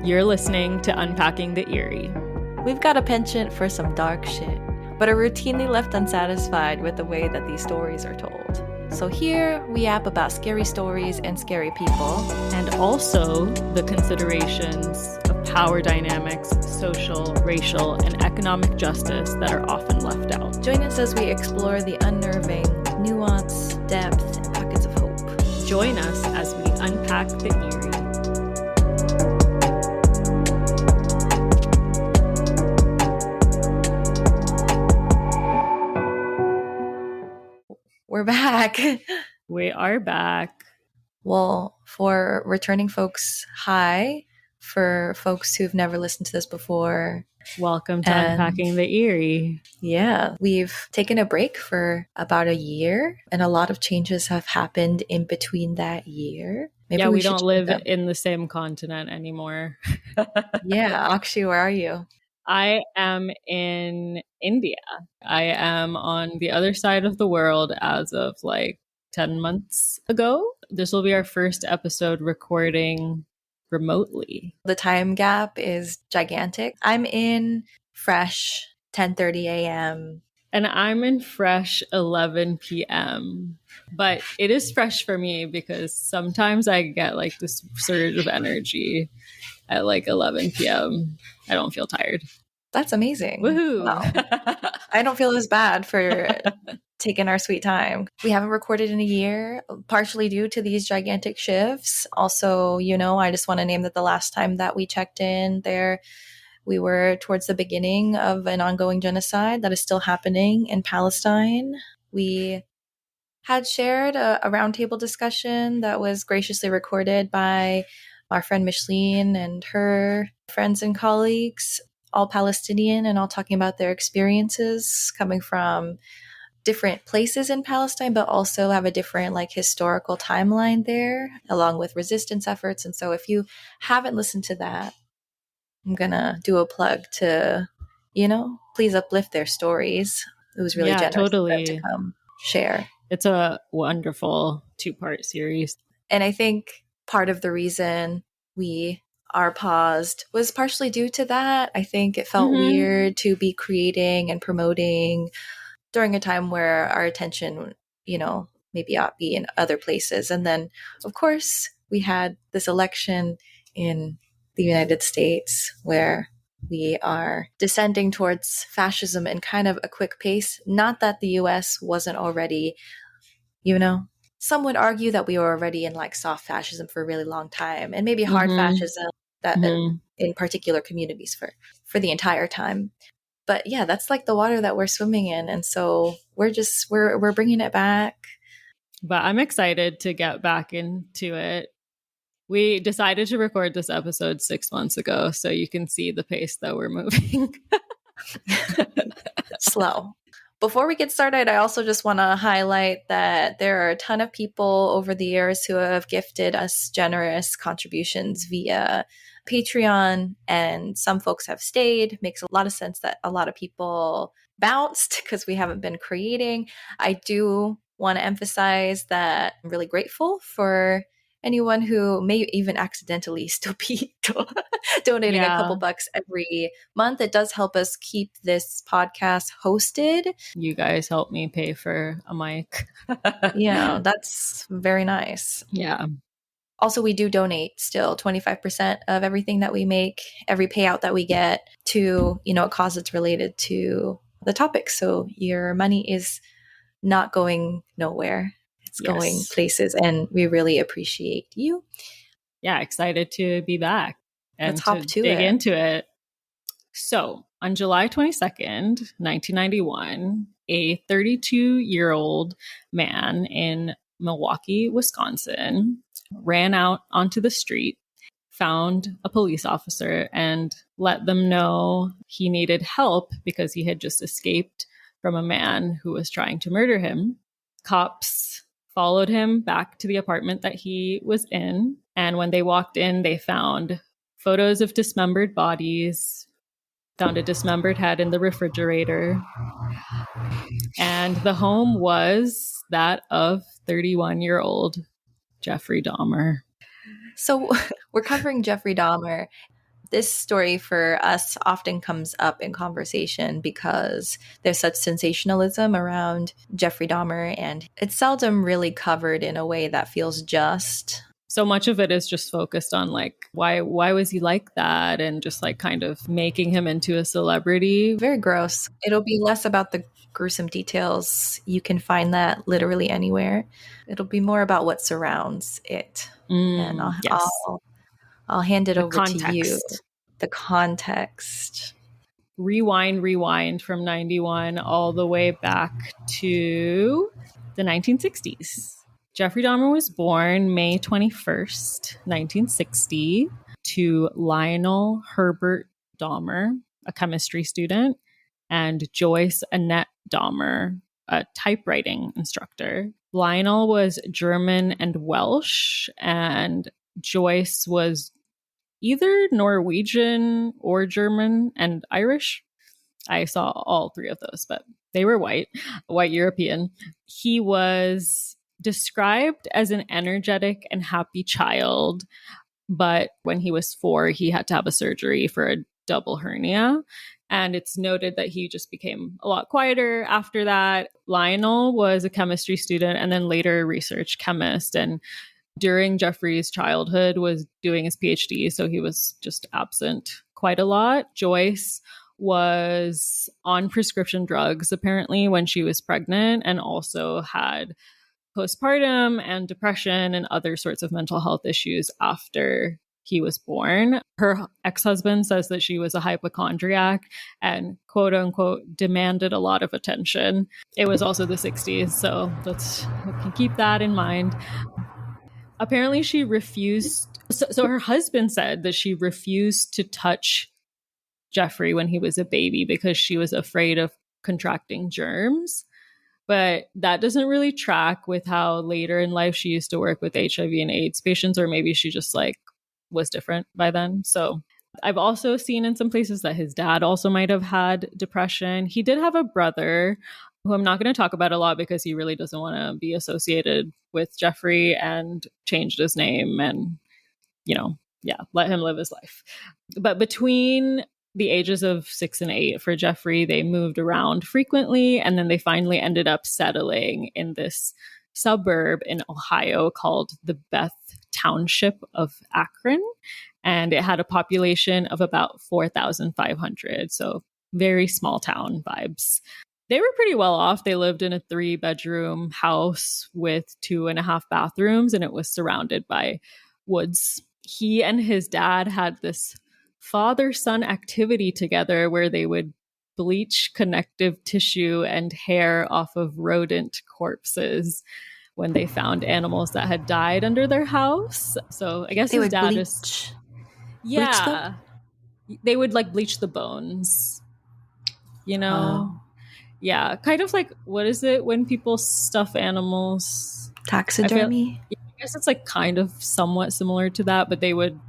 You're listening to Unpacking the Eerie. We've got a penchant for some dark shit, but are routinely left unsatisfied with the way that these stories are told. So here we yap about scary stories and scary people. And also the considerations of power dynamics, social, racial, and economic justice that are often left out. Join us as we explore the unnerving, nuance, depth, and pockets of hope. Join us as we unpack the eerie. We're back. We are back. Well, for returning folks, hi. For folks who've never listened to this before, welcome to Unpacking the Eerie. Yeah, we've taken a break for about a year, and a lot of changes have happened in between that year. Maybe we don't live in the same continent anymore. Yeah, Akshay, where are you? I am in India. I am on the other side of the world as of like 10 months ago. This will be our first episode recording remotely. The time gap is gigantic. I'm in fresh 10:30 a.m. And I'm in fresh 11 p.m. But it is fresh for me because sometimes I get like this surge of energy at like 11 p.m. I don't feel tired. That's amazing. Woohoo. Wow. I don't feel as bad for taking our sweet time. We haven't recorded in a year, partially due to these gigantic shifts. Also, I just want to name that the last time that we checked in there, we were towards the beginning of an ongoing genocide that is still happening in Palestine. We had shared a roundtable discussion that was graciously recorded by our friend Micheline and her friends and colleagues, all Palestinian and all talking about their experiences coming from different places in Palestine, but also have a different historical timeline there, along with resistance efforts. And so if you haven't listened to that, I'm going to do a plug to, please uplift their stories. It was really generous totally. of them to come share. It's a wonderful 2-part series. And I think part of the reason we are paused was partially due to that. I think it felt weird to be creating and promoting during a time where our attention, maybe ought to be in other places. And then, of course, we had this election in the United States where we are descending towards fascism in kind of a quick pace. Not that the US wasn't already, some would argue that we were already in soft fascism for a really long time, and maybe hard fascism that in particular communities for the entire time. But yeah, that's the water that we're swimming in. And so we're bringing it back. But I'm excited to get back into it. We decided to record this episode 6 months ago, so you can see the pace that we're moving. Slow. Before we get started, I also just want to highlight that there are a ton of people over the years who have gifted us generous contributions via Patreon, and some folks have stayed. Makes a lot of sense that a lot of people bounced because we haven't been creating. I do want to emphasize that I'm really grateful for anyone who may even accidentally still be donating a couple bucks every month. It does help us keep this podcast hosted. You guys help me pay for a mic. Yeah, that's very nice. Yeah. Also, we do donate still 25% of everything that we make, every payout that we get to, a cause that's related to the topic. So your money is not going nowhere. It's going places, and we really appreciate you. Yeah, excited to be back and let's hop to dig into it. So on July 22nd, 1991, a 32-year-old man in Milwaukee, Wisconsin, ran out onto the street, found a police officer, and let them know he needed help because he had just escaped from a man who was trying to murder him. Cops followed him back to the apartment that he was in, and when they walked in, they found photos of dismembered bodies, found a dismembered head in the refrigerator, and the home was that of 31-year-old Jeffrey Dahmer. So we're covering Jeffrey Dahmer. This story for us often comes up in conversation because there's such sensationalism around Jeffrey Dahmer, and it's seldom really covered in a way that feels just. So much of it is just focused on like why was he like that, and just like kind of making him into a celebrity. Very gross. It'll be less about the gruesome details. You can find that literally anywhere. It'll be more about what surrounds it. And Yes. I'll hand it The over to you. context. The context. Rewind from 91 all the way back to the 1960s. Jeffrey Dahmer was born May 21st, 1960, to Lionel Herbert Dahmer, a chemistry student, and Joyce Annette Dahmer, a typewriting instructor. Lionel was German and Welsh, and Joyce was either Norwegian or German and Irish. I saw all three of those, but they were white European. He was described as an energetic and happy child, but when he was 4, he had to have a surgery for a double hernia. And it's noted that he just became a lot quieter after that. Lionel was a chemistry student and then later a research chemist. And during Jeffrey's childhood was doing his PhD, so he was just absent quite a lot. Joyce was on prescription drugs apparently when she was pregnant, and also had postpartum and depression and other sorts of mental health issues after he was born. Her ex-husband says that she was a hypochondriac and quote unquote demanded a lot of attention. It was also the 60s, so we can keep that in mind. Apparently she refused. So her husband said that she refused to touch Jeffrey when he was a baby because she was afraid of contracting germs. But that doesn't really track with how later in life she used to work with HIV and AIDS patients, or maybe she just like was different by then. So I've also seen in some places that his dad also might have had depression. He did have a brother who I'm not going to talk about a lot because he really doesn't want to be associated with Jeffrey, and changed his name and, let him live his life. But between the ages of 6 and 8 for Jeffrey, they moved around frequently, and then they finally ended up settling in this suburb in Ohio called the Beth Township of Akron. And it had a population of about 4,500. So very small town vibes. They were pretty well off. They lived in a 3-bedroom house with 2.5 bathrooms, and it was surrounded by woods. He and his dad had this father-son activity together where they would bleach connective tissue and hair off of rodent corpses when they found animals that had died under their house. So I guess his dad is... Yeah. They would like bleach the bones, Oh. Yeah, kind of like, what is it when people stuff animals? Taxidermy? I guess it's like kind of somewhat similar to that, but they would,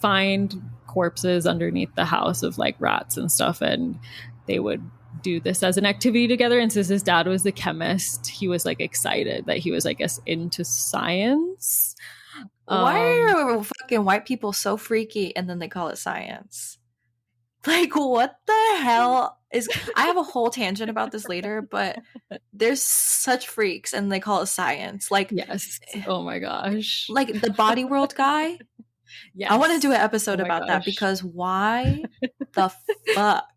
find corpses underneath the house of like rats and stuff, and they would do this as an activity together. And since his dad was a chemist, he was like excited that he was, I guess, into science. Why are fucking white people so freaky and then they call it science? Like, what the hell is... I have a whole tangent about this later, but there's such freaks and they call it science. Like, yes. Oh my gosh. Like the Body World guy. Yes. I want to do an episode about that, because why the fuck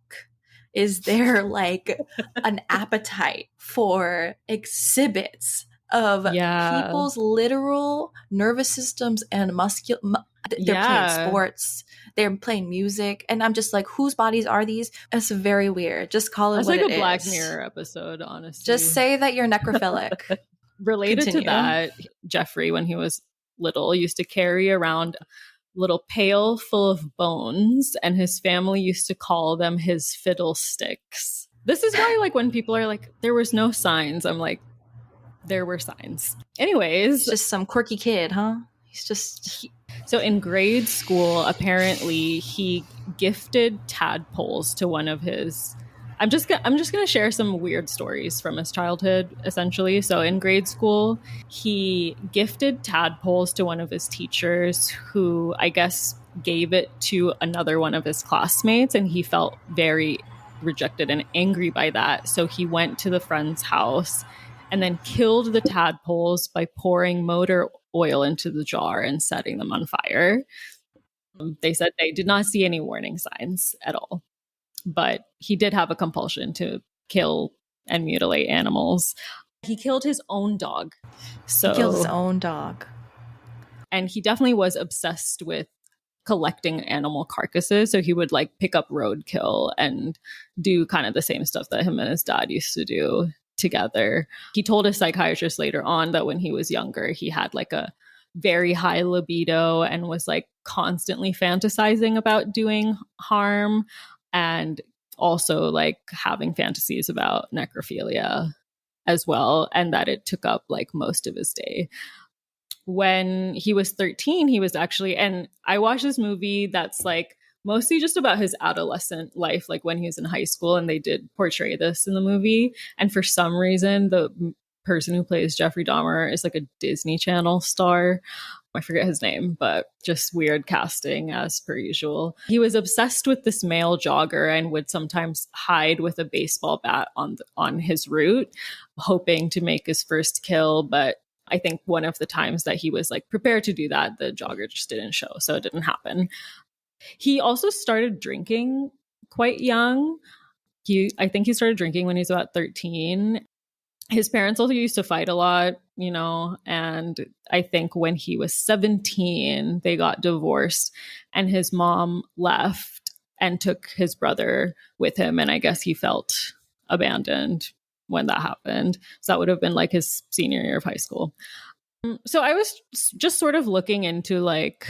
is there like an appetite for exhibits of people's literal nervous systems and they're playing sports, they're playing music, and I'm just like, whose bodies are these? It's very weird. Just call it That's what like it a Black is. Mirror episode, honestly. Just say that you're necrophilic. Related to that, Jeffrey, when he was little, used to carry around a little pail full of bones, and his family used to call them his fiddlesticks. This is why, like, when people are like, there was no signs, I'm like, there were signs. Anyways. Just some quirky kid, huh? He's just... So in grade school, apparently, he gifted tadpoles to one of his... I'm just going to share some weird stories from his childhood, essentially. So in grade school, he gifted tadpoles to one of his teachers who, I guess, gave it to another one of his classmates, and he felt very rejected and angry by that. So he went to the friend's house and then killed the tadpoles by pouring motor oil into the jar and setting them on fire. They said they did not see any warning signs at all, but he did have a compulsion to kill and mutilate animals. He killed his own dog. He killed his own dog. And he definitely was obsessed with collecting animal carcasses. So he would like pick up roadkill and do kind of the same stuff that him and his dad used to do together. He told a psychiatrist later on that when he was younger, he had like a very high libido and was like constantly fantasizing about doing harm, and also like having fantasies about necrophilia as well, and that it took up like most of his day. When he was 13, he was actually, and I watched this movie that's like mostly just about his adolescent life, like when he was in high school, and they did portray this in the movie. And for some reason, the person who plays Jeffrey Dahmer is like a Disney Channel star. I forget his name, but just weird casting as per usual. He was obsessed with this male jogger and would sometimes hide with a baseball bat on his route, hoping to make his first kill. But I think one of the times that he was like prepared to do that, the jogger just didn't show, so it didn't happen. He also started drinking quite young. I think he started drinking when he was about 13. His parents also used to fight a lot, you know, and I think when he was 17, they got divorced and his mom left and took his brother with him. And I guess he felt abandoned when that happened. So that would have been like his senior year of high school. So I was just sort of looking into like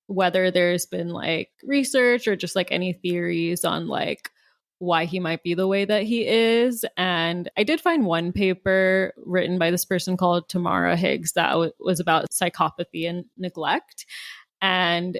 whether there's been like research or just like any theories on like why he might be the way that he is. And I did find one paper written by this person called Tamara Higgs that was about psychopathy and neglect. And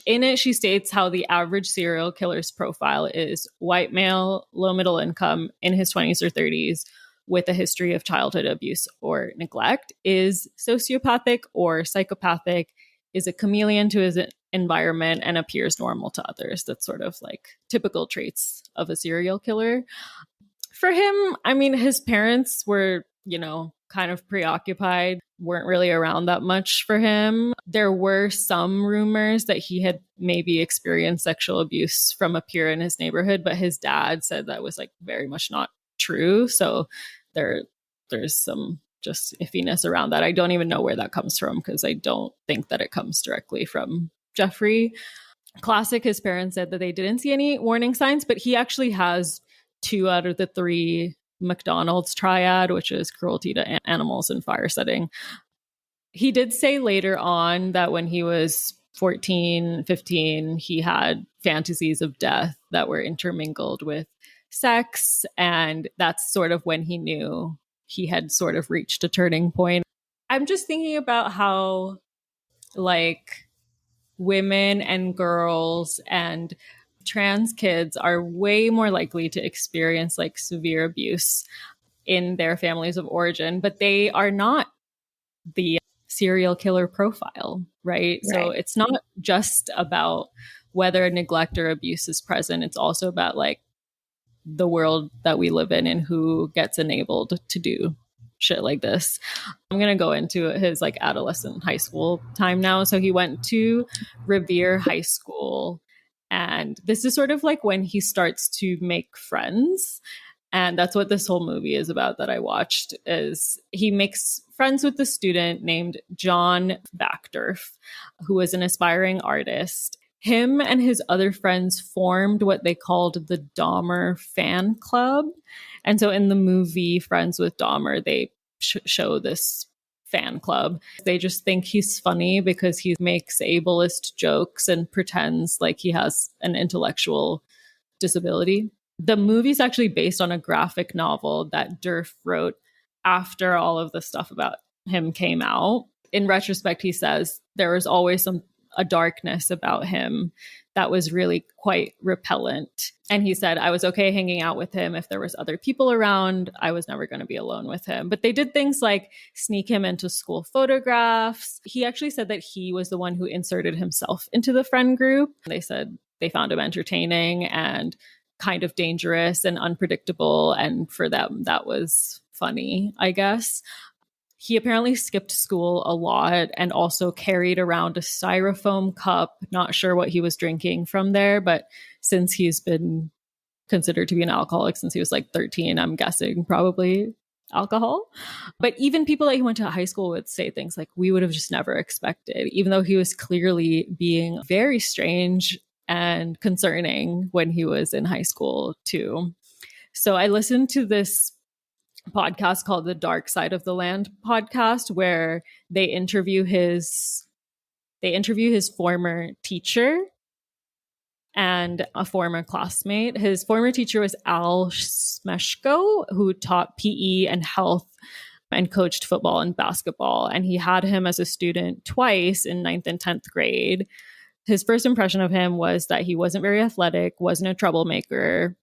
in it, she states how the average serial killer's profile is white male, low middle income, in his 20s or 30s, with a history of childhood abuse or neglect, is sociopathic or psychopathic, is a chameleon to his environment, and appears normal to others. That's sort of like typical traits of a serial killer. For him, I mean, his parents were, you know, kind of preoccupied, weren't really around that much for him. There were some rumors that he had maybe experienced sexual abuse from a peer in his neighborhood, but his dad said that was like very much not true. So there's some just iffiness around that. I don't even know where that comes from because I don't think that it comes directly from Jeffrey. Classic, his parents said that they didn't see any warning signs, but he actually has 2 out of the 3 McDonald's triad, which is cruelty to animals and fire setting. He did say later on that when he was 14, 15, he had fantasies of death that were intermingled with sex. And that's sort of when he knew he had sort of reached a turning point. I'm just thinking about how like women and girls and trans kids are way more likely to experience like severe abuse in their families of origin, but they are not the serial killer profile, right? So it's not just about whether neglect or abuse is present. It's also about like the world that we live in and who gets enabled to do shit like this. I'm going to go into his like adolescent high school time now. So he went to Revere High School, and this is sort of like when he starts to make friends. And that's what this whole movie is about that I watched, is he makes friends with a student named John Backdorf, who was an aspiring artist. Him and his other friends formed what they called the Dahmer fan club. And so in the movie Friends with Dahmer, they show this fan club. They just think he's funny because he makes ableist jokes and pretends like he has an intellectual disability. The movie's actually based on a graphic novel that Durf wrote after all of the stuff about him came out. In retrospect, he says there was always a darkness about him that was really quite repellent. And he said, I was okay hanging out with him if there was other people around. I was never going to be alone with him. But they did things like sneak him into school photographs. He actually said that he was the one who inserted himself into the friend group. They said they found him entertaining and kind of dangerous and unpredictable. And for them, that was funny, I guess. He apparently skipped school a lot and also carried around a styrofoam cup. Not sure what he was drinking from there, but since he's been considered to be an alcoholic since he was like 13, I'm guessing probably alcohol. But even people that he went to high school would say things like, we would have just never expected, even though he was clearly being very strange and concerning when he was in high school too. So I listened to this podcast called the Dark Side of the Land podcast, where they interview his former teacher and a former classmate. His former teacher was Al Smeshko, who taught PE and health and coached football and basketball. And he had him as a student twice in 9th and 10th grade. His first impression of him was that he wasn't very athletic, wasn't a troublemaker,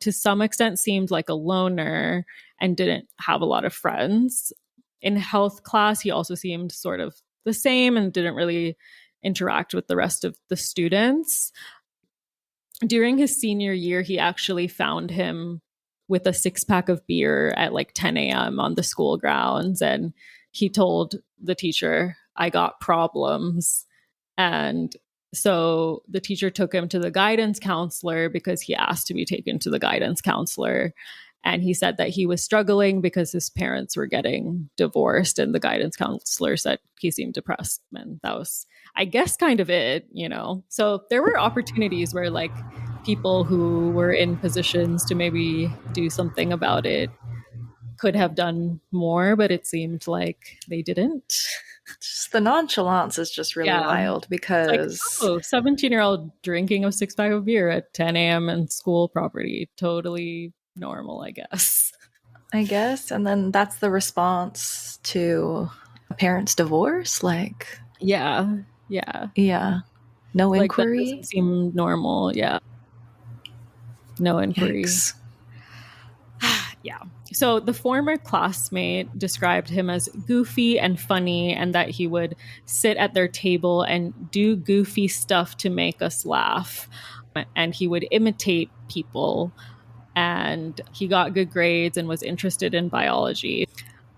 to some extent seemed like a loner, and didn't have a lot of friends. In health class, he also seemed sort of the same and didn't really interact with the rest of the students. During his senior year, he actually found him with a 6-pack of beer at like 10 a.m. on the school grounds. And he told the teacher, I got problems. And so the teacher took him to the guidance counselor because he asked to be taken to the guidance counselor. And he said that he was struggling because his parents were getting divorced, and the guidance counselor said he seemed depressed. And that was, I guess, kind of it, you know? So there were opportunities where like people who were in positions to maybe do something about it could have done more, but it seemed like they didn't. Just the nonchalance is just really wild because like, 17-year-old drinking a 6-pack of beer at 10 a.m. in school property, totally normal, I guess. And then that's the response to a parent's divorce. Like, yeah, no like, inquiry. That doesn't seem normal. Yeah, no inquiry. Yikes. Yeah. So the former classmate described him as goofy and funny, and that he would sit at their table and do goofy stuff to make us laugh. And he would imitate people. And he got good grades and was interested in biology.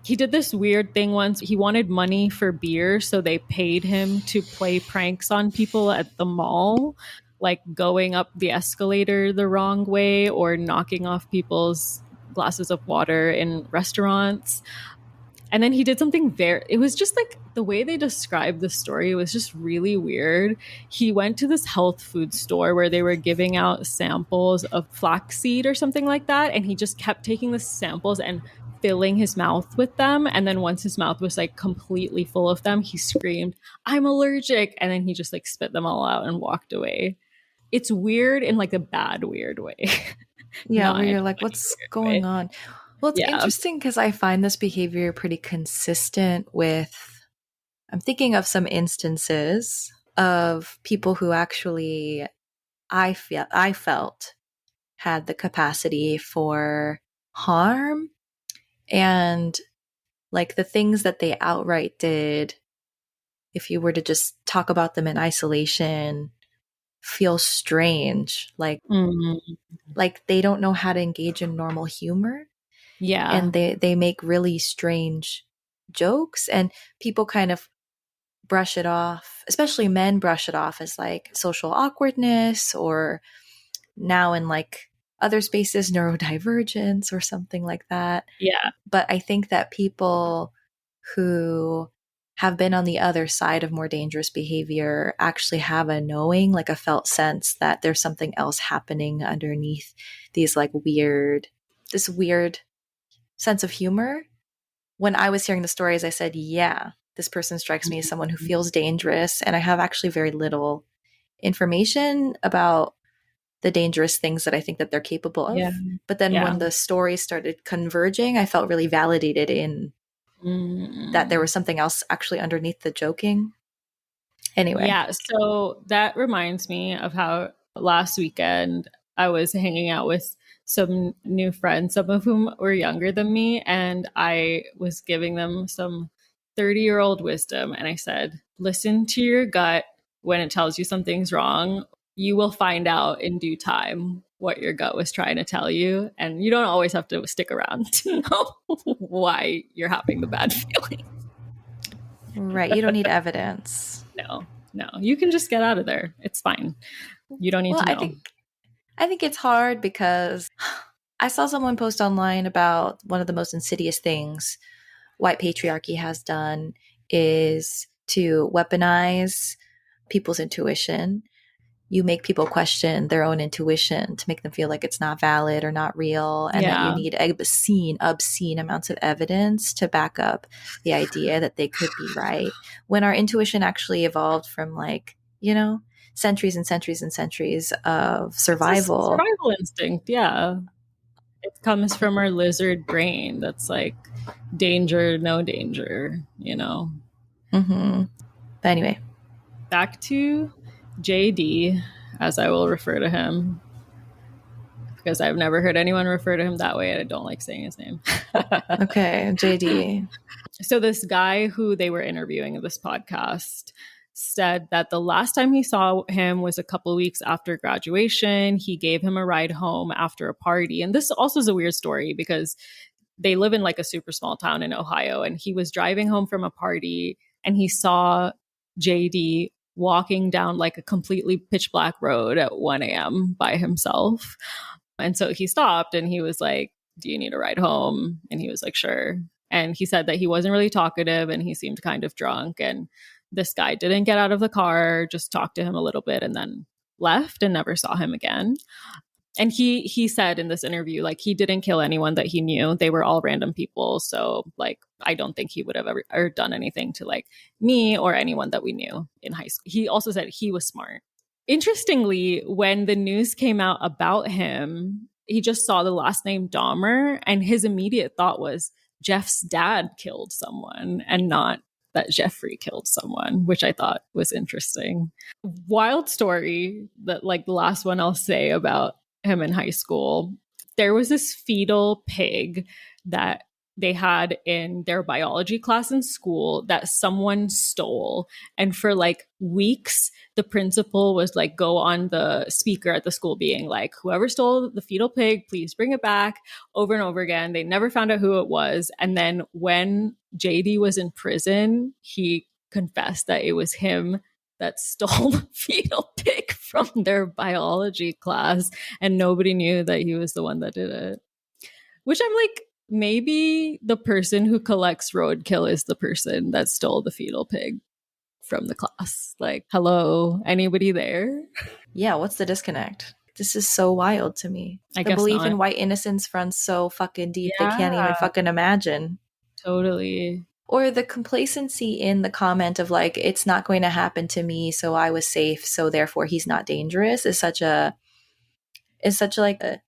He did this weird thing once. He wanted money for beer, so they paid him to play pranks on people at the mall, like going up the escalator the wrong way or knocking off people's glasses of water in restaurants. And then he did something it was just like the way they described the story was just really weird. He went to this health food store where they were giving out samples of flaxseed or something like that. And he just kept taking the samples and filling his mouth with them. And then once his mouth was like completely full of them, he screamed, I'm allergic. And then he just like spit them all out and walked away. It's weird in like a bad, weird way. Yeah, where you're like, what's going on? Well, it's interesting because I find this behavior pretty consistent with, I'm thinking of some instances of people who actually I felt had the capacity for harm, and like the things that they outright did, if you were to just talk about them in isolation, feel strange. Like they don't know how to engage in normal humor. Yeah. And they make really strange jokes, and people kind of brush it off, especially men brush it off as like social awkwardness, or now in like other spaces, neurodivergence or something like that. Yeah. But I think that people who have been on the other side of more dangerous behavior actually have a knowing, like a felt sense that there's something else happening underneath these like this weird sense of humor. When I was hearing the stories, I said, yeah, this person strikes me as someone who feels dangerous. And I have actually very little information about the dangerous things that I think that they're capable of. Yeah. But then when the stories started converging, I felt really validated in that there was something else actually underneath the joking. Anyway. Yeah, so that reminds me of how last weekend I was hanging out with some new friends, some of whom were younger than me, and I was giving them some 30-year-old wisdom. And I said, listen to your gut when it tells you something's wrong. You will find out in due time what your gut was trying to tell you. And you don't always have to stick around to know why you're having the bad feeling. Right. You don't need evidence. No, no, you can just get out of there. It's fine. You don't need Well, to I know. think it's hard because I saw someone post online about one of the most insidious things white patriarchy has done is to weaponize people's intuition. You make people question their own intuition to make them feel like it's not valid or not real, and that you Yeah. need obscene amounts of evidence to back up the idea that they could be right. When our intuition actually evolved from, like, centuries and centuries and centuries of It's a survival. survival instinct. Yeah. It comes from our lizard brain that's like danger, no danger, Mm-hmm. But anyway, Back to JD, as I will refer to him, because I've never heard anyone refer to him that way and I don't like saying his name. okay, JD. So this guy who they were interviewing in this podcast said that the last time he saw him was a couple of weeks after graduation. He gave him a ride home after a party. And this also is a weird story because they live in like a super small town in Ohio, and he was driving home from a party and he saw JD walking down like a completely pitch black road at 1 a.m. by himself. And so he stopped and he was like, do you need a ride home? And he was like, sure. And he said that he wasn't really talkative and he seemed kind of drunk. And this guy didn't get out of the car, just talked to him a little bit and then left and never saw him again. And he said in this interview, like, he didn't kill anyone that he knew. They were all random people. So, like, I don't think he would have ever done anything to, like, me or anyone that we knew in high school. He also said he was smart. Interestingly, when the news came out about him, he just saw the last name Dahmer, and his immediate thought was Jeff's dad killed someone and not that Jeffrey killed someone, which I thought was interesting. Wild story that, like, the last one I'll say about him in high school. There was this fetal pig that they had in their biology class in school that someone stole. And for like weeks, the principal was like, go on the speaker at the school being like, whoever stole the fetal pig, please bring it back, over and over again. They never found out who it was. And then when JD was in prison, he confessed that it was him that stole the fetal pig from their biology class, and nobody knew that he was the one that did it. Which I'm like, maybe the person who collects roadkill is the person that stole the fetal pig from the class. Like, hello, anybody there? Yeah, what's the disconnect? This is so wild to me. I the guess belief not. in white innocence runs so fucking deep Yeah. they can't even fucking imagine. Totally. Or the complacency in the comment of like, it's not going to happen to me, so I was safe, so therefore he's not dangerous is such like a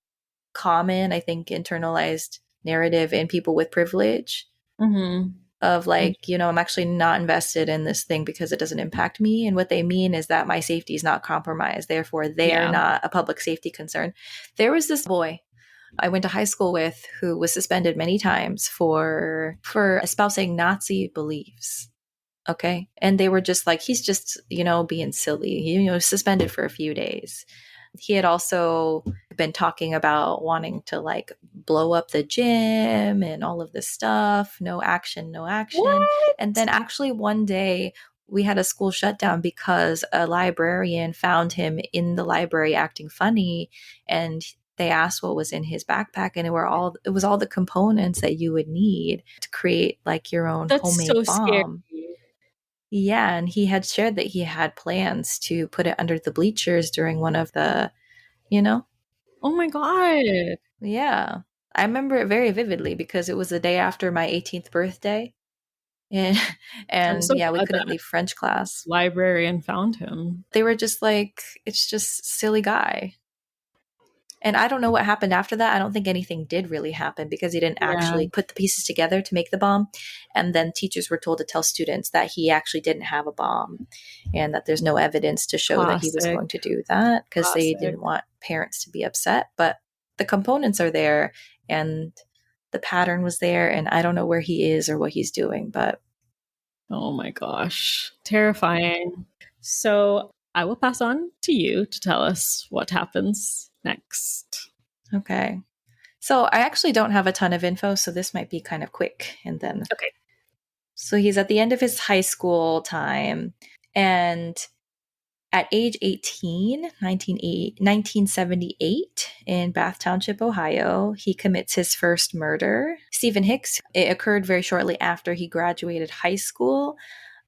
common, I think, internalized narrative in people with privilege. Mm-hmm. Of like, I'm actually not invested in this thing because it doesn't impact me. And what they mean is that my safety is not compromised. Therefore, they're not a public safety concern. There was this boy I went to high school with who was suspended many times for espousing Nazi beliefs. Okay. And they were just like, he's just, being silly, suspended for a few days. He had also been talking about wanting to like blow up the gym and all of this stuff. No action, no action. What? And then actually one day we had a school shutdown because a librarian found him in the library acting funny, and they asked what was in his backpack, and it was all the components that you would need to create like your own homemade so bomb. Scary. Yeah, and he had shared that he had plans to put it under the bleachers during one of the, Oh my God. Yeah. I remember it very vividly because it was the day after my 18th birthday. And, I'm so yeah, we glad couldn't that leave French class. librarian found him. They were just like, it's just silly guy. And I don't know what happened after that. I don't think anything did really happen because he didn't Yeah. actually put the pieces together to make the bomb. And then teachers were told to tell students that he actually didn't have a bomb and that there's no evidence to show that he was Classic. going to do that because they Classic. didn't want parents to be upset. But the components are there and the pattern was there. And I don't know where he is or what he's doing, but Oh my gosh. Terrifying. So I will pass on to you to tell us what happens next. okay. So I actually don't have a ton of info, so this might be kind of quick. And then, Okay. so he's at the end of his high school time, and at age 18, 1978, in Bath Township, Ohio, he commits his first murder. Stephen Hicks, it occurred very shortly after he graduated high school.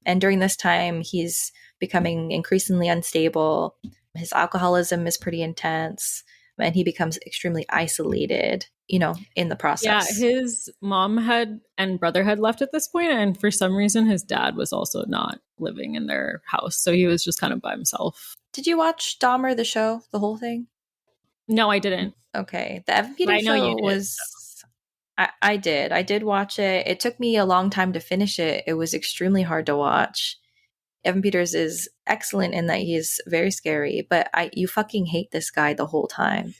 And during this time, he's becoming increasingly unstable. His alcoholism is pretty intense, and he becomes extremely isolated, in the Yeah, process. his mom had and brother had left at this point, and for some reason his dad was also not living in their house. So he was just kind of by himself. Did you watch Dahmer, the show, the whole thing? No, I didn't. Okay. The Evan But I Peters know you show did. was. I did. I did watch it. It took me a long time to finish it. It was extremely hard to watch. Evan Peters is excellent in that he's very scary, but you fucking hate this guy the whole time.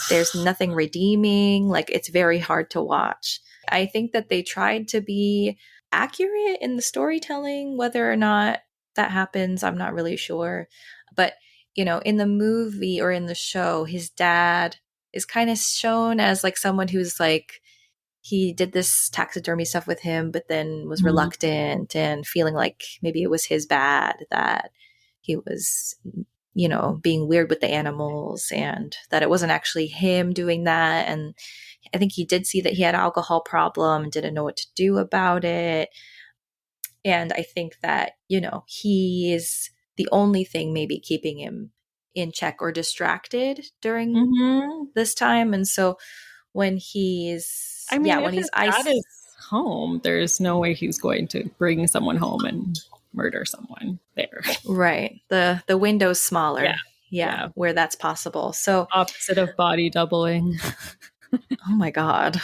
There's nothing redeeming. Like, it's very hard to watch. I think that they tried to be accurate in the storytelling. Whether or not that happens, I'm not really sure. But, in the movie or in the show, his dad is kind of shown as like someone who's like, he did this taxidermy stuff with him, but then was reluctant and feeling like maybe it was his bad that he was, being weird with the animals and that it wasn't actually him doing that. And I think he did see that he had an alcohol problem and didn't know what to do about it. And I think that, he is the only thing maybe keeping him in check or distracted during this time. And so when he's, I mean, when if he's his dad is home, there's no way he's going to bring someone home and murder someone there. Right. The window's smaller. Yeah. Yeah, where that's possible. So opposite of body doubling. oh my God.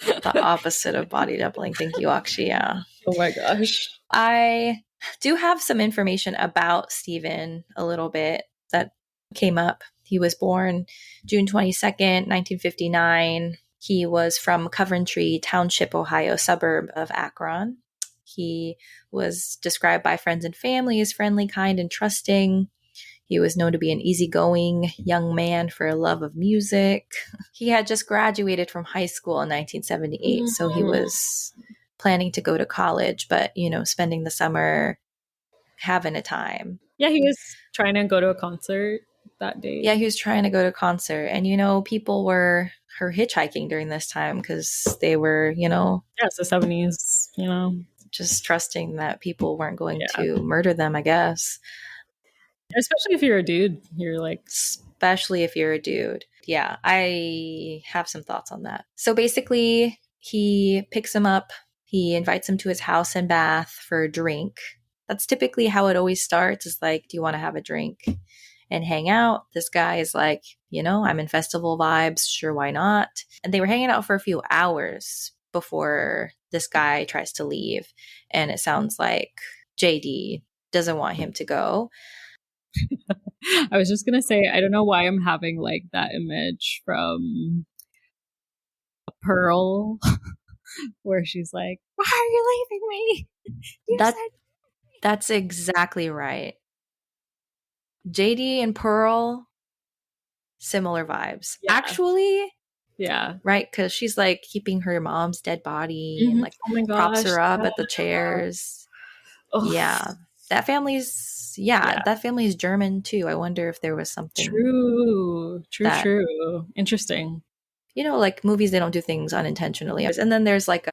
The opposite of body doubling. Thank you, Akshi. Yeah. Oh my gosh. I do have some information about Stephen a little bit that came up. He was born June 22nd, 1959. He was from Coventry Township, Ohio, suburb of Akron. He was described by friends and family as friendly, kind, and trusting. He was known to be an easygoing young man for a love of music. He had just graduated from high school in 1978, so he was planning to go to college, but, spending the summer having a time. Yeah, he was trying to go to a concert that day. Yeah, he was trying to go to a concert. And, people were hitchhiking during this time because they were, Yeah, it's the 70s, just trusting that people weren't going to murder them, I guess. Especially if you're a dude, you're like... Especially if you're a dude. Yeah, I have some thoughts on that. So basically, he picks him up. He invites him to his house in Bath for a drink. That's typically how it always starts, is like, do you want to have a drink and hang out? This guy is like, I'm in festival vibes. Sure, why not? And they were hanging out for a few hours before this guy tries to leave. And it sounds like JD doesn't want him to go. I was just gonna say, I don't know why I'm having like that image from Pearl where she's like, why are you leaving me? That's exactly right. JD and Pearl, similar vibes. Yeah. Actually, yeah, right, because she's like keeping her mom's dead body and like props her up at the chairs. Oh. Yeah, that family's that family's German too. I wonder if there was something true. Interesting. Like movies, they don't do things unintentionally. And then there's like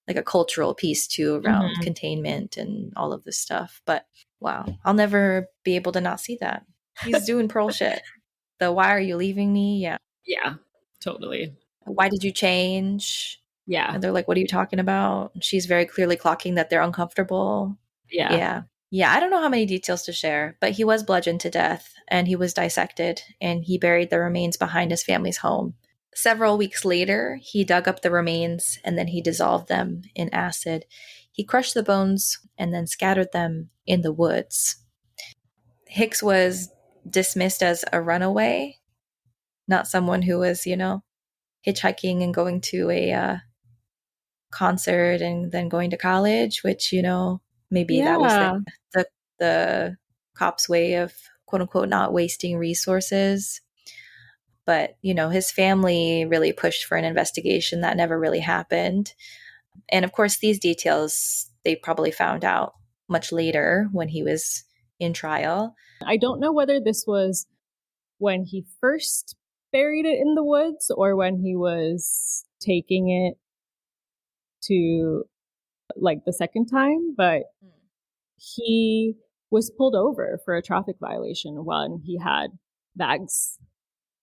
a cultural piece too around containment and all of this stuff. But wow, I'll never be able to not see that. He's doing Pearl shit. The why are you leaving me? Yeah, totally. Why did you change? Yeah. And they're like, what are you talking about? She's very clearly clocking that they're uncomfortable. Yeah. Yeah, I don't know how many details to share, but he was bludgeoned to death and he was dissected and he buried the remains behind his family's home. Several weeks later, he dug up the remains and then he dissolved them in acid. He crushed the bones and then scattered them in the woods. Hicks was dismissed as a runaway, not someone who was, hitchhiking and going to a concert and then going to college, which, maybe that was Yeah. the cops' way of quote unquote not wasting resources. But, his family really pushed for an investigation that never really happened. And of course, these details they probably found out much later when he was in trial. I don't know whether this was when he first buried it in the woods or when he was taking it to like the second time, but he was pulled over for a traffic violation when he had bags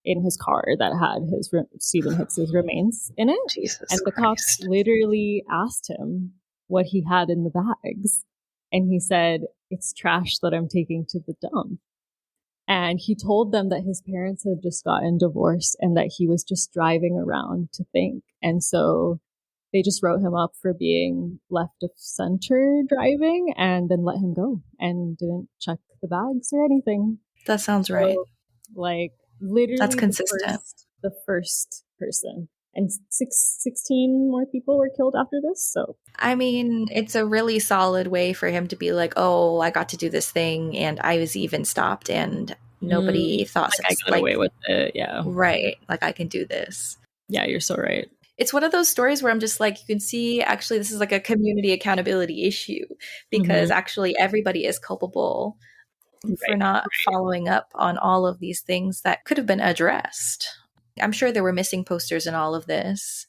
in his car that had his Stephen Hicks's remains in it. Jesus And the cops Christ. literally asked him what he had in the bags. And he said, "It's trash that I'm taking to the dump." And he told them that his parents had just gotten divorced and that he was just driving around to think. And so they just wrote him up for being left of center driving and then let him go and didn't check the bags or anything. That sounds right. So, like, literally That's consistent. the first person. And 16 more people were killed after this. So, I mean, it's a really solid way for him to be like, oh, I got to do this thing and I was even stopped and nobody thought like, I got away with it. Yeah. Right. Like, I can do this. Yeah, you're so right. It's one of those stories where I'm just like, you can see actually this is like a community accountability issue because actually everybody is culpable for not following up on all of these things that could have been addressed. I'm sure there were missing posters in all of this.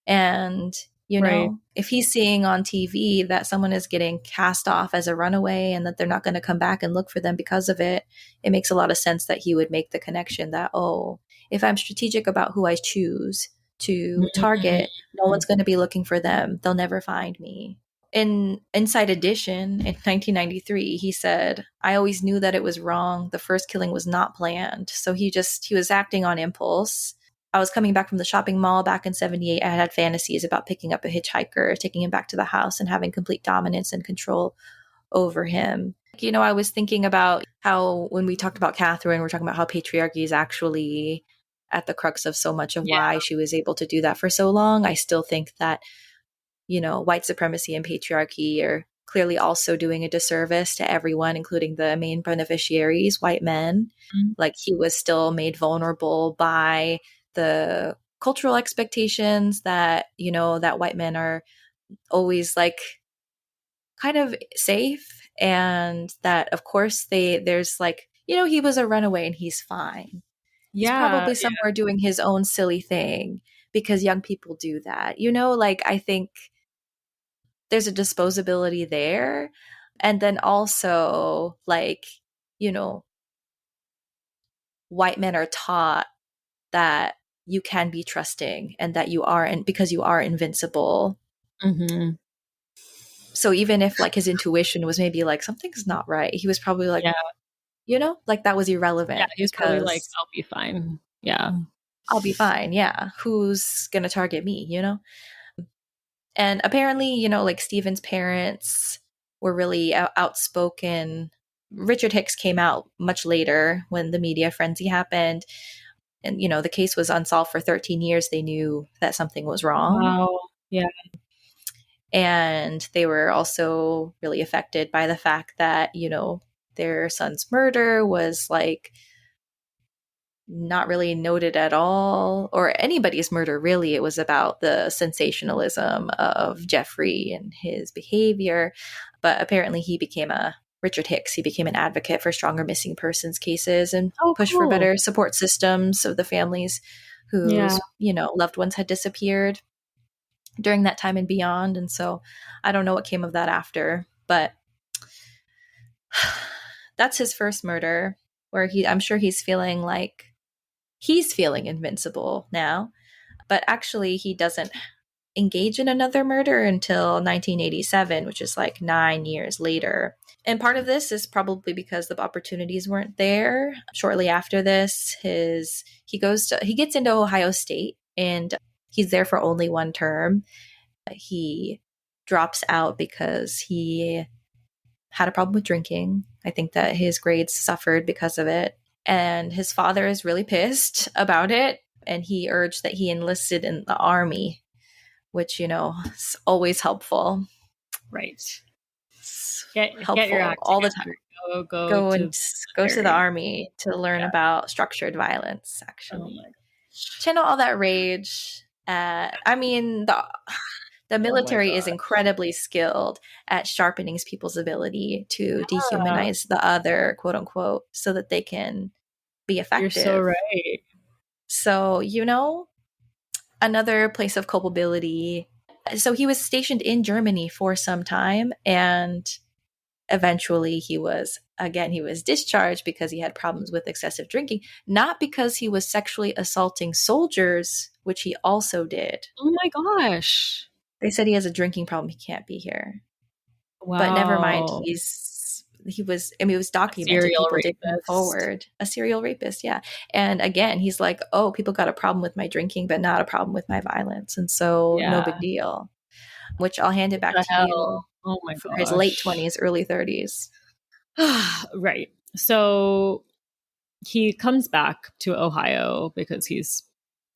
And, if he's seeing on TV that someone is getting cast off as a runaway and that they're not going to come back and look for them because of it, it makes a lot of sense that he would make the connection that, oh, if I'm strategic about who I choose to target, no one's going to be looking for them. They'll never find me. In Inside Edition in 1993, he said, "I always knew that it was wrong. The first killing was not planned." So he was acting on impulse. I was coming back from the shopping mall back in 78. I had fantasies about picking up a hitchhiker, taking him back to the house and having complete dominance and control over him. I was thinking about how when we talked about Catherine, we're talking about how patriarchy is actually at the crux of so much of why she was able to do that for so long. I still think that white supremacy and patriarchy are clearly also doing a disservice to everyone, including the main beneficiaries, white men. Like he was still made vulnerable by the cultural expectations that, that white men are always like kind of safe. And that of course there's like, he was a runaway and he's fine. He's probably somewhere doing his own silly thing because young people do that. Like I think there's a disposability there. And then also like, white men are taught that you can be trusting and that you are, and because you are invincible. So even if like his intuition was maybe like something's not right, he was probably like, like that was irrelevant. Yeah, he was probably like, I'll be fine. Yeah. I'll be fine. Yeah. Who's going to target me, And apparently, like Stephen's parents were really outspoken. Richard Hicks came out much later when the media frenzy happened. And, the case was unsolved for 13 years. They knew that something was wrong. Wow. Yeah. And they were also really affected by the fact that, their son's murder was like not really noted at all, or anybody's murder really. It was about the sensationalism of Jeffrey and his behavior. But apparently Richard Hicks, he became an advocate for stronger missing persons cases and pushed for better support systems of the families whose, loved ones had disappeared during that time and beyond. And so I don't know what came of that after, but that's his first murder where I'm sure he's feeling invincible now, but actually he doesn't engage in another murder until 1987, which is like 9 years later. And part of this is probably because the opportunities weren't there. Shortly after this, he gets into Ohio State, and he's there for only one term. He drops out because he had a problem with drinking. I think that his grades suffered because of it. And his father is really pissed about it. And he urged that he enlisted in the army, which, is always helpful. Right. Helpful get your act all together. the time. Go to the army to learn about structured violence, actually. Channel all that rage. The military is incredibly skilled at sharpening people's ability to dehumanize the other, quote unquote, so that they can be effective. You're so right. So, another place of culpability. So he was stationed in Germany for some time, and eventually he was discharged because he had problems with excessive drinking, not because he was sexually assaulting soldiers, which he also did. Oh my gosh. They said he has a drinking problem. He can't be here. Wow. But never mind. It was documented. People did come forward. A serial rapist, yeah. And again, he's like, oh, people got a problem with my drinking, but not a problem with my violence. And so no big deal. Which I'll hand it back to you. Oh my for his late 20s, early 30s. Right. So he comes back to Ohio because he's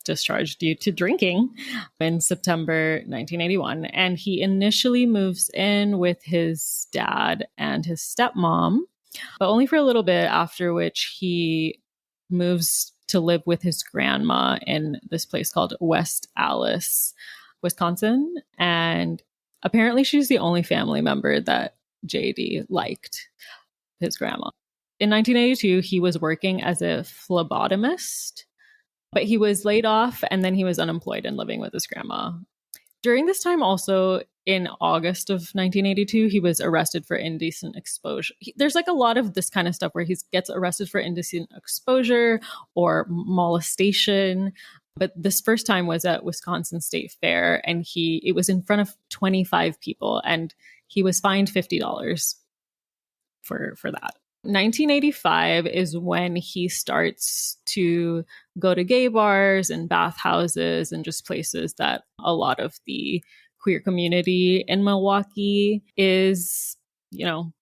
discharged due to drinking in September 1981. And he initially moves in with his dad and his stepmom, but only for a little bit, after which he moves to live with his grandma in this place called West Allis, Wisconsin. And apparently she's the only family member that JD liked, his grandma. In 1982, he was working as a phlebotomist, but he was laid off and then he was unemployed and living with his grandma. During this time also, in August of 1982, he was arrested for indecent exposure. There's like a lot of this kind of stuff where he gets arrested for indecent exposure or molestation. But this first time was at Wisconsin State Fair, and it was in front of 25 people, and he was fined $50 for that. 1985 is when he starts to go to gay bars and bathhouses and just places that a lot of the queer community in Milwaukee is,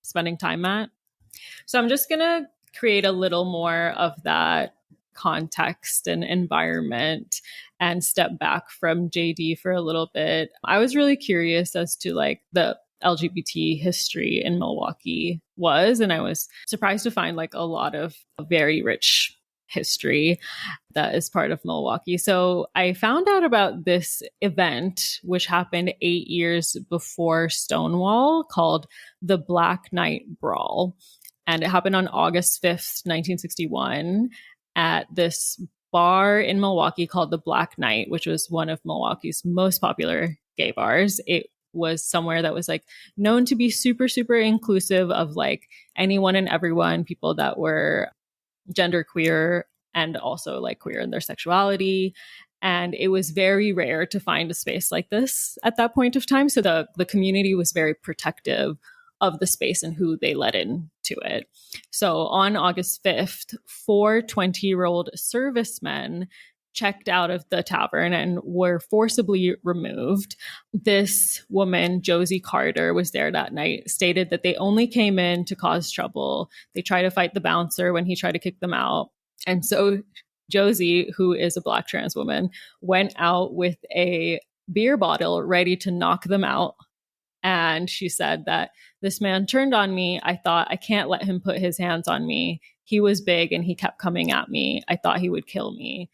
spending time at. So I'm just going to create a little more of that context and environment and step back from JD for a little bit. I was really curious as to the LGBT history in Milwaukee was, and I was surprised to find a lot of very rich history that is part of Milwaukee. So I found out about this event, which happened 8 years before Stonewall, called the Black Night Brawl. And it happened on August 5th, 1961 at this bar in Milwaukee called the Black Knight, which was one of Milwaukee's most popular gay bars. It was somewhere that was known to be super, super inclusive of anyone and everyone, people that were gender queer and also queer in their sexuality. And it was very rare to find a space like this at that point of time. So the community was very protective of the space and who they let into it. So on August 5th, 4 20-year-old servicemen checked out of the tavern and were forcibly removed. This woman, Josie Carter, was there that night, stated that they only came in to cause trouble. They tried to fight the bouncer when he tried to kick them out. And so Josie, who is a Black trans woman, went out with a beer bottle ready to knock them out. And she said that this man turned on me. I thought, I can't let him put his hands on me. He was big and he kept coming at me. I thought he would kill me.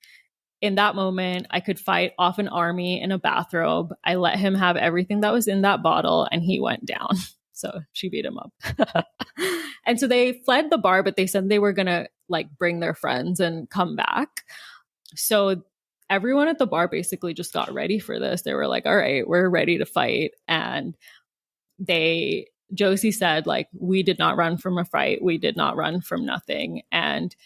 In that moment, I could fight off an army in a bathrobe. I let him have everything that was in that bottle and he went down. So she beat him up. And so they fled the bar, but they said they were going to bring their friends and come back. So everyone at the bar basically just got ready for this. They were like, all right, we're ready to fight. And Josie said, we did not run from a fight. We did not run from nothing. And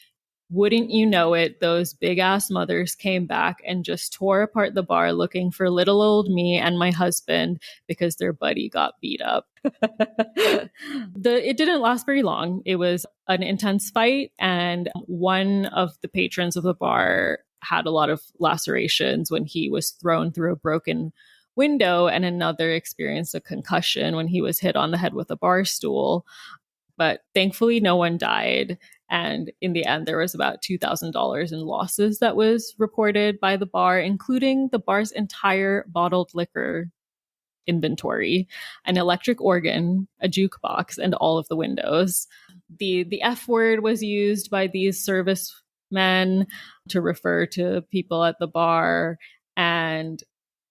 Wouldn't you know it, those big ass mothers came back and just tore apart the bar looking for little old me and my husband because their buddy got beat up. It didn't last very long. It was an intense fight, and one of the patrons of the bar had a lot of lacerations when he was thrown through a broken window, and another experienced a concussion when he was hit on the head with a bar stool. But thankfully, no one died. And in the end, there was about $2,000 in losses that was reported by the bar, including the bar's entire bottled liquor inventory, an electric organ, a jukebox, and all of the windows. The F word was used by these servicemen to refer to people at the bar, and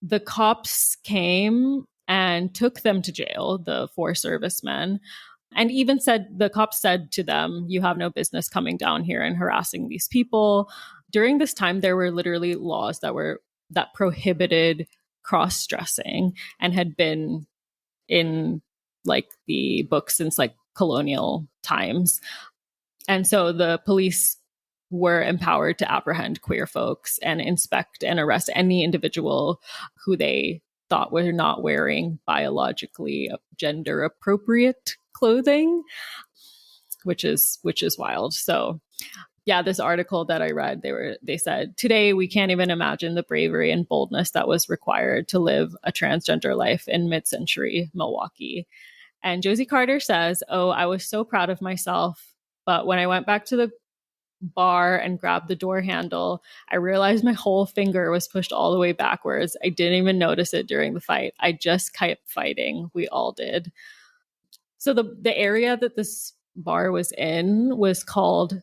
the cops came and took them to jail, the 4 servicemen, and even the cops said to them, "You have no business coming down here and harassing these people." During this time, there were literally laws that prohibited cross-dressing and had been in like the books since like colonial times. And so the police were empowered to apprehend queer folks and inspect and arrest any individual who they thought were not wearing biologically gender appropriate clothing, which is wild. So yeah, this article that I read, they said, today we can't even imagine the bravery and boldness that was required to live a transgender life in mid-century Milwaukee. And Josie Carter says, "Oh, I was so proud of myself, but when I went back to the bar and grabbed the door handle, I realized my whole finger was pushed all the way backwards. I didn't even notice it during the fight. I just kept fighting. We all did." So the area that this bar was in was called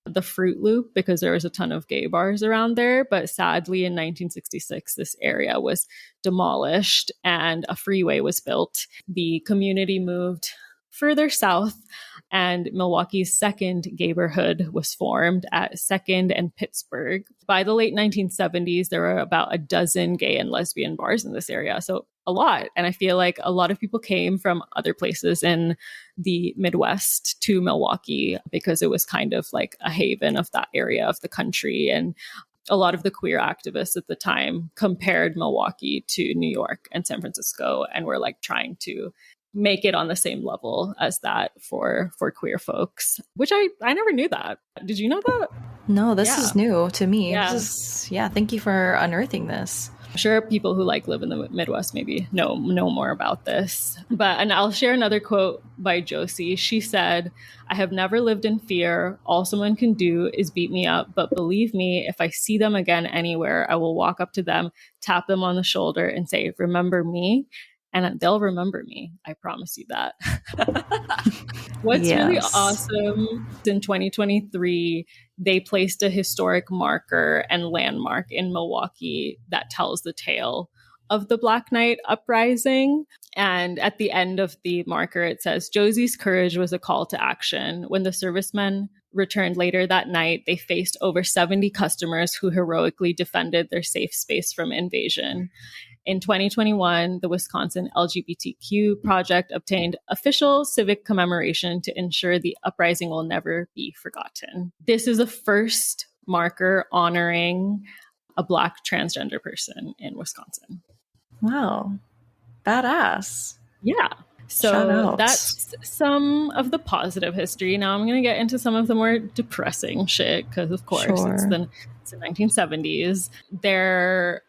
the Fruit Loop because there was a ton of gay bars around there. But sadly, in 1966, this area was demolished and a freeway was built. The community moved further south, and Milwaukee's second gayborhood was formed at 2nd and Pittsburgh. By the late 1970s, there were about a dozen gay and lesbian bars in this area. So a lot. And I feel like a lot of people came from other places in the Midwest to Milwaukee because it was kind of like a haven of that area of the country. And a lot of the queer activists at the time compared Milwaukee to New York and San Francisco and were like trying to make it on the same level as that for queer folks, which I never knew that. Did you know that? No, this is new to me. Yeah. Thank you for unearthing this. I'm sure people who like live in the Midwest maybe know more about this. And I'll share another quote by Josie. She said, "I have never lived in fear. All someone can do is beat me up. But believe me, if I see them again anywhere, I will walk up to them, tap them on the shoulder and say, 'Remember me?' And they'll remember me. I promise you that." What's really awesome, in 2023, they placed a historic marker and landmark in Milwaukee that tells the tale of the Black Knight uprising. And at the end of the marker, it says, "Josie's courage was a call to action. When the servicemen returned later that night, they faced over 70 customers who heroically defended their safe space from invasion." In 2021, the Wisconsin LGBTQ Project obtained official civic commemoration to ensure the uprising will never be forgotten. This is the first marker honoring a Black transgender person in Wisconsin. Wow. Badass. Yeah. So that's some of the positive history. Now I'm going to get into some of the more depressing shit because, of course, it's the 1970s. There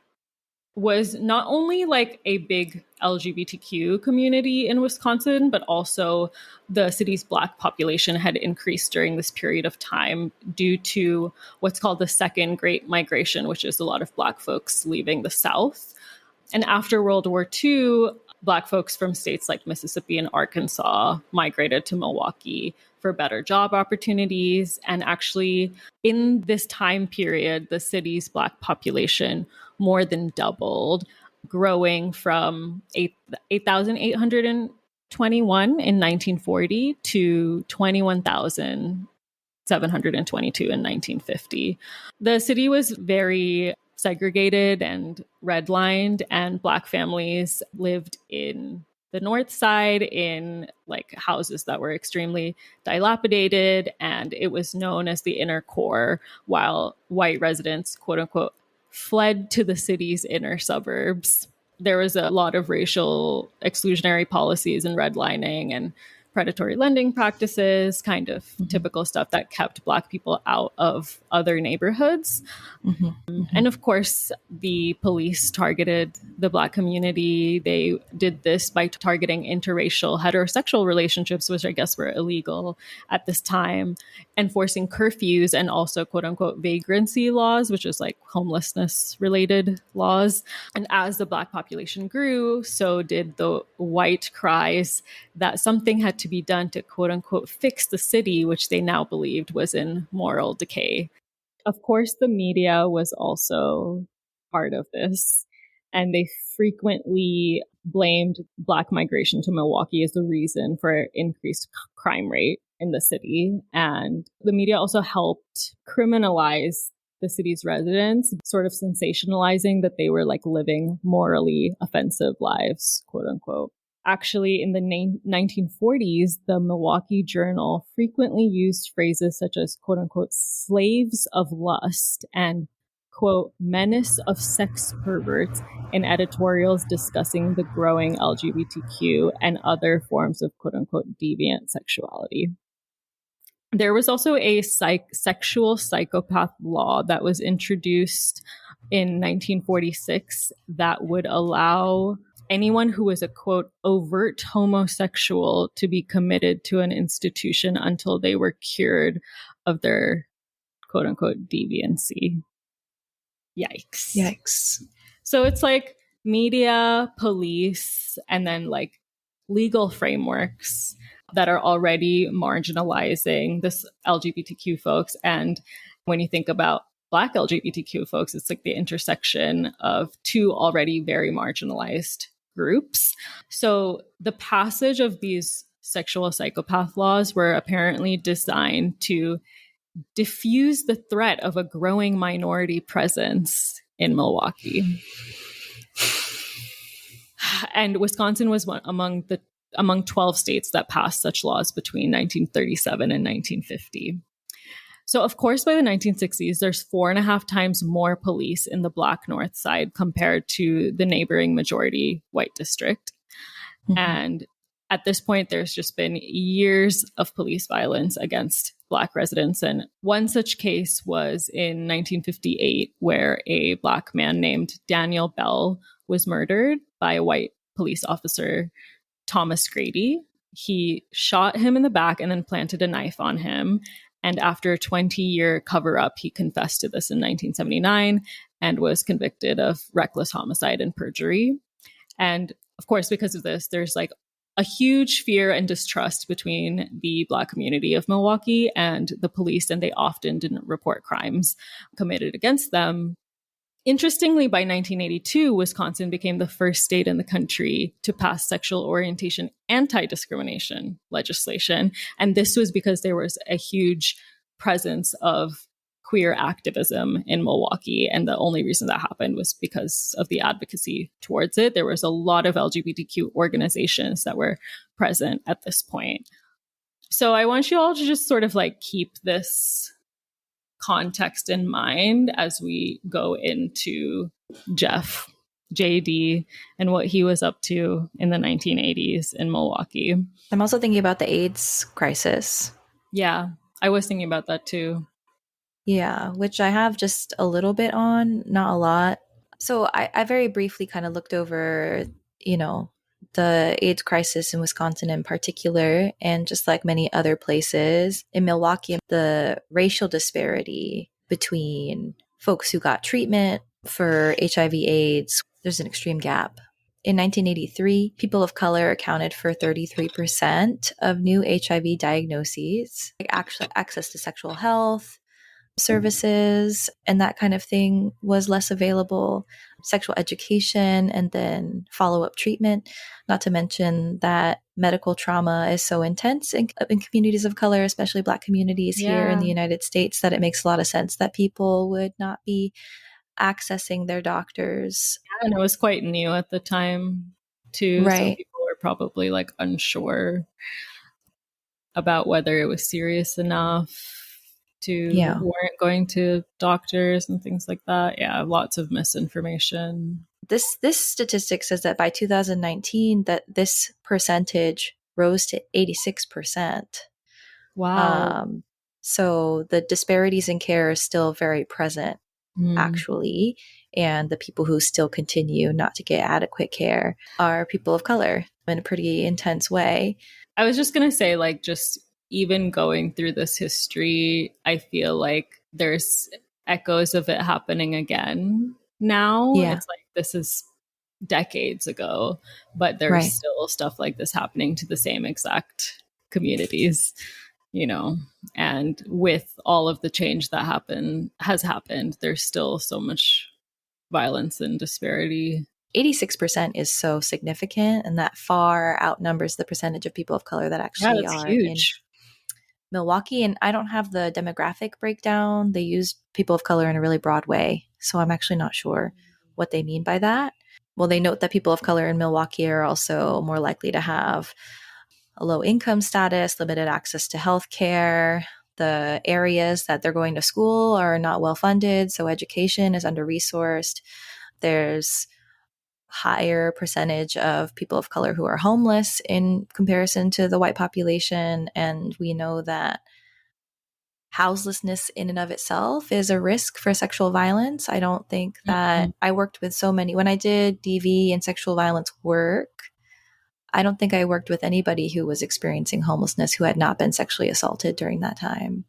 was not only like a big LGBTQ community in Wisconsin, but also the city's Black population had increased during this period of time due to what's called the Second Great Migration, which is a lot of Black folks leaving the South. And after World War II, Black folks from states like Mississippi and Arkansas migrated to Milwaukee for better job opportunities. And actually, in this time period, the city's Black population more than doubled, growing from 8,821 in 1940 to 21,722 in 1950. The city was very segregated and redlined, and Black families lived in the north side in like houses that were extremely dilapidated, and it was known as the inner core, while white residents, quote unquote, fled to the city's inner suburbs. There was a lot of racial exclusionary policies and redlining and predatory lending practices, kind of typical stuff that kept Black people out of other neighborhoods. And of course, the police targeted the Black community. They did this by targeting interracial heterosexual relationships, which I guess were illegal at this time, enforcing curfews and also quote unquote vagrancy laws, which is like homelessness related laws. And as the Black population grew, so did the white cries that something had to be done to quote unquote fix the city, which they now believed was in moral decay. Of course, the media was also part of this, and they frequently blamed Black migration to Milwaukee as the reason for increased crime rate in the city. And the media also helped criminalize the city's residents, sort of sensationalizing that they were like living morally offensive lives, quote unquote. Actually, in the 1940s, the Milwaukee Journal frequently used phrases such as, quote unquote, slaves of lust and, quote, menace of sex perverts in editorials discussing the growing LGBTQ and other forms of, quote unquote, deviant sexuality. There was also a sexual psychopath law that was introduced in 1946 that would allow anyone who was a, quote, overt homosexual to be committed to an institution until they were cured of their, quote unquote, deviancy. Yikes. Yikes. So it's like media, police, and then like legal frameworks that are already marginalizing this LGBTQ folks. And when you think about Black LGBTQ folks, it's like the intersection of two already very marginalized groups. So the passage of these sexual psychopath laws were apparently designed to diffuse the threat of a growing minority presence in Milwaukee. And Wisconsin was one among 12 states that passed such laws between 1937 and 1950. So, of course, by the 1960s, there's 4.5 times more police in the Black North Side compared to the neighboring majority white district. And at this point, there's just been years of police violence against Black residents. And one such case was in 1958, where a Black man named Daniel Bell was murdered by a white police officer, Thomas Grady. He shot him in the back and then planted a knife on him. And after a 20-year cover-up, he confessed to this in 1979 and was convicted of reckless homicide and perjury. And of course, because of this, there's like a huge fear and distrust between the Black community of Milwaukee and the police, and they often didn't report crimes committed against them. Interestingly, by 1982, Wisconsin became the first state in the country to pass sexual orientation anti-discrimination legislation. And this was because there was a huge presence of queer activism in Milwaukee. And the only reason that happened was because of the advocacy towards it. There was a lot of LGBTQ organizations that were present at this point. So I want you all to just sort of like keep this context in mind as we go into JD, and what he was up to in the 1980s in Milwaukee. I'm also thinking about the AIDS crisis. Yeah, I was thinking about that too. Yeah, which I have just a little bit on, not a lot. So I very briefly kind of looked over, the AIDS crisis in Wisconsin in particular, and just like many other places in Milwaukee, the racial disparity between folks who got treatment for HIV/AIDS, there's an extreme gap. In 1983, people of color accounted for 33% of new HIV diagnoses. Actually, access to sexual health services and that kind of thing was less available. Sexual education and then follow-up treatment, not to mention that medical trauma is so intense in communities of color, especially Black communities here in the United States, that it makes a lot of sense that people would not be accessing their doctors. And it was quite new at the time too. Right. So people were probably like unsure about whether it was serious enough to Yeah. warrant going to doctors and things like that. Yeah, lots of misinformation. This statistic says that by 2019 that this percentage rose to 86%. Wow. Um, so the disparities in care are still very present, Mm. actually. And the people who still continue not to get adequate care are people of color in a pretty intense way. I was just going to say, like, just even going through this history, I feel like there's echoes of it happening again now. Yeah, It's like this is decades ago, but there's right. still stuff like this happening to the same exact communities, you know. And with all of the change that has happened, there's still so much violence and disparity. 86% is so significant, and that far outnumbers the percentage of people of color that Yeah, actually that's are in huge. Milwaukee. And I don't have the demographic breakdown. They use people of color in a really broad way. So I'm actually not sure what they mean by that. Well, they note that people of color in Milwaukee are also more likely to have a low income status, limited access to health care. The areas that they're going to school are not well funded, so education is under resourced. There's higher percentage of people of color who are homeless in comparison to the white population. And we know that houselessness in and of itself is a risk for sexual violence. I don't think that Mhm. I worked with so many, when I did DV and sexual violence work, I don't think I worked with anybody who was experiencing homelessness who had not been sexually assaulted during that time.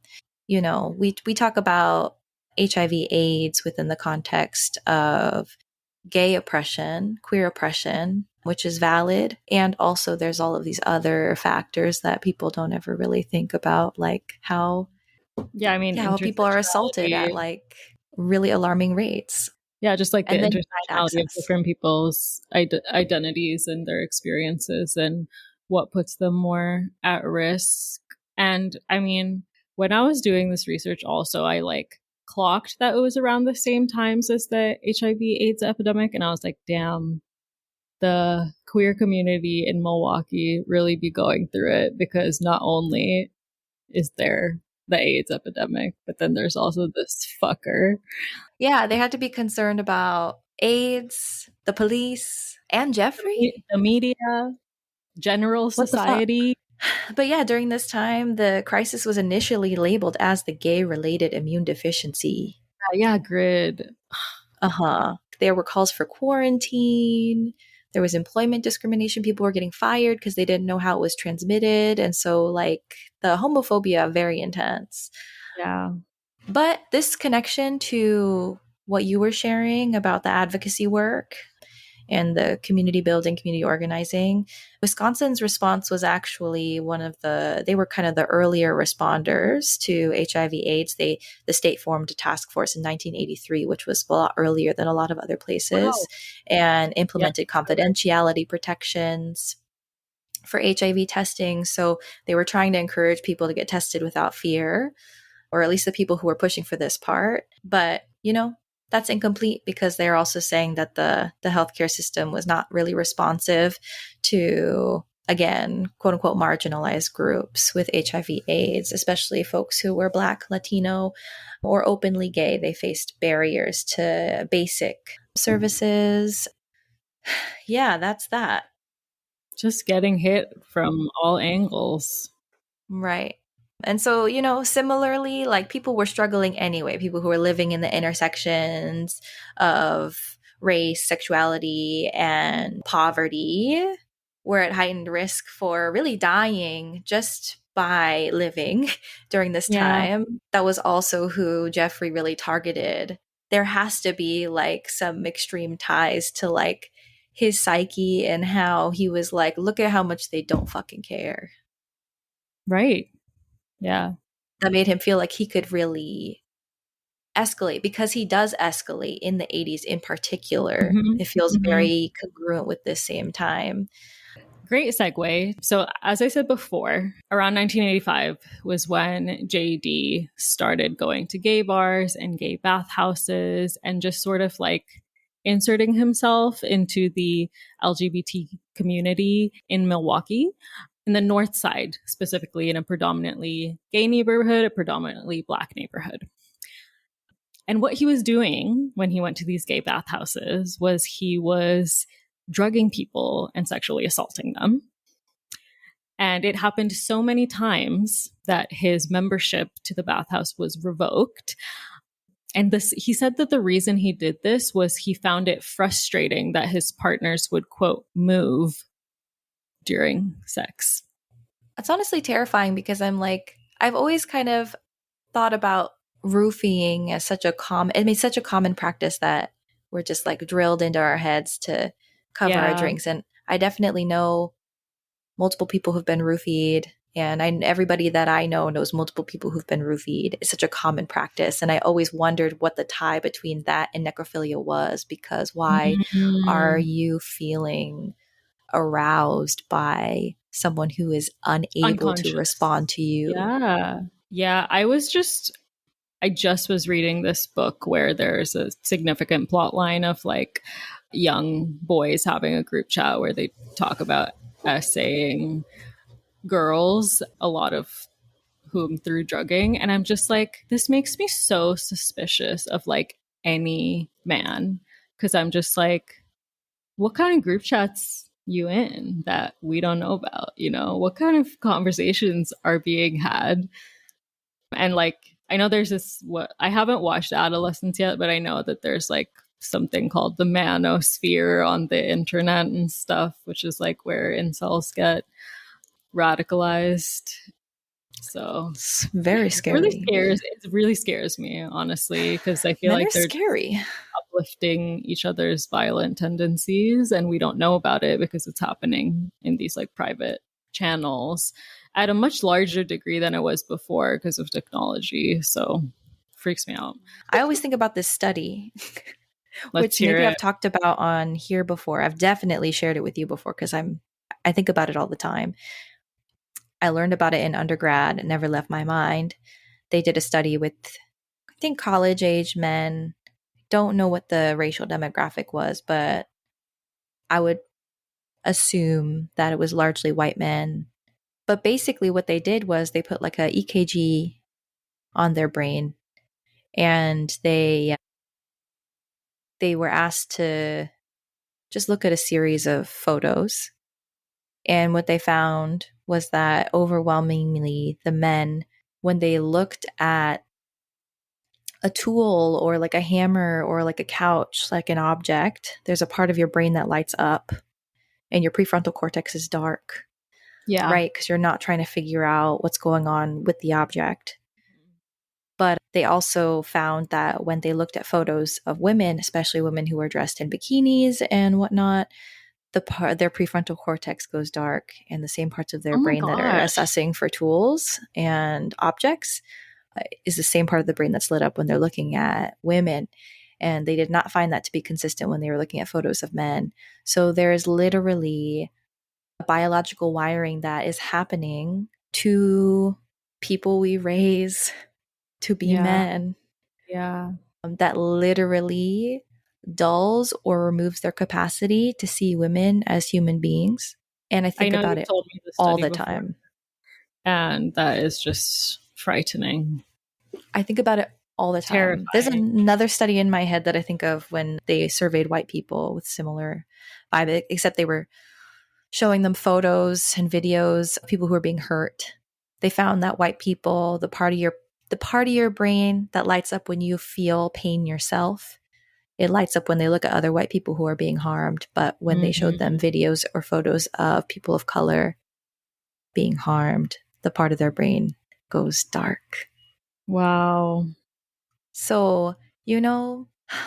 You know, we talk about HIV AIDS within the context of gay oppression, queer oppression, which is valid. And also there's all of these other factors that people don't ever really think about, like how Yeah, I mean, how people are assaulted at intersectionality. like really alarming rates. Yeah, just like the And then denied intersectionality of access. different people's identities and their experiences and what puts them more at risk. And I mean, when I was doing this research, also, I like clocked that it was around the same times as the HIV/AIDS epidemic. And I was like, damn, the queer community in Milwaukee really be going through it because not only is there the AIDS epidemic, but then there's also this fucker. Yeah, they had to be concerned about AIDS, the police, and Jeffrey. The media, general What the fuck? society. But yeah, during this time, the crisis was initially labeled as the gay related immune deficiency. Yeah, grid. Uh huh. There were calls for quarantine. There was employment discrimination. People were getting fired because they didn't know how it was transmitted. And so, like, the homophobia, very intense. Yeah. But this connection to what you were sharing about the advocacy work and the community building, community organizing, Wisconsin's response was actually they were kind of the earlier responders to HIV/AIDS. The state formed a task force in 1983, which was a lot earlier than a lot of other places, Wow. and Yeah. implemented confidentiality protections for HIV testing. So they were trying to encourage people to get tested without fear, or at least the people who were pushing for this part. But, that's incomplete because they're also saying that the healthcare system was not really responsive to, again, quote unquote, marginalized groups with HIV/AIDS, especially folks who were Black, Latino, or openly gay. They faced barriers to basic services. Yeah, that's that. Just getting hit from all angles. Right. And so, similarly, like people were struggling anyway, people who were living in the intersections of race, sexuality, and poverty were at heightened risk for really dying just by living during this Yeah. time. That was also who Jeffrey really targeted. There has to be like some extreme ties to like his psyche and how he was like, look at how much they don't fucking care. Right. Yeah. That made him feel like he could really escalate, because he does escalate in the 80s in particular. Hmm. It feels Hmm. very congruent with this same time. Great segue. So, as I said before, around 1985 was when JD started going to gay bars and gay bathhouses and just sort of like inserting himself into the LGBTQ community in Milwaukee, in the north side, specifically in a predominantly gay neighborhood, a predominantly Black neighborhood. And what he was doing when he went to these gay bathhouses was he was drugging people and sexually assaulting them. And it happened so many times that his membership to the bathhouse was revoked. And he said that the reason he did this was he found it frustrating that his partners would, quote, move during sex. That's honestly terrifying because I'm like, I've always kind of thought about roofing as such a common practice that we're just like drilled into our heads to cover our drinks. And I definitely know multiple people who've been roofied, and everybody that I know knows multiple people who've been roofied. It's such a common practice. And I always wondered what the tie between that and necrophilia was, because why are you feeling aroused by someone who is unable to respond to you? Yeah. I just was reading this book where there's a significant plot line of like young boys having a group chat where they talk about essaying girls, a lot of whom through drugging. And I'm just like, this makes me so suspicious of like any man. Cause I'm just like, what kind of group chats you in that we don't know about? You know, what kind of conversations are being had? And like, I know there's what I haven't watched Adolescence yet, but I know that there's like something called the manosphere on the internet and stuff, which is like where incels get radicalized. So it's very scary. It really scares me, honestly, because I feel Men like they're scary, uplifting each other's violent tendencies, and we don't know about it because it's happening in these like private channels at a much larger degree than it was before because of technology. So freaks me out. I always think about this study, which maybe I've talked about on here before. I've definitely shared it with you before because I think about it all the time. I learned about it in undergrad. It never left my mind. They did a study with, I think, college-age men. Don't know what the racial demographic was, but I would assume that it was largely white men. But basically what they did was they put like a EKG on their brain, and they were asked to just look at a series of photos. And what they found was that overwhelmingly the men, when they looked at a tool or like a hammer or like a couch, like an object, there's a part of your brain that lights up and your prefrontal cortex is dark. Yeah. Right? Because you're not trying to figure out what's going on with the object. But they also found that when they looked at photos of women, especially women who are dressed in bikinis and whatnot, their prefrontal cortex goes dark, and the same parts of their brain that are assessing for tools and objects is the same part of the brain that's lit up when they're looking at women. And they did not find that to be consistent when they were looking at photos of men. So there is literally a biological wiring that is happening to people we raise to be men. Yeah. That literally dulls or removes their capacity to see women as human beings. And I think about it all the time. And that is just frightening. I think about it all the time. Terrifying. There's another study in my head that I think of when they surveyed white people with similar vibe, except they were showing them photos and videos of people who are being hurt. They found that white people, the part of your brain that lights up when you feel pain yourself, it lights up when they look at other white people who are being harmed. But when they showed them videos or photos of people of color being harmed, the part of their brain goes dark. Wow. So,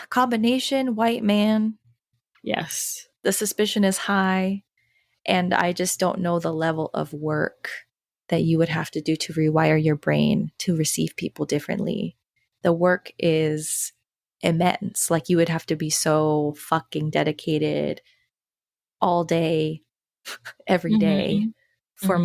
combination white man. Yes. The suspicion is high. And I just don't know the level of work that you would have to do to rewire your brain to receive people differently. The work is immense. Like, you would have to be so fucking dedicated all day, every day for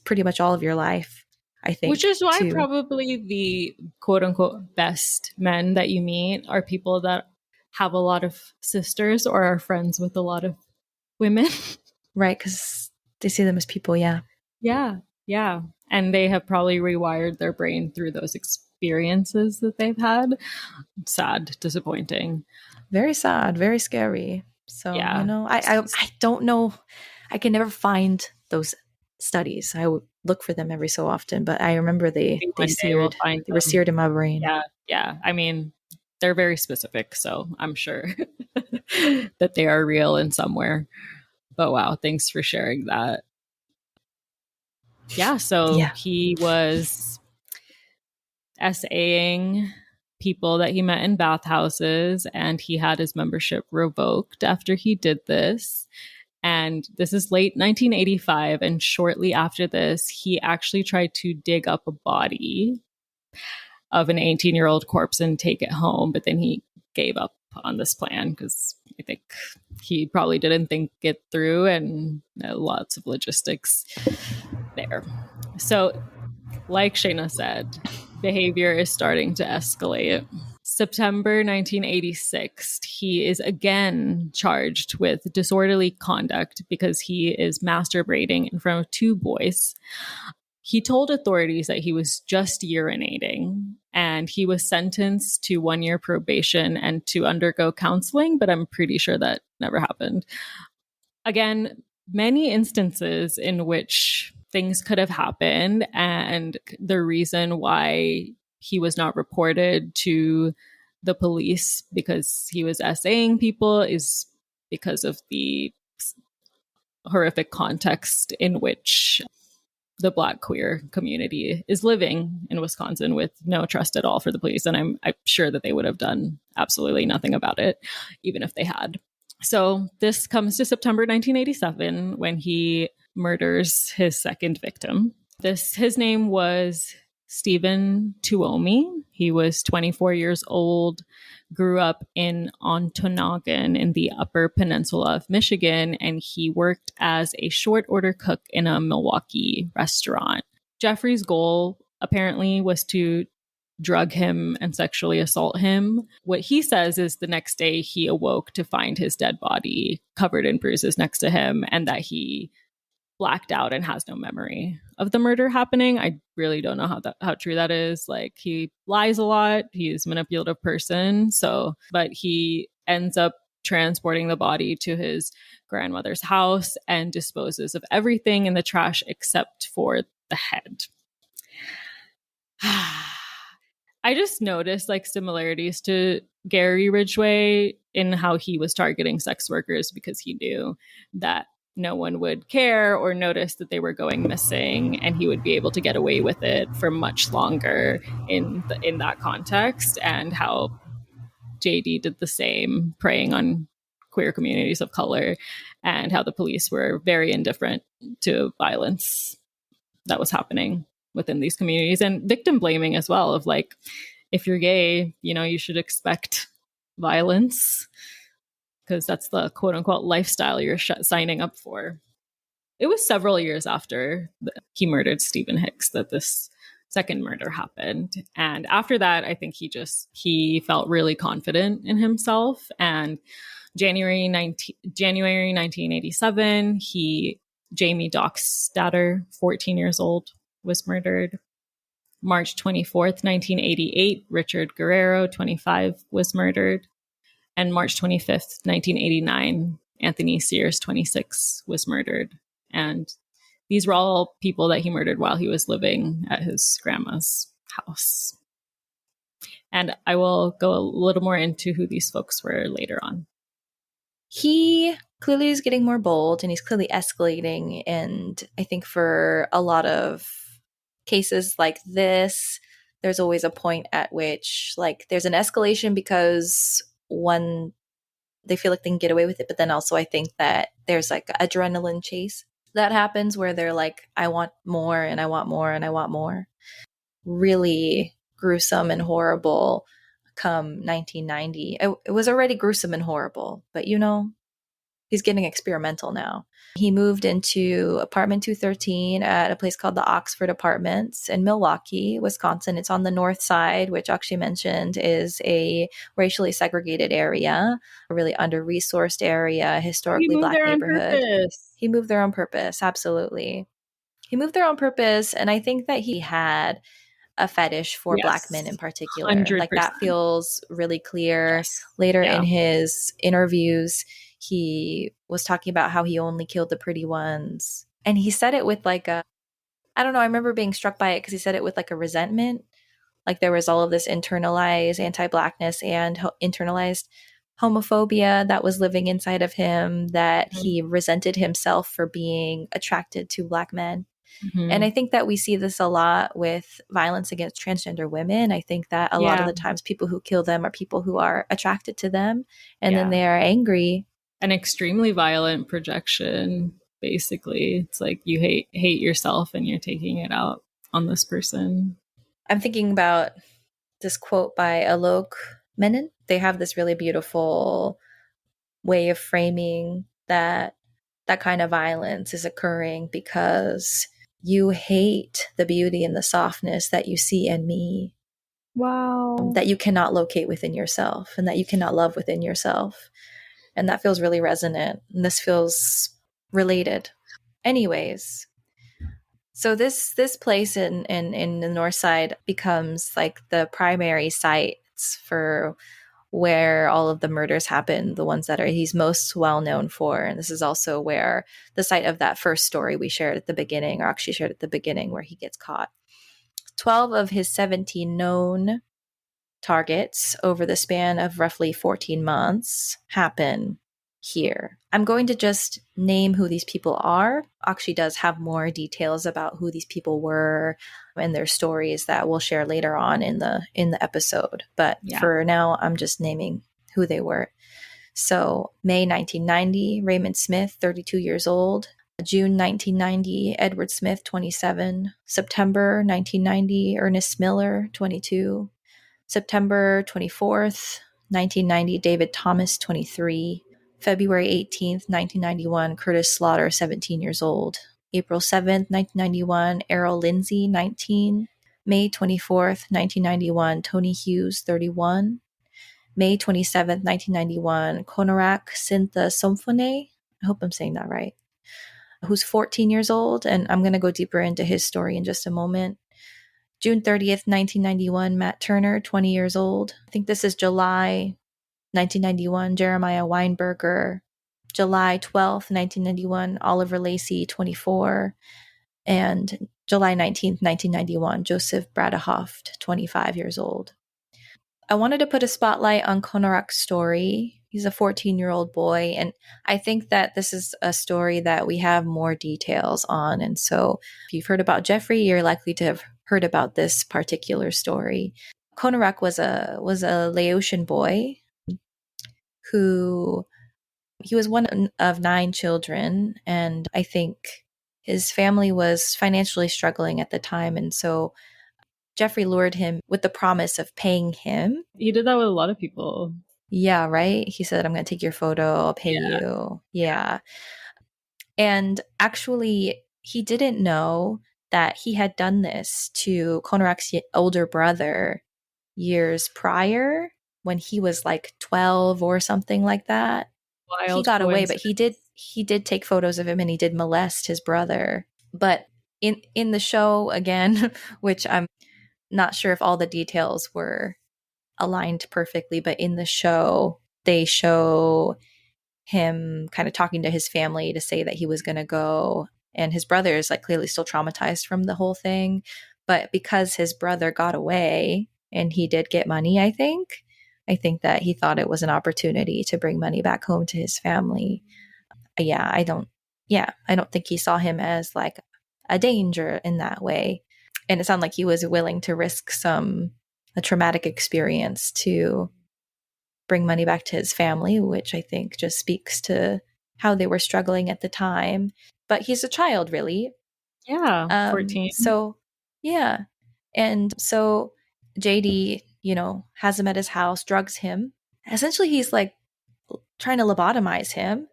pretty much all of your life, I think. Which is why probably the quote unquote best men that you meet are people that have a lot of sisters or are friends with a lot of women. Right, because they see them as people, yeah. Yeah, yeah. And they have probably rewired their brain through those experiences that they've had. Sad, disappointing. Very sad, very scary. So, Yeah. I don't know. I can never find those studies. I would look for them every so often, but I remember One day we'll find they were them. seared in my brain. Yeah, yeah. I mean, they're very specific, so I'm sure that they are real in somewhere. But wow, thanks for sharing that. Yeah, so Yeah. he was SAing people that he met in bathhouses, and he had his membership revoked after he did this. And this is late 1985. And shortly after this, he actually tried to dig up a body of an 18-year-old corpse and take it home. But then he gave up on this plan because I think he probably didn't think it through, and lots of logistics there. So, like Shayna said, behavior is starting to escalate. September 1986, he is again charged with disorderly conduct because he is masturbating in front of two boys. He told authorities that he was just urinating, and he was sentenced to 1 year probation and to undergo counseling, but I'm pretty sure that never happened. Again, many instances in which things could have happened, and the reason why he was not reported to the police because he was essaying people is because of the horrific context in which the Black queer community is living in Wisconsin with no trust at all for the police. And I'm sure that they would have done absolutely nothing about it, even if they had. So this comes to September 1987 when he murders his second victim. His name was Stephen Tuomi. He was 24 years old, grew up in Ontonagon in the Upper Peninsula of Michigan, and he worked as a short order cook in a Milwaukee restaurant. Jeffrey's goal apparently was to drug him and sexually assault him. What he says is the next day he awoke to find his dead body covered in bruises next to him, and that he blacked out and has no memory of the murder happening. I really don't know how true that is. Like, he lies a lot. He's a manipulative person. So, but he ends up transporting the body to his grandmother's house and disposes of everything in the trash except for the head. I just noticed like similarities to Gary Ridgway in how he was targeting sex workers because he knew that no one would care or notice that they were going missing, and he would be able to get away with it for much longer in that context, and how JD did the same, preying on queer communities of color, and how the police were very indifferent to violence that was happening within these communities, and victim blaming as well, of like, if you're gay, you should expect violence because that's the quote unquote lifestyle you're signing up for. It was several years after he murdered Stephen Hicks that this second murder happened. And after that, I think he felt really confident in himself. And January 1987, Jamie Dockstader, 14 years old, was murdered. March 24th, 1988, Richard Guerrero, 25, was murdered. And March 25th, 1989, Anthony Sears, 26, was murdered. And these were all people that he murdered while he was living at his grandma's house. And I will go a little more into who these folks were later on. He clearly is getting more bold, and he's clearly escalating. And I think for a lot of cases like this, there's always a point at which like there's an escalation because one, they feel like they can get away with it, but then also I think that there's like adrenaline chase that happens where they're like, I want more and I want more and I want more. Really gruesome and horrible come 1990. It was already gruesome and horrible, but He's getting experimental now. He moved into apartment 213 at a place called the Oxford Apartments in Milwaukee, Wisconsin. It's on the north side, which Akshay mentioned is a racially segregated area, a really under-resourced area, He historically moved Black there on neighborhood. purpose. He moved there on purpose, absolutely. He moved there on purpose, and I think that he had a fetish for Black men in Yes. particular. Like, that 100%. feels really clear. Yes. Later in Yeah. his interviews, he was talking about how he only killed the pretty ones. And he said it with like a, I don't know, I remember being struck by it because he said it with like a resentment. Like, there was all of this internalized anti-Blackness and internalized homophobia that was living inside of him, that he resented himself for being attracted to Black men. And I think that we see this a lot with violence against transgender women. I think that a lot of the times people who kill them are people who are attracted to them, and then they are angry. An extremely violent projection, basically. It's like you hate yourself and you're taking it out on this person. I'm thinking about this quote by Alok Menon. They have this really beautiful way of framing that kind of violence is occurring because you hate the beauty and the softness that you see in me. Wow. That you cannot locate within yourself and that you cannot love within yourself. And that feels really resonant. And this feels related. Anyways, so this place in the north side becomes like the primary sites for where all of the murders happen, the ones that are he's most well known for. And this is also where the site of that first story we shared at the beginning, or actually shared at the beginning, where he gets caught. 12 of his 17 known targets over the span of roughly 14 months happen here. I'm going to just name who these people are. Akshay does have more details about who these people were and their stories that we'll share later on in the episode. But for now, I'm just naming who they were. So May 1990, Raymond Smith, 32 years old. June 1990, Edward Smith, 27. September 1990, Ernest Miller, 22. September 24th, 1990, David Thomas, 23. February 18th, 1991, Curtis Slaughter, 17 years old. April 7th, 1991, Errol Lindsay, 19. May 24th, 1991, Tony Hughes, 31. May 27th, 1991, Konarak Sintha Somphone, I hope I'm saying that right, who's 14 years old, and I'm going to go deeper into his story in just a moment. June 30th, 1991, Matt Turner, 20 years old. I think this is July 1991, Jeremiah Weinberger. July 12th, 1991, Oliver Lacey, 24. And July 19th, 1991, Joseph Bradahoft, 25 years old. I wanted to put a spotlight on Konarak's story. He's a 14-year-old boy, and I think that this is a story that we have more details on. And so if you've heard about Jeffrey, you're likely to have heard about this particular story. Konarak was a Laotian boy who he was one of 9 children, and I think his family was financially struggling at the time, and so Jeffrey lured him with the promise of paying him. He did that with a lot of people. Yeah, right? He said, I'm going to take your photo, I'll pay you. Yeah. And actually, he didn't know that he had done this to Konarak's older brother years prior when he was like 12 or something like that. Wild he got away, but he did take photos of him and he did molest his brother. But in the show, again, which I'm not sure if all the details were aligned perfectly, but in the show, they show him kind of talking to his family to say that he was going to go. And his brother is like clearly still traumatized from the whole thing. But because his brother got away and he did get money, I think that he thought it was an opportunity to bring money back home to his family. I don't think he saw him as like a danger in that way. And it sounded like he was willing to risk a traumatic experience to bring money back to his family, which I think just speaks to how they were struggling at the time. But he's a child, really. Yeah, 14. So, yeah. And so JD, has him at his house, drugs him. Essentially, he's like trying to lobotomize him.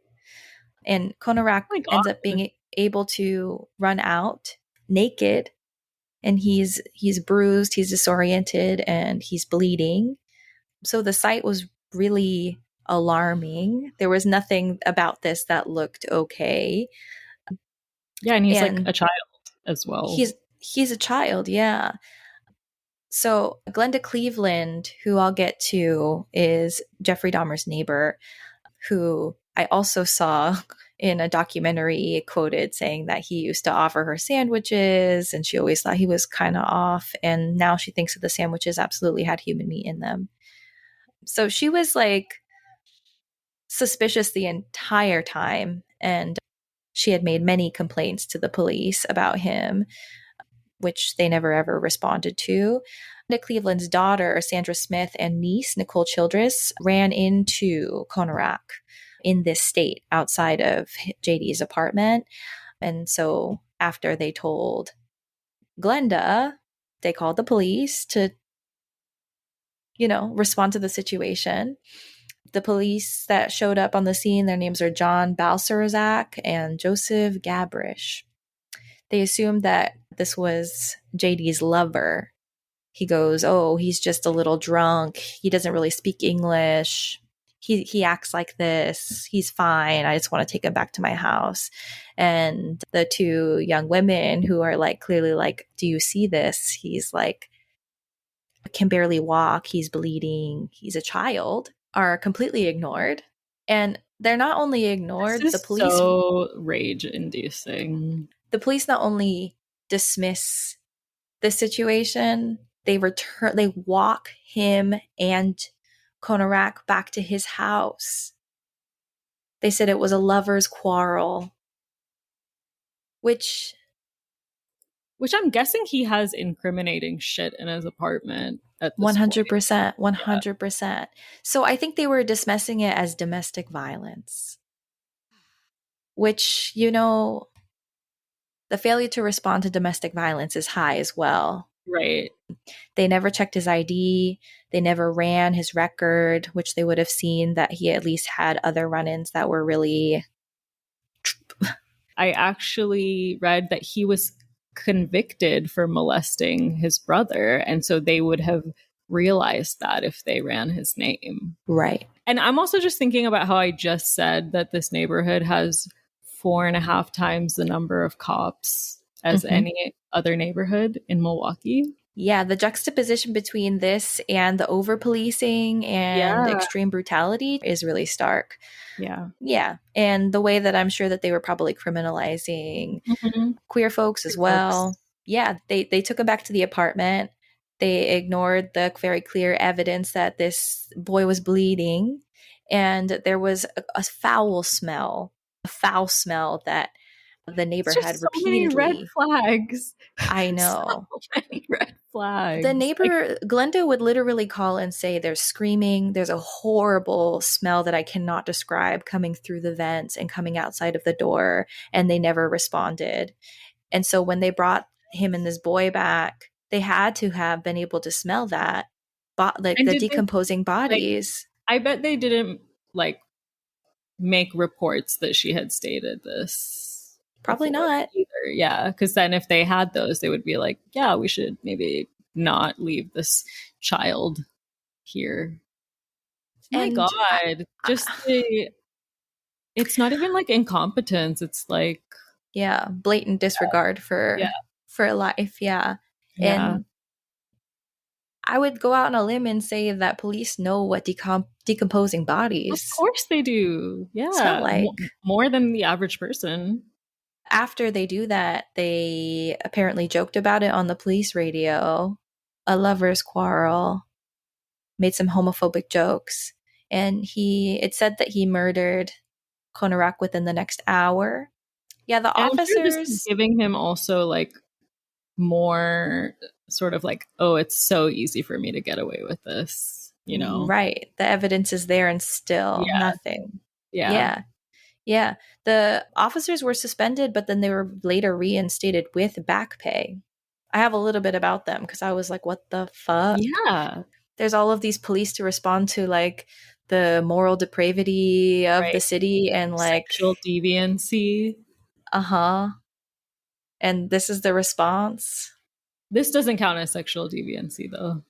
And Oh Konarak my ends up God. being able to run out naked, and he's bruised, he's disoriented, and he's bleeding. So the sight was really alarming. There was nothing about this that looked okay. Yeah, and he's like And a child as well. he's a child, yeah. So Glenda Cleveland, who I'll get to, is Jeffrey Dahmer's neighbor, who I also saw in a documentary quoted saying that he used to offer her sandwiches and she always thought he was kind of off. And now she thinks that the sandwiches absolutely had human meat in them. So she was like suspicious the entire time. And she had made many complaints to the police about him, which they never ever responded to. Cleveland's daughter, Sandra Smith, and niece, Nicole Childress, ran into Konarak in this state outside of JD's apartment. And so after they told Glenda, they called the police to, respond to the situation. The police that showed up on the scene, their names are John Balsarzak and Joseph Gabrish. They assumed that this was JD's lover. He goes, "Oh, he's just a little drunk. He doesn't really speak English. He acts like this. He's fine. I just want to take him back to my house." And the two young women who are like clearly like, "Do you see this? He's like can barely walk. He's bleeding. He's a child," are completely ignored. And they're not only ignored, This is so rage inducing. The police not only dismiss the situation, they walk him and Konarak back to his house. They said it was a lover's quarrel, which I'm guessing he has incriminating shit in his apartment at this 100%, point. 100%. So I think they were dismissing it as domestic violence, which, the failure to respond to domestic violence is high as well. Right. They never checked his ID. They never ran his record, which they would have seen that he at least had other run-ins that were really... I actually read that he was convicted for molesting his brother, and so they would have realized that if they ran his name. Right. And I'm also just thinking about how I just said that this neighborhood has 4.5 times the number of cops as any other neighborhood in Milwaukee. Yeah, the juxtaposition between this and the over-policing and extreme brutality is really stark. Yeah. Yeah. And the way that I'm sure that they were probably criminalizing queer folks as well. Yeah, they took him back to the apartment. They ignored the very clear evidence that this boy was bleeding. And there was a foul smell that the neighbor had repeatedly. Many red flags. I know. So many red flags. The neighbor, Glenda, would literally call and say, "There's screaming. There's a horrible smell that I cannot describe coming through the vents and coming outside of the door." And they never responded. And so when they brought him and this boy back, they had to have been able to smell that, the decomposing bodies. I bet they didn't make reports that she had stated this. Probably not either. Yeah, because then if they had those, they would be like, "Yeah, we should maybe not leave this child here." My God, it's not even like incompetence. It's like blatant disregard for life. Yeah. And I would go out on a limb and say that police know what decomposing bodies. Of course they do. Yeah, smell like more than the average person. After they do that, they apparently joked about it on the police radio. A lover's quarrel. Made some homophobic jokes. And it said that he murdered Konarak within the next hour. Yeah, the officers... I'm sure this is giving him also more sort of oh, it's so easy for me to get away with this, Right. The evidence is there and still nothing. Yeah. Yeah. The officers were suspended, but then they were later reinstated with back pay. I have a little bit about them because I was like, what the fuck? Yeah. There's all of these police to respond to the moral depravity of the Right. city and like, Sexual deviancy. uh-huh. And this is the response. This doesn't count as sexual deviancy, though.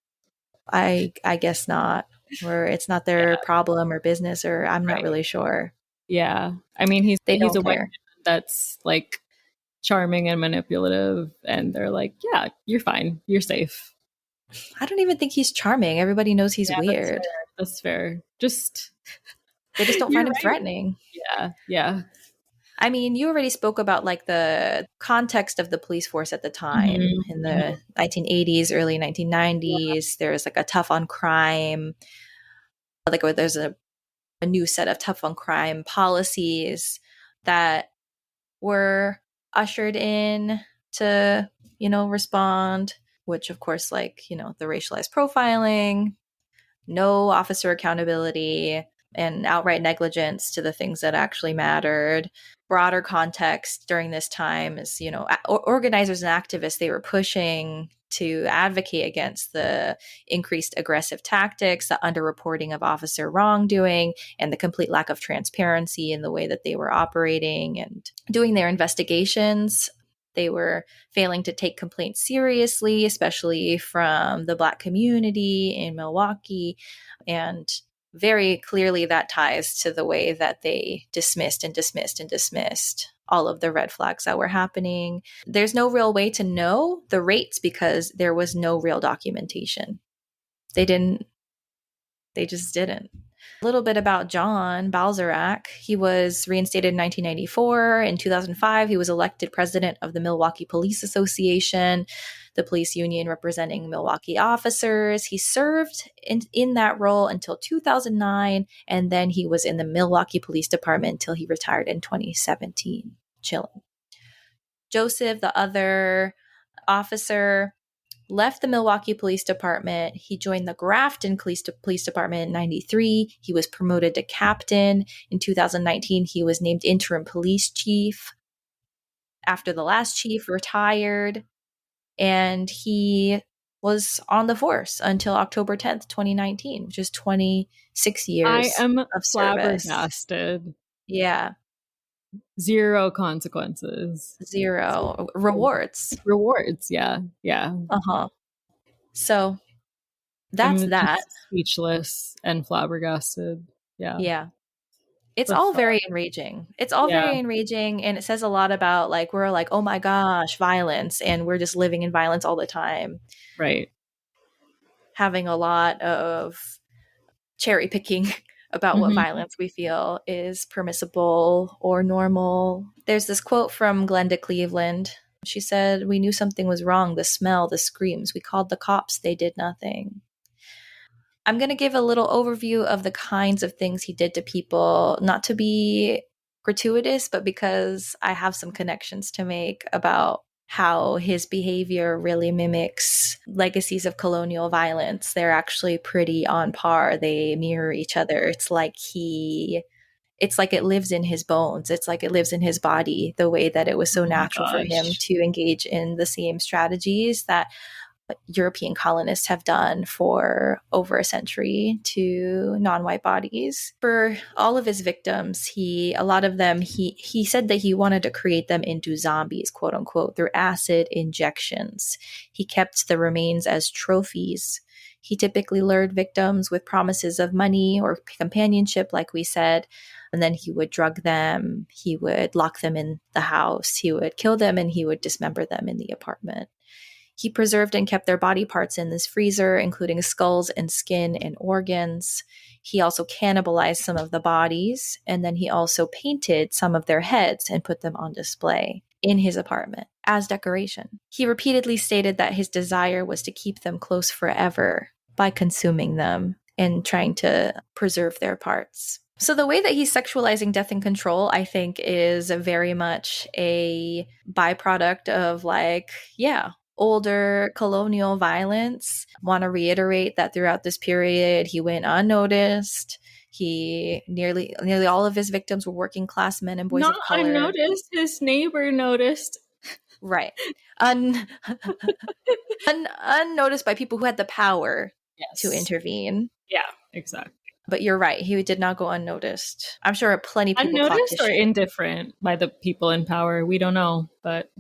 I guess not. Or it's not their Yeah, problem or business, or I'm not right. really sure. Yeah. I mean, They he's don't a white care. man that's like charming and manipulative, and they're like, yeah, you're fine. You're safe. I don't even think he's charming. Everybody knows he's Yeah, that's weird. fair. That's fair. Just, They just don't you're find him right. threatening. Yeah. Yeah. I mean, you already spoke about like the context of the police force at the time in Mm-hmm. the 1980s, early 1990s. There's like a tough on crime, like where there's a new set of tough on crime policies that were ushered in to, respond, which of course, like, the racialized profiling, no officer accountability, and outright negligence to the things that actually mattered. Broader context during this time is, organizers and activists, they were pushing to advocate against the increased aggressive tactics, the underreporting of officer wrongdoing, and the complete lack of transparency in the way that they were operating and doing their investigations. They were failing to take complaints seriously, especially from the Black community in Milwaukee. And very clearly that ties to the way that they dismissed and dismissed and dismissed all of the red flags that were happening. There's no real way to know the rates because there was no real documentation. They just didn't. A little bit about John Balzarak. He was reinstated in 1994. In 2005, he was elected president of the Milwaukee Police Association, the police union representing Milwaukee officers. He served in that role until 2009, and then he was in the Milwaukee Police Department until he retired in 2017. Chilling. Joseph, the other officer, left the Milwaukee Police Department. He joined the Grafton Police Department in 93. He was promoted to captain. In 2019, he was named interim police chief after the last chief retired. And he was on the force until October 10th, 2019, which is 26 I years am of service. flabbergasted. Yeah, Zero consequences. zero rewards. Rewards. Yeah. Yeah. Uh-huh. So that's I'm that. just speechless and flabbergasted. Yeah. Yeah. It's The all thought. very enraging. It's all Yeah. very enraging, and it says a lot about like we're like, oh my gosh, violence, and we're just living in violence all the time, Right. having a lot of cherry picking about what Mm-hmm. violence we feel is permissible or normal. There's this quote from Glenda Cleveland. She said, "We knew something was wrong, the smell, the screams. We called the cops, they did nothing." I'm going to give a little overview of the kinds of things he did to people, not to be gratuitous, but because I have some connections to make about how his behavior really mimics legacies of colonial violence. They're actually pretty on par. They mirror each other. It's like it lives in his bones. It's like it lives in his body, the way that it was so Oh my natural for him gosh. to engage in the same strategies that European colonists have done for over a century to non-white bodies. For all of his victims, a lot of them, he said that he wanted to create them into zombies, quote unquote, through acid injections. He kept the remains as trophies. He typically lured victims with promises of money or companionship, like we said, and then he would drug them. He would lock them in the house. He would kill them, and he would dismember them in the apartment. He preserved and kept their body parts in this freezer, including skulls and skin and organs. He also cannibalized some of the bodies, and then he also painted some of their heads and put them on display in his apartment as decoration. He repeatedly stated that his desire was to keep them close forever by consuming them and trying to preserve their parts. So the way that he's sexualizing death and control, I think, is very much a byproduct of older colonial violence. Want to reiterate that throughout this period, he went unnoticed. He nearly all of his victims were working class men and boys Not of color. unnoticed. His neighbor noticed. Right. Unnoticed by people who had the power to Yes. intervene. Yeah, exactly. But you're right. He did not go unnoticed. I'm sure plenty of people clocked Unnoticed his or shit. indifferent by the people in power? We don't know, but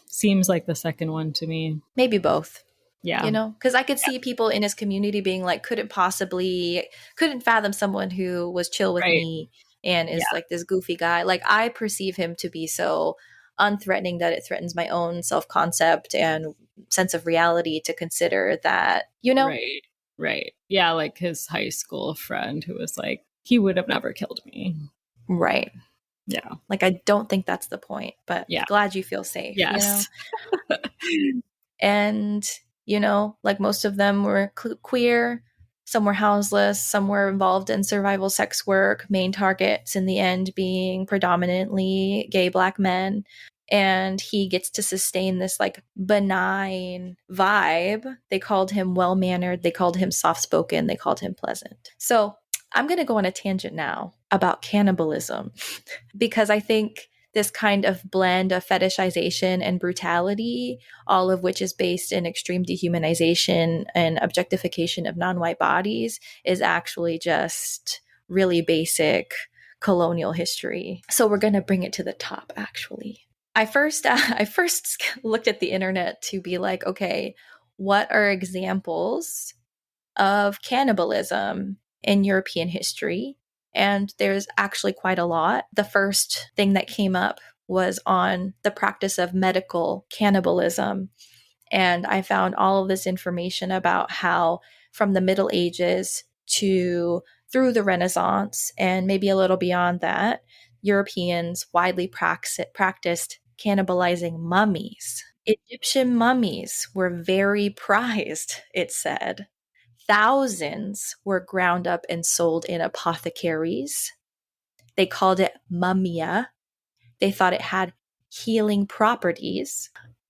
seems like the second one to me. Maybe both. Yeah. You know, because I could Yeah. see people in his community being like, couldn't fathom someone who was chill with Right. me and is Yeah. like this goofy guy. Like, I perceive him to be so unthreatening that it threatens my own self-concept and sense of reality to consider that, you know? Right. Right. Yeah, like his high school friend who was like, he would have never killed me. Right. Yeah. Like, I don't think that's the point, but Yeah. glad you feel safe, you know? Yes. And, you know, like most of them were queer, some were houseless, some were involved in survival sex work, main targets in the end being predominantly gay Black men. And he gets to sustain this like benign vibe. They called him well mannered, they called him soft spoken, they called him pleasant. So I'm going to go on a tangent now about cannibalism because I think this kind of blend of fetishization and brutality, all of which is based in extreme dehumanization and objectification of non-white bodies, is actually just really basic colonial history. So we're going to bring it to the top, actually. I first looked at the internet to be like, okay, what are examples of cannibalism in European history? And there's actually quite a lot. The first thing that came up was on the practice of medical cannibalism. And I found all of this information about how from the Middle Ages to through the Renaissance, and maybe a little beyond that, Europeans widely practiced cannibalizing mummies. Egyptian mummies were very prized, it said. Thousands were ground up and sold in apothecaries. They called it mummia. They thought it had healing properties.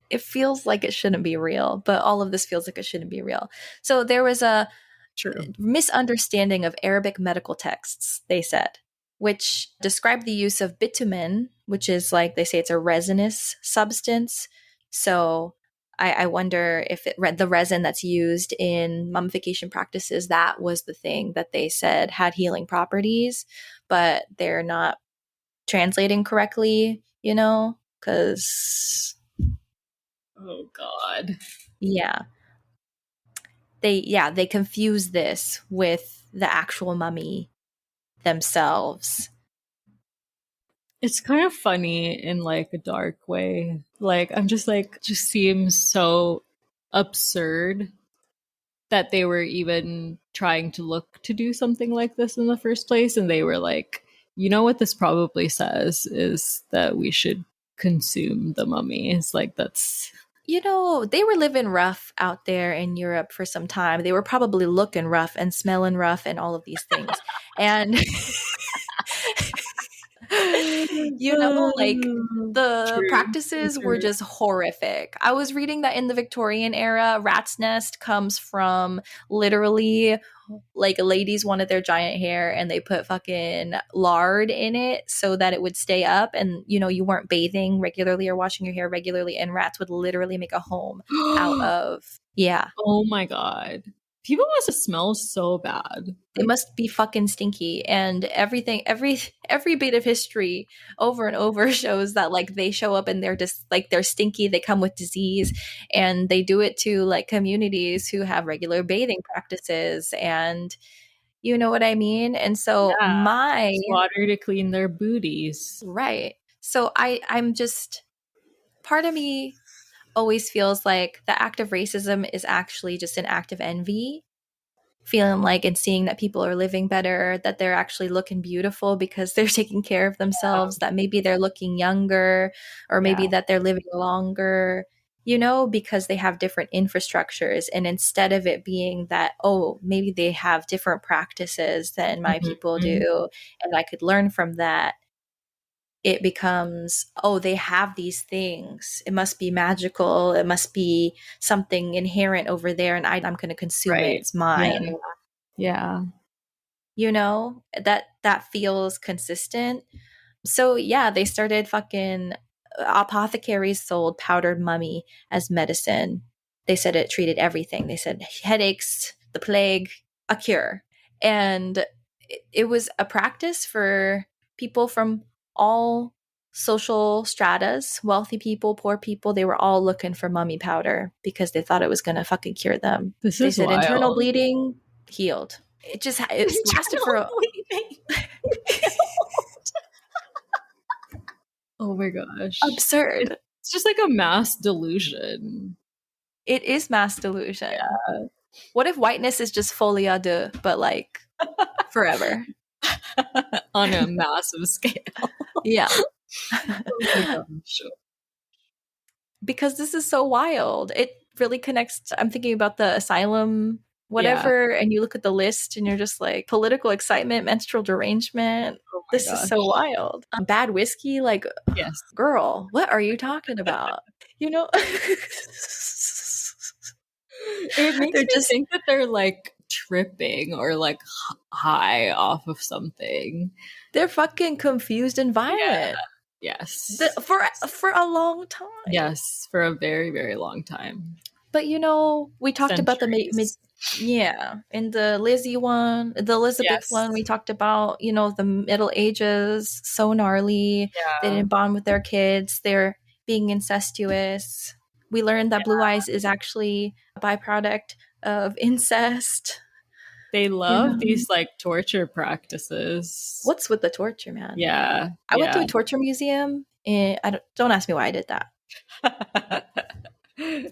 It feels like it shouldn't be real, but all of this feels like it shouldn't be real. So there was a True. misunderstanding of Arabic medical texts, they said, which describe the use of bitumen, which is like they say it's a resinous substance. So I wonder if the resin that's used in mummification practices, that was the thing that they said had healing properties, but they're not translating correctly, you know, because Oh God. yeah, they confuse this with the actual mummy themselves. It's kind of funny in like a dark way. Like I'm just like just seems so absurd that they were even trying to look to do something like this in the first place. And they were like, you know what this probably says is that we should consume the mummies. Like that's You know, they were living rough out there in Europe for some time. They were probably looking rough and smelling rough and all of these things. And you know, like the true. practices were True. just horrific. I was reading that in the Victorian era, rat's nest comes from literally like ladies wanted their giant hair and they put fucking lard in it so that it would stay up, and you know, you weren't bathing regularly or washing your hair regularly, and rats would literally make a home out of, yeah, Oh my God. People must have smelled so bad. they must be fucking stinky. And everything, every bit of history over and over shows that like they show up and they're just like they're stinky, they come with disease, and they do it to like communities who have regular bathing practices, and you know what I mean? And so Yeah. my Use water to clean their booties. right. So I'm just, part of me always feels like the act of racism is actually just an act of envy, feeling like and seeing that people are living better, that they're actually looking beautiful because they're taking care of themselves, that maybe they're looking younger, or maybe Yeah. that they're living longer, you know, because they have different infrastructures. And instead of it being that, oh, maybe they have different practices than my people Mhm. do, and I could learn from that, it becomes, oh, they have these things. It must be magical. It must be something inherent over there, and I'm going to consume it. Right. It's mine. Yeah. Yeah. You know, that feels consistent. So yeah, they started fucking apothecaries sold powdered mummy as medicine. They said it treated everything. They said headaches, the plague, a cure. And it was a practice for people from all social stratas, wealthy people, poor people. They were all looking for mummy powder because they thought it was going to fucking cure them. This They is said internal wild. bleeding healed. It lasted for Oh my gosh. absurd. It's just like a mass delusion. It is mass delusion. Yeah. What if whiteness is just folie à deux, but like forever? On a massive scale. Yeah. Oh my gosh. Because this is so wild. It really connects. I'm thinking about the asylum, whatever, and you look at the list and you're just like political excitement, menstrual derangement. Oh my This gosh. is so wild. Bad whiskey, like, Yes. girl, what are you talking about? You know? It makes They're me think that they're like tripping or like high off of something. They're fucking confused and violent. Yes. For a long time. Yes, for a very, very long time. But we talked about Centuries. in the Lizzie one, the Elizabeth one, we talked about, the Middle Ages, so gnarly. They didn't bond with their kids. They're being incestuous. We learned that blue eyes is actually a byproduct of incest. They love these like torture practices. What's with the torture, man? Yeah. I went to a torture museum, and don't ask me why I did that.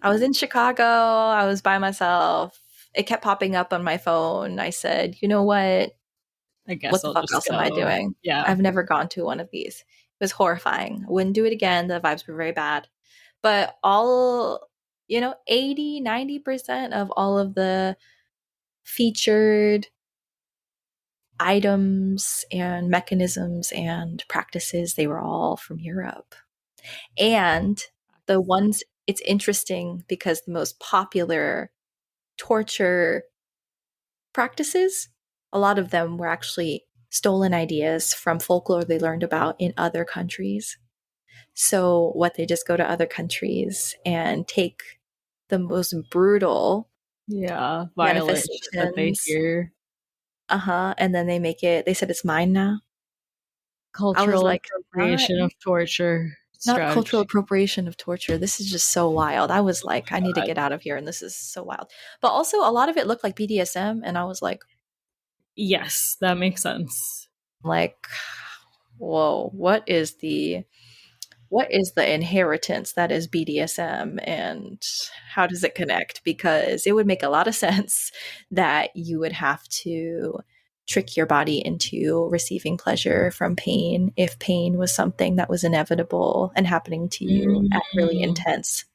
I was in Chicago. I was by myself. It kept popping up on my phone. I said, you know what? I guess what the fuck else am I doing? Yeah. I've never gone to one of these. It was horrifying. I wouldn't do it again. The vibes were very bad. But 80, 90% of all of the featured items and mechanisms and practices, they were all from Europe. And the ones, it's interesting because the most popular torture practices, a lot of them were actually stolen ideas from folklore they learned about in other countries. So what they just go to other countries and take the most brutal violations that they hear. And then they said it's mine now. Cultural appropriation of torture. Not cultural appropriation of torture. This is just so wild. I was like, I need to get out of here, and this is so wild. But also, a lot of it looked like BDSM, and I was like, yes, that makes sense. Like, whoa, what is the inheritance that is BDSM, and how does it connect? Because it would make a lot of sense that you would have to trick your body into receiving pleasure from pain if pain was something that was inevitable and happening to you at really intense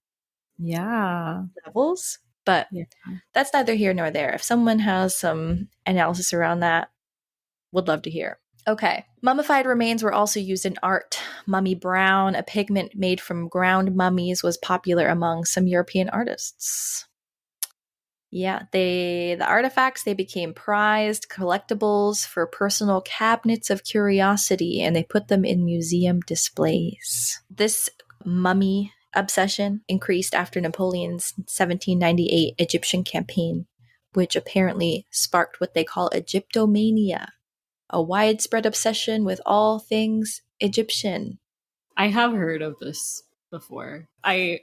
levels. But that's neither here nor there. If someone has some analysis around that, would love to hear. Okay. Mummified remains were also used in art. Mummy brown, a pigment made from ground mummies, was popular among some European artists. Yeah, the artifacts, they became prized collectibles for personal cabinets of curiosity, and they put them in museum displays. This mummy obsession increased after Napoleon's 1798 Egyptian campaign, which apparently sparked what they call Egyptomania, a widespread obsession with all things Egyptian. I have heard of this before. I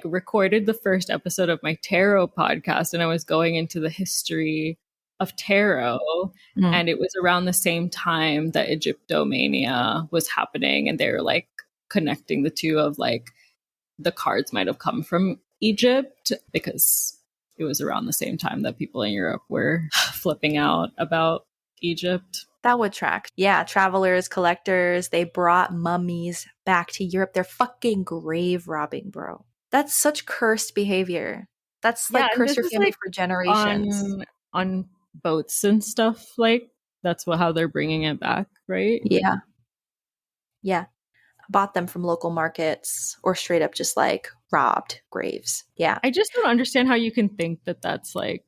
recorded the first episode of my tarot podcast, and I was going into the history of tarot, and it was around the same time that Egyptomania was happening, and they were like connecting the two of like the cards might have come from Egypt because it was around the same time that people in Europe were flipping out about Egypt. That would track. Yeah, travelers, collectors, they brought mummies back to Europe. They're fucking grave robbing, bro. That's such cursed behavior. That's like curse your family for generations. On boats and stuff, like that's how they're bringing it back, right? Yeah. Yeah. Bought them from local markets or straight up just like robbed graves. Yeah. I just don't understand how you can think that that's like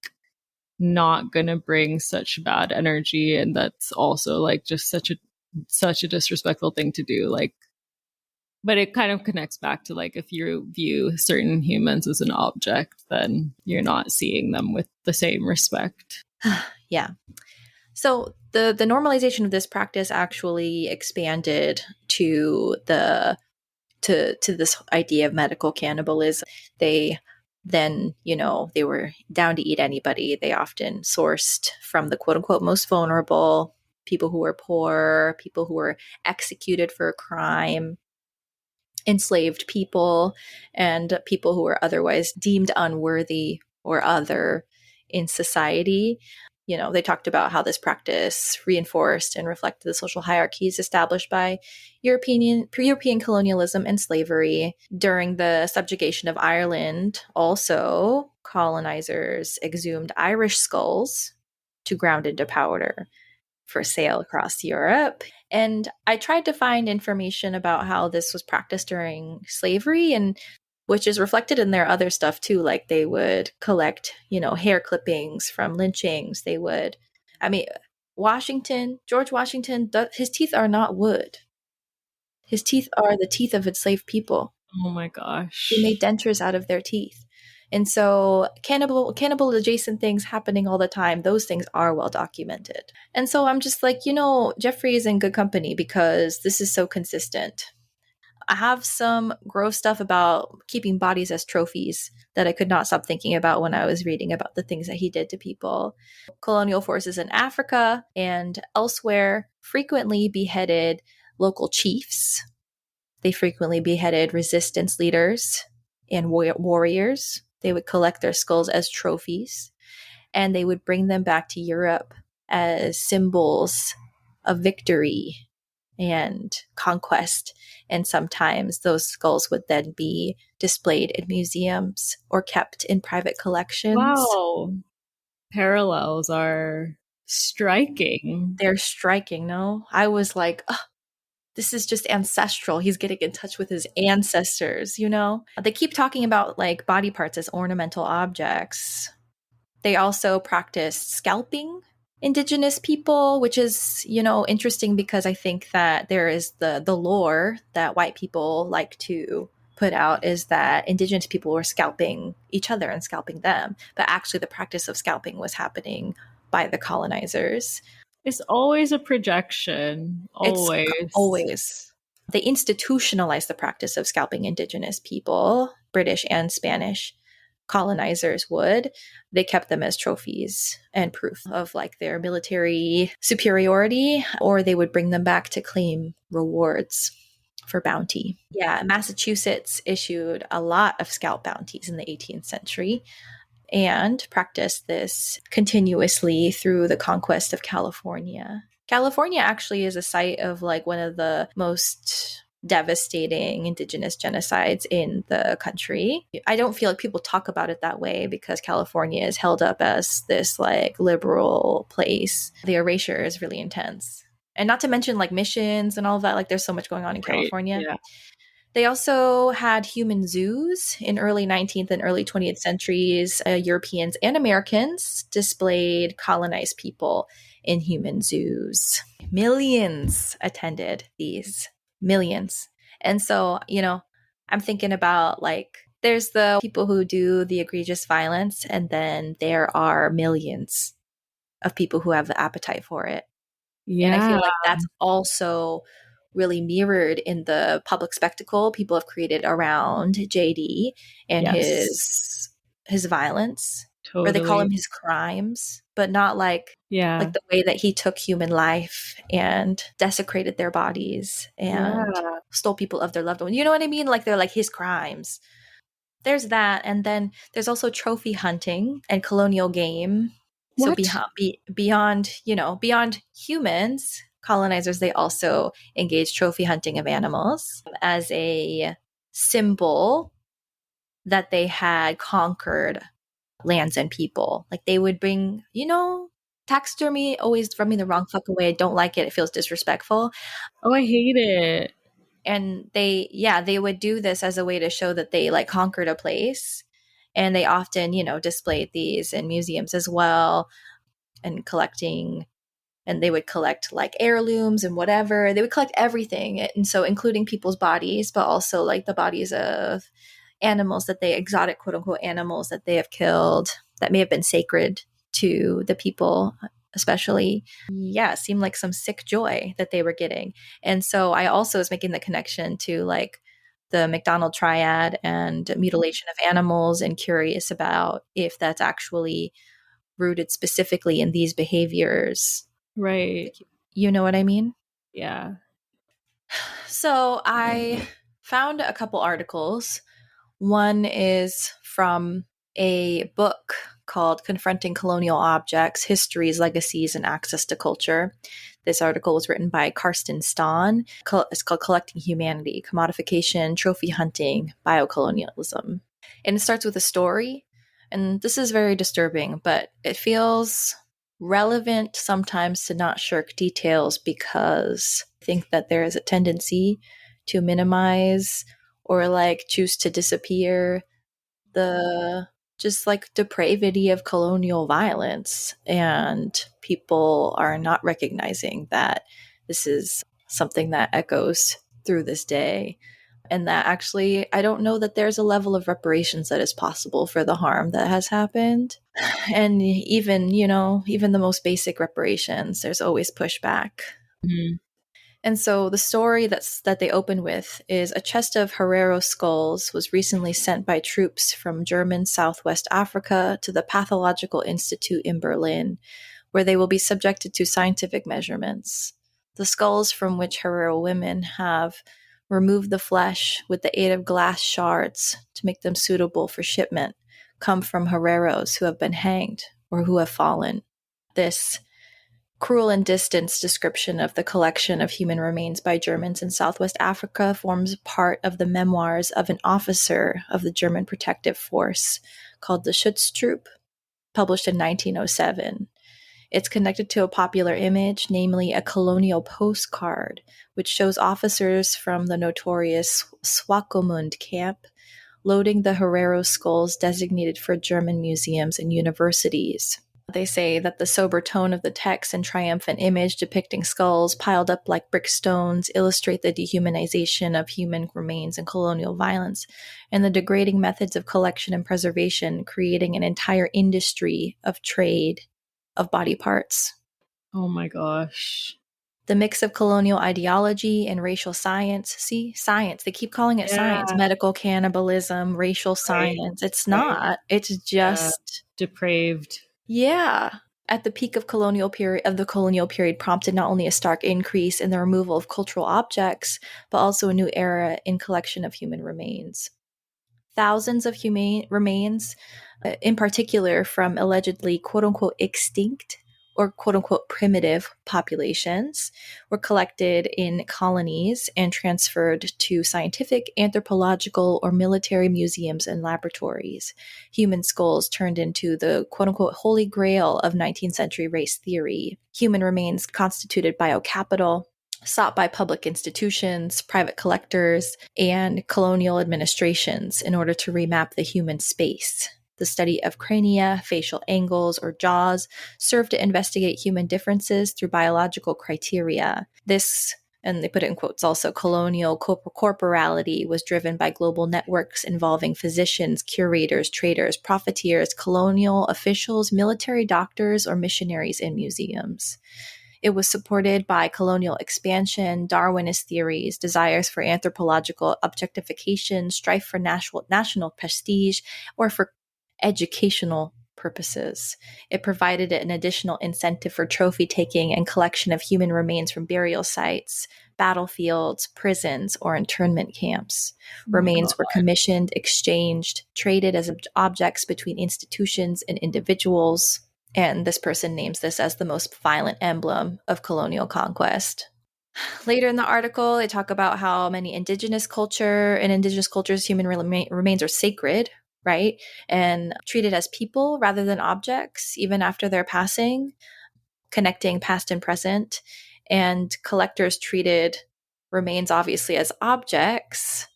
not gonna bring such bad energy, and that's also like just such a disrespectful thing to do. Like, but it kind of connects back to like if you view certain humans as an object, then you're not seeing them with the same respect. Yeah. So the normalization of this practice actually expanded to this idea of medical cannibalism. They then, they were down to eat anybody. They often sourced from the quote unquote most vulnerable, people who were poor, people who were executed for a crime, enslaved people, and people who were otherwise deemed unworthy or other in society. They talked about how this practice reinforced and reflected the social hierarchies established by European colonialism and slavery. During the subjugation of Ireland, also, colonizers exhumed Irish skulls to ground into powder for sale across Europe. And I tried to find information about how this was practiced during slavery, and which is reflected in their other stuff too. Like they would collect, hair clippings from lynchings. They would, George Washington, his teeth are not wood. His teeth are the teeth of enslaved people. Oh my gosh. He made dentures out of their teeth. And so cannibal adjacent things happening all the time, those things are well documented. And so I'm just like, Jeffrey is in good company because this is so consistent. I have some gross stuff about keeping bodies as trophies that I could not stop thinking about when I was reading about the things that he did to people. Colonial forces in Africa and elsewhere frequently beheaded local chiefs. They frequently beheaded resistance leaders and warriors. They would collect their skulls as trophies, and they would bring them back to Europe as symbols of victory and conquest. And sometimes those skulls would then be displayed in museums or kept in private collections. Wow. Parallels are striking. They're striking, no? I was like, this is just ancestral. He's getting in touch with his ancestors, They keep talking about like body parts as ornamental objects. They also practiced scalping indigenous people, which is, interesting because I think that there is the lore that white people like to put out is that indigenous people were scalping each other and scalping them. But actually the practice of scalping was happening by the colonizers. It's always a projection. Always. It's always. They institutionalized the practice of scalping indigenous people, British and Spanish colonizers would. They kept them as trophies and proof of like their military superiority, or they would bring them back to claim rewards for bounty. Yeah, Massachusetts issued a lot of scalp bounties in the 18th century and practiced this continuously through the conquest of California. California actually is a site of like one of the most devastating indigenous genocides in the country. I don't feel like people talk about it that way because California is held up as this like liberal place. The erasure is really intense. And not to mention like missions and all of that, like there's so much going on in California. Yeah. They also had human zoos in early 19th and early 20th centuries. Europeans and Americans displayed colonized people in human zoos. Millions attended these. Millions. And so, I'm thinking about like, there's the people who do the egregious violence, and then there are millions of people who have the appetite for it. Yeah. And I feel like that's also really mirrored in the public spectacle people have created around JD and his violence. Totally. Or they call him his crimes, but not like the way that he took human life and desecrated their bodies and stole people of their loved ones. You know what I mean? Like they're like his crimes. There's that. And then there's also trophy hunting and colonial game. What? So beyond humans, colonizers, they also engaged trophy hunting of animals as a symbol that they had conquered lands and people. Like they would bring, taxidermy always rub me the wrong fucking way. I don't like it. It feels disrespectful. Oh, I hate it. And they would do this as a way to show that they like conquered a place. And they often, displayed these in museums as well and collecting. And they would collect like heirlooms and whatever. They would collect everything. And so including people's bodies, but also like the bodies of animals exotic quote unquote animals that they have killed that may have been sacred to the people especially, seemed like some sick joy that they were getting. And so I also was making the connection to like the McDonald triad and mutilation of animals, and curious about if that's actually rooted specifically in these behaviors. Right. You know what I mean? Yeah. So I found a couple articles. One is from a book called Confronting Colonial Objects, Histories, Legacies, and Access to Culture. This article was written by Karsten Stahn. It's called Collecting Humanity, Commodification, Trophy Hunting, Biocolonialism. And it starts with a story. And this is very disturbing, but it feels relevant sometimes to not shirk details, because I think that there is a tendency to minimize or like choose to disappear the just like depravity of colonial violence, and people are not recognizing that this is something that echoes through this day, and that actually I don't know that there's a level of reparations that is possible for the harm that has happened. And even, even the most basic reparations, there's always pushback. Mhm. And so the story that they open with is a chest of Herero skulls was recently sent by troops from German Southwest Africa to the Pathological Institute in Berlin, where they will be subjected to scientific measurements. The skulls, from which Herero women have removed the flesh with the aid of glass shards to make them suitable for shipment, come from Hereros who have been hanged or who have fallen. This cruel and distanced description of the collection of human remains by Germans in Southwest Africa forms part of the memoirs of an officer of the German Protective Force called the Schutztruppe, published in 1907. It's connected to a popular image, namely a colonial postcard, which shows officers from the notorious Swakopmund camp loading the Herero skulls designated for German museums and universities. They say that the sober tone of the text and triumphant image depicting skulls piled up like brick stones illustrate the dehumanization of human remains and colonial violence, and the degrading methods of collection and preservation, creating an entire industry of trade of body parts. Oh my gosh. The mix of colonial ideology and racial science. See, science. They keep calling it Yeah. science. Medical cannibalism, racial science. It's Right. not. It's just Depraved. Yeah. At the peak of the colonial period prompted not only a stark increase in the removal of cultural objects, but also a new era in collection of human remains. Thousands of humane remains, in particular from allegedly quote unquote extinct or quote unquote primitive populations, were collected in colonies and transferred to scientific, anthropological, or military museums and laboratories. Human skulls turned into the quote unquote holy grail of 19th century race theory. Human remains constituted biocapital, sought by public institutions, private collectors, and colonial administrations in order to remap the human space. The study of crania, facial angles, or jaws served to investigate human differences through biological criteria. This, and they put it in quotes also, colonial corporality was driven by global networks involving physicians, curators, traders, profiteers, colonial officials, military doctors, or missionaries in museums. It was supported by colonial expansion, Darwinist theories, desires for anthropological objectification, strife for national prestige, or for educational purposes. It provided an additional incentive for trophy taking and collection of human remains from burial sites, battlefields, prisons, or internment camps. Remains were commissioned, exchanged, traded as objects between institutions and individuals. And this person names this as the most violent emblem of colonial conquest. Later in the article, they talk about how many indigenous cultures, human remains are sacred, right? And treated as people rather than objects, even after their passing, connecting past and present. And collectors treated remains obviously as objects.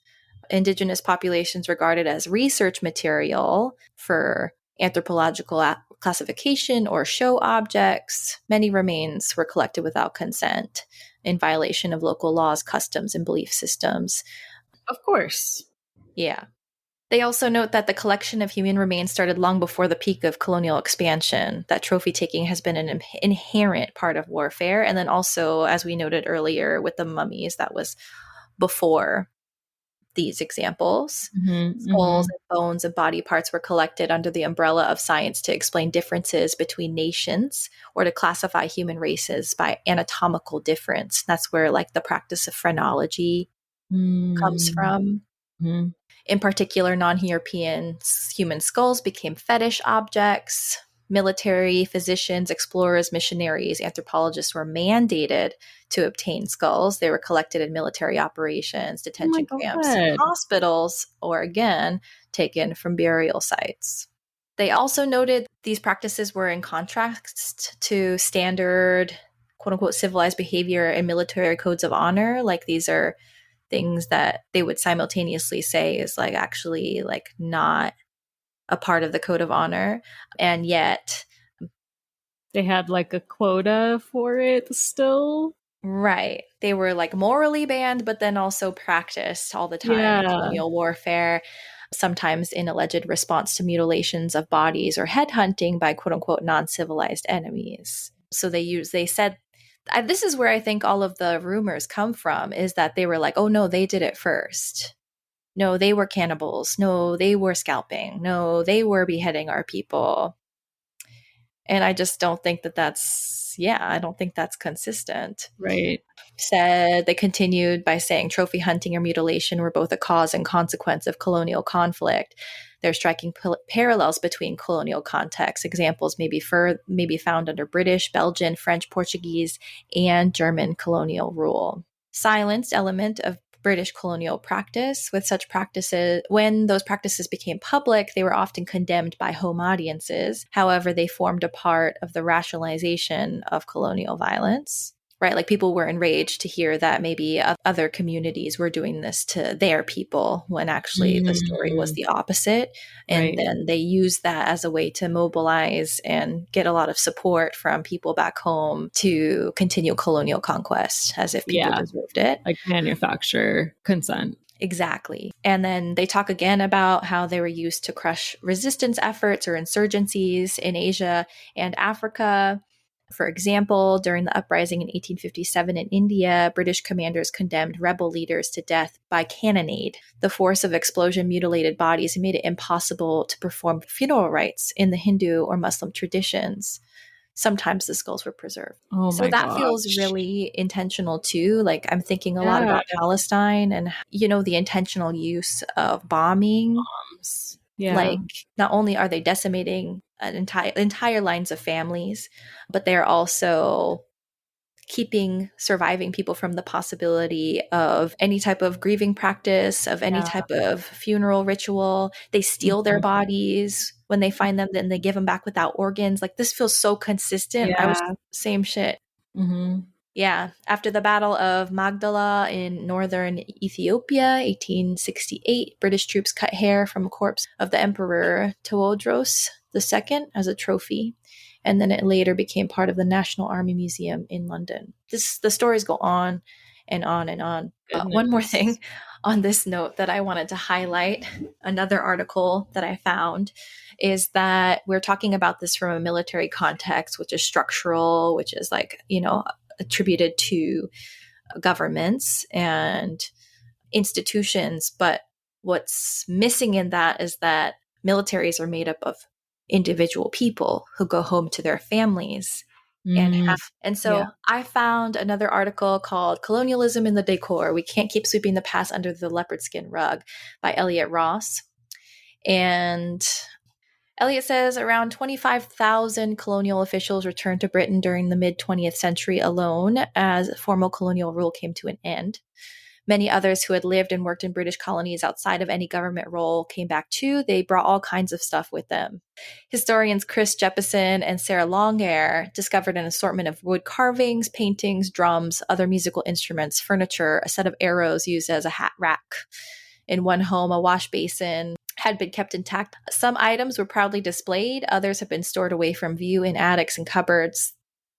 Indigenous populations regarded as research material for anthropological classification or show objects. Many remains were collected without consent in violation of local laws, customs, and belief systems. Of course. Yeah. They also note that the collection of human remains started long before the peak of colonial expansion, that trophy taking has been an inherent part of warfare. And then also, as we noted earlier with the mummies, that was before these examples. Skulls and bones and body parts were collected under the umbrella of science to explain differences between nations or to classify human races by anatomical difference. That's where like the practice of phrenology comes from. In particular, non-European human skulls became fetish objects. Military, physicians, explorers, missionaries, anthropologists were mandated to obtain skulls. They were collected in military operations, detention camps, hospitals, or again, taken from burial sites. They also noted these practices were in contrast to standard, quote unquote, civilized behavior and military codes of honor. Like these are things that they would simultaneously say is like actually like not a part of the code of honor, and yet they had like a quota for it still. Right. They were like morally banned, but then also practiced all the time in colonial warfare, sometimes in alleged response to mutilations of bodies or headhunting by quote unquote non-civilized enemies. So they said this is where I think all of the rumors come from, is that they were like, oh no, they did it first. No, they were cannibals. No, they were scalping. No, they were beheading our people. And I just don't think I don't think that's consistent. Right. They continued by saying trophy hunting or mutilation were both a cause and consequence of colonial conflict. They're striking parallels between colonial contexts. Examples may be found under British, Belgian, French, Portuguese, and German colonial rule. Silenced element of British colonial practice. With such practices, when those practices became public, they were often condemned by home audiences. However, they formed a part of the rationalization of colonial violence. Right? Like people were enraged to hear that maybe other communities were doing this to their people when actually the story was the opposite. And then they used that as a way to mobilize and get a lot of support from people back home to continue colonial conquest as if people deserved it. Like manufacture consent. Exactly. And then they talk again about how they were used to crush resistance efforts or insurgencies in Asia and Africa. For example, during the uprising in 1857 in India, British commanders condemned rebel leaders to death by cannonade. The force of explosion mutilated bodies and made it impossible to perform funeral rites in the Hindu or Muslim traditions. Sometimes the skulls were preserved. So that feels really intentional too. Like I'm thinking a lot about Palestine and, the intentional use of bombing. Like not only are they decimating an entire lines of families, but they're also keeping surviving people from the possibility of any type of grieving practice, of any type of funeral ritual. They steal their bodies when they find them, then they give them back without organs. Like this feels so consistent. I was same shit. Yeah. After the Battle of Magdala in northern Ethiopia, 1868, British troops cut hair from a corpse of the Emperor Tewodros II as a trophy. And then it later became part of the National Army Museum in London. The stories go on and on and on. One more thing on this note that I wanted to highlight, another article that I found, is that we're talking about this from a military context, which is structural, which is like, attributed to governments and institutions. But what's missing in that is that militaries are made up of individual people who go home to their families. I found another article called Colonialism in the Decor. We Can't Keep Sweeping the Past Under the Leopard Skin Rug by Elliot Ross. And Elliot says around 25,000 colonial officials returned to Britain during the mid-20th century alone as formal colonial rule came to an end. Many others who had lived and worked in British colonies outside of any government role came back too. They brought all kinds of stuff with them. Historians Chris Jeppesen and Sarah Longhair discovered an assortment of wood carvings, paintings, drums, other musical instruments, furniture, a set of arrows used as a hat rack. In one home, a wash basin had been kept intact. Some items were proudly displayed. Others have been stored away from view in attics and cupboards.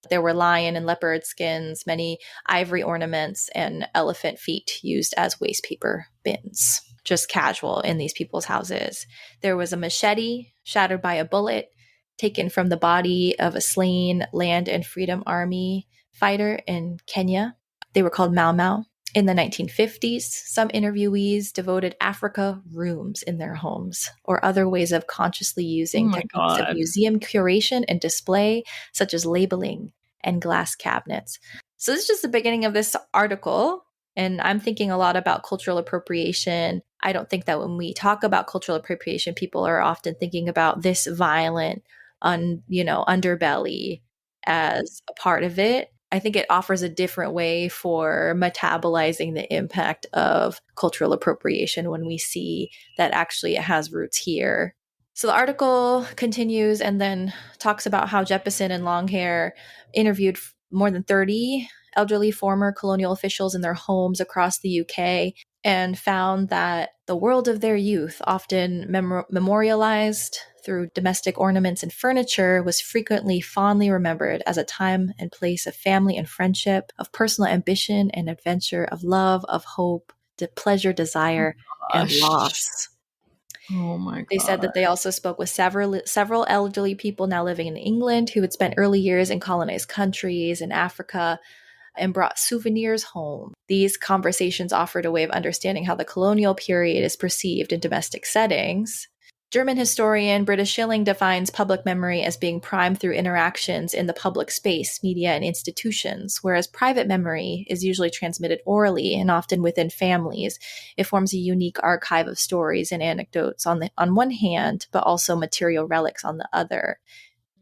There were lion and leopard skins, many ivory ornaments, and elephant feet used as waste paper bins. just casual in these people's houses. There was a machete shattered by a bullet taken from the body of a slain Land and Freedom Army fighter in Kenya. They were called Mau Mau. In the 1950s, some interviewees devoted Africa rooms in their homes or other ways of consciously using techniques of museum curation and display, such as labeling and glass cabinets. So this is just the beginning of this article. And I'm thinking a lot about cultural appropriation. I don't think that when we talk about cultural appropriation, people are often thinking about this violent, underbelly as a part of it. I think it offers a different way for metabolizing the impact of cultural appropriation when we see that actually it has roots here. So the article continues and then talks about how Jeppesen and Longhair interviewed more than 30 elderly former colonial officials in their homes across the UK and found that the world of their youth, often memorialized through domestic ornaments and furniture, was frequently fondly remembered as a time and place of family and friendship, of personal ambition and adventure, of love, of hope, pleasure, desire, and loss. Oh my God. They said that they also spoke with several elderly people now living in England who had spent early years in colonized countries in Africa and brought souvenirs home. These conversations offered a way of understanding how the colonial period is perceived in domestic settings. German historian British Schilling defines public memory as being primed through interactions in the public space, media, and institutions, whereas private memory is usually transmitted orally and often within families. It forms a unique archive of stories and anecdotes on one hand, but also material relics on the other.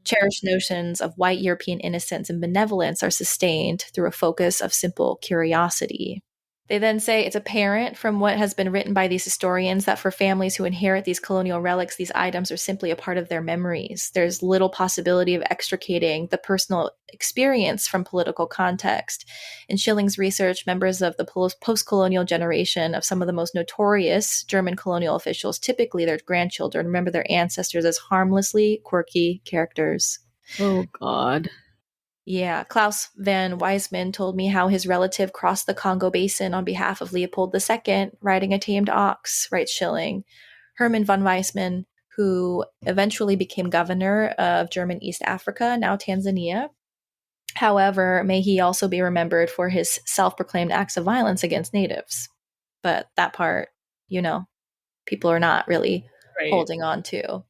Cherished notions of white European innocence and benevolence are sustained through a focus of simple curiosity. They then say it's apparent from what has been written by these historians that for families who inherit these colonial relics, these items are simply a part of their memories. There's little possibility of extricating the personal experience from political context. In Schilling's research, members of the post-colonial generation of some of the most notorious German colonial officials, typically their grandchildren, remember their ancestors as harmlessly quirky characters. Oh, God. Yeah, Klaus van Weisman told me how his relative crossed the Congo Basin on behalf of Leopold II, riding a tamed ox, writes Schilling. Hermann von Weisman, who eventually became governor of German East Africa, now Tanzania. However, may he also be remembered for his self-proclaimed acts of violence against natives. But that part, people are not really holding on to.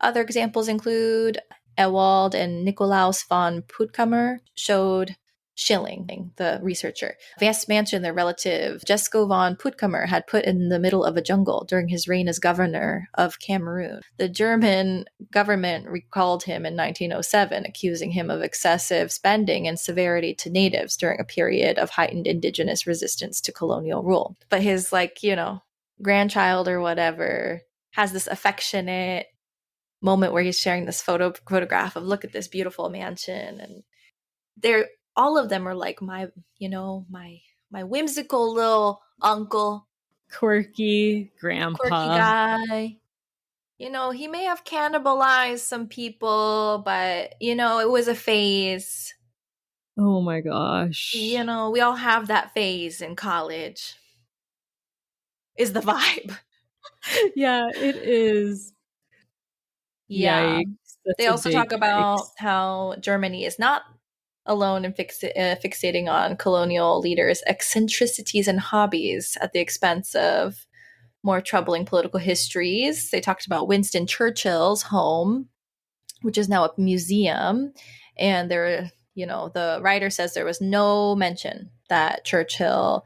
Other examples include Ewald and Nikolaus von Puttkamer showed Schilling, the researcher, vast mansion their relative Jesko von Puttkamer had put in the middle of a jungle during his reign as governor of Cameroon. The German government recalled him in 1907, accusing him of excessive spending and severity to natives during a period of heightened indigenous resistance to colonial rule. But his, grandchild or whatever has this affectionate moment where he's sharing this photograph of, look at this beautiful mansion, and they're all of them are like my whimsical little uncle, quirky grandpa, quirky guy. He may have cannibalized some people, but it was a phase. Oh my gosh. We all have that phase in college, is the vibe. Yeah, it is. Yeah. Yikes. They also talk about how Germany is not alone in fixating on colonial leaders' eccentricities and hobbies at the expense of more troubling political histories. They talked about Winston Churchill's home, which is now a museum. And the writer says there was no mention that Churchill's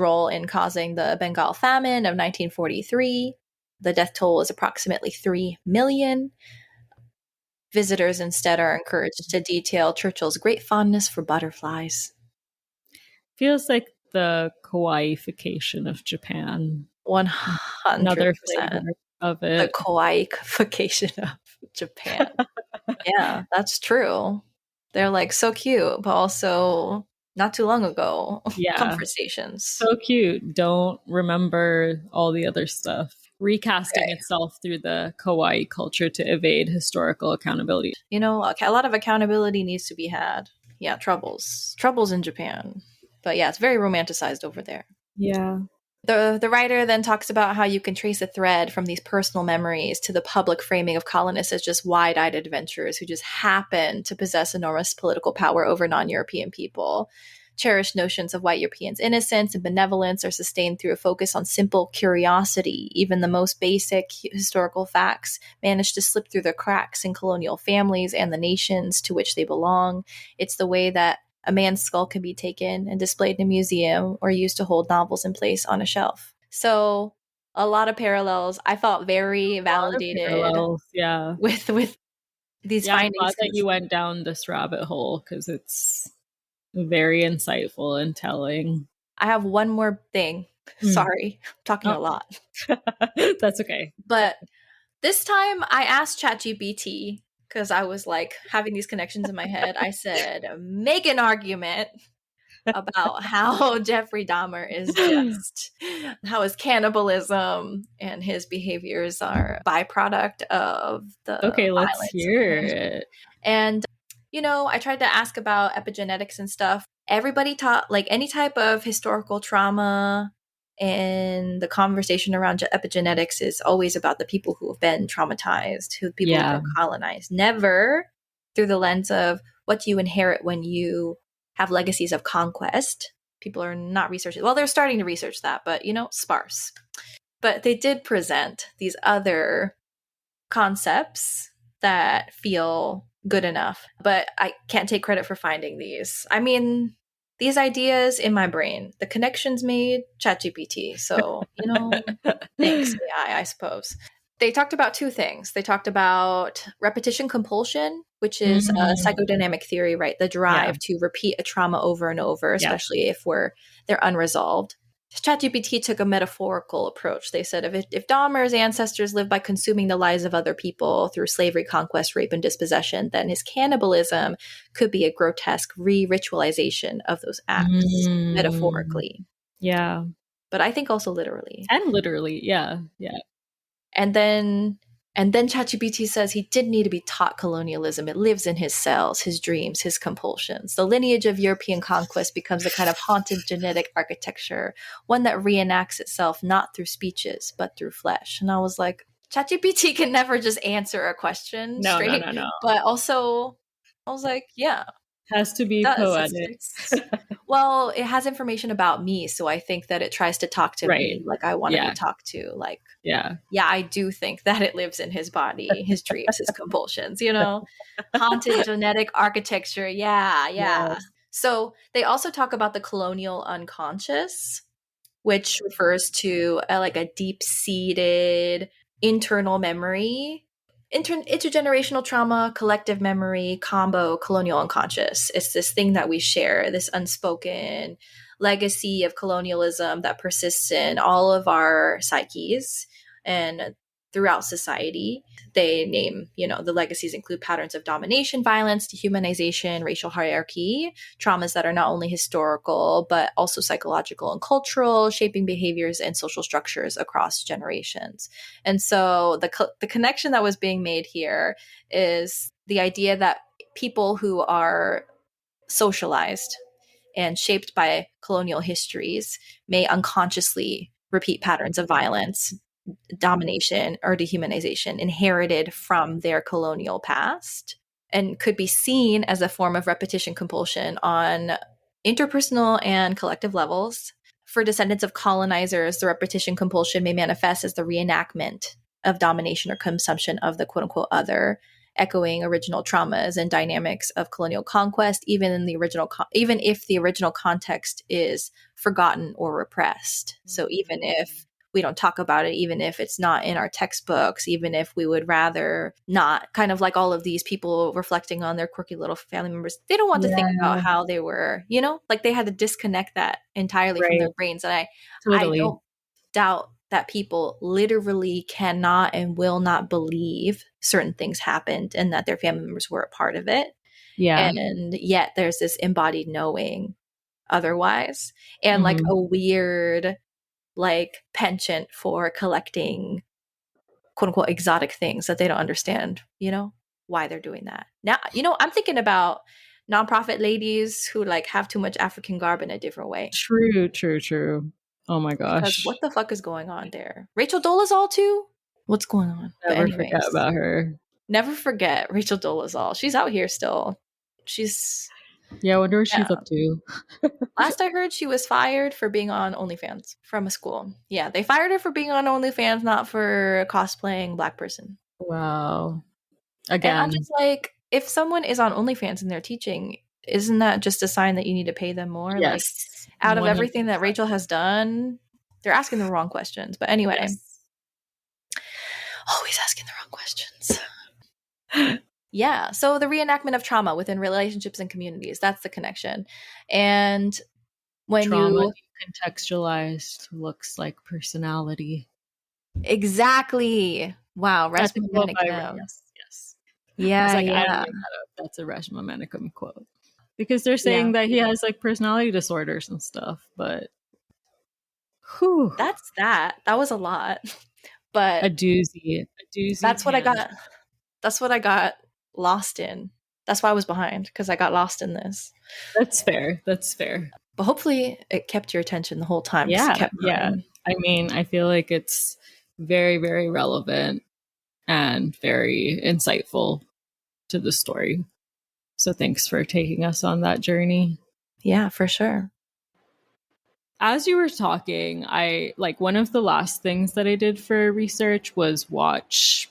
role in causing the Bengal famine of 1943. The death toll is approximately 3 million. Visitors instead are encouraged to detail Churchill's great fondness for butterflies. Feels like the kawaiification of Japan. 100%. Another flavor of it. The kawaiification of Japan. Yeah, that's true. They're so cute, but also not too long ago. Yeah. Conversations. So cute. Don't remember all the other stuff. Recasting itself through the kawaii culture to evade historical accountability. A lot of accountability needs to be had. Yeah, troubles in Japan. But yeah, it's very romanticized over there. Yeah. The writer then talks about how you can trace a thread from these personal memories to the public framing of colonists as just wide-eyed adventurers who just happen to possess enormous political power over non-European people. Cherished notions of white Europeans' innocence and benevolence are sustained through a focus on simple curiosity. Even the most basic historical facts manage to slip through the cracks in colonial families and the nations to which they belong. It's the way that a man's skull can be taken and displayed in a museum or used to hold novels in place on a shelf. So a lot of parallels. I felt very A lot of validated parallels. Yeah. with these Yeah, I'm glad findings. that you went down this rabbit hole because it's very insightful and telling. I have one more thing. Sorry, I'm talking a lot. That's okay. But this time I asked ChatGPT because I was like having these connections in my head. I said, make an argument about how Jeffrey Dahmer is just, how his cannibalism and his behaviors are a byproduct of the Okay, let's violence. hear it. And, I tried to ask about epigenetics and stuff. Everybody taught, like, any type of historical trauma, and the conversation around epigenetics is always about the people who have been traumatized, people who've been colonized. Never through the lens of what do you inherit when you have legacies of conquest. People are not researching. Well, they're starting to research that, but, sparse. But they did present these other concepts that feel good enough. But I can't take credit for finding these. I mean, these ideas in my brain, the connections made, ChatGPT. So, thanks, AI, I suppose. They talked about two things. They talked about repetition compulsion, which is a psychodynamic theory, right? The drive to repeat a trauma over and over, especially if they're unresolved. ChatGPT took a metaphorical approach. They said if Dahmer's ancestors lived by consuming the lives of other people through slavery, conquest, rape, and dispossession, then his cannibalism could be a grotesque re-ritualization of those acts, metaphorically. Yeah. But I think also literally. And literally, yeah. And then ChatGPT says he did need to be taught colonialism. It lives in his cells, his dreams, his compulsions. The lineage of European conquest becomes a kind of haunted genetic architecture, one that reenacts itself not through speeches, but through flesh. And I was like, ChatGPT can never just answer a question straight. No. But also, I was like, yeah. Has to be poetic. Well, it has information about me, so I think that it tries to talk to me like I want to be talked to. Like, yeah, I do think that it lives in his body, his dreams, his compulsions, haunted genetic architecture. Yeah. Yes. So they also talk about the colonial unconscious, which refers to a deep-seated internal memory. Intergenerational trauma, collective memory, combo, colonial unconscious. It's this thing that we share, this unspoken legacy of colonialism that persists in all of our psyches and throughout society. They name, the legacies include patterns of domination, violence, dehumanization, racial hierarchy, traumas that are not only historical, but also psychological and cultural, shaping behaviors and social structures across generations. And so the connection that was being made here is the idea that people who are socialized and shaped by colonial histories may unconsciously repeat patterns of violence, domination, or dehumanization inherited from their colonial past, and could be seen as a form of repetition compulsion on interpersonal and collective levels. For descendants of colonizers, the repetition compulsion may manifest as the reenactment of domination or consumption of the quote-unquote other, echoing original traumas and dynamics of colonial conquest, even if the original context is forgotten or repressed. So even if we don't talk about it, even if it's not in our textbooks, even if we would rather not, kind of like all of these people reflecting on their quirky little family members, they don't want to think about how they were, like they had to disconnect that entirely from their brains. And I don't doubt that people literally cannot and will not believe certain things happened and that their family members were a part of it. Yeah. And yet there's this embodied knowing otherwise. And like a weird penchant for collecting quote unquote exotic things that they don't understand, why they're doing that. Now, I'm thinking about nonprofit ladies who have too much African garb in a different way. True. Oh my Because gosh. what the fuck is going on there? Rachel Dolezal too? What's going on? But Never forget anyways, about her. never forget Rachel Dolezal. She's out here still. She's Yeah, I wonder what she's yeah. up to. Last I heard, she was fired for being on OnlyFans from a school. Yeah, they fired her for being on OnlyFans, not for cosplaying black person. Wow. And I'm Again, just like, if someone is on OnlyFans and they're teaching, isn't that just a sign that you need to pay them more? Like, yes. out of 100%. everything that Rachel has done, they're asking the wrong questions. But anyway, Yes. always asking the wrong questions. Yeah. So the reenactment of trauma within relationships and communities, that's the connection. And when Trauma you decontextualized looks like personality. exactly. Wow, That's a Resma quote by Menakem. yes, yes. I was Yeah, like, I didn't yeah. make that up. That's a Reshma Menakem quote. Because they're Yeah. saying that he has like personality disorders and stuff, but whew, That's that. That was a lot. But a doozy. A doozy. that's what I Hannah. got. That's what I got lost in. That's why I was behind, because I got lost in this. That's fair. That's fair. But hopefully it kept your attention the whole time. 'Cause it Yeah. kept Yeah. mine. I mean, I feel like it's very, very relevant and very insightful to the story. So thanks for taking us on that journey. Yeah, for sure. As you were talking, I like one of the last things that I did for research was watch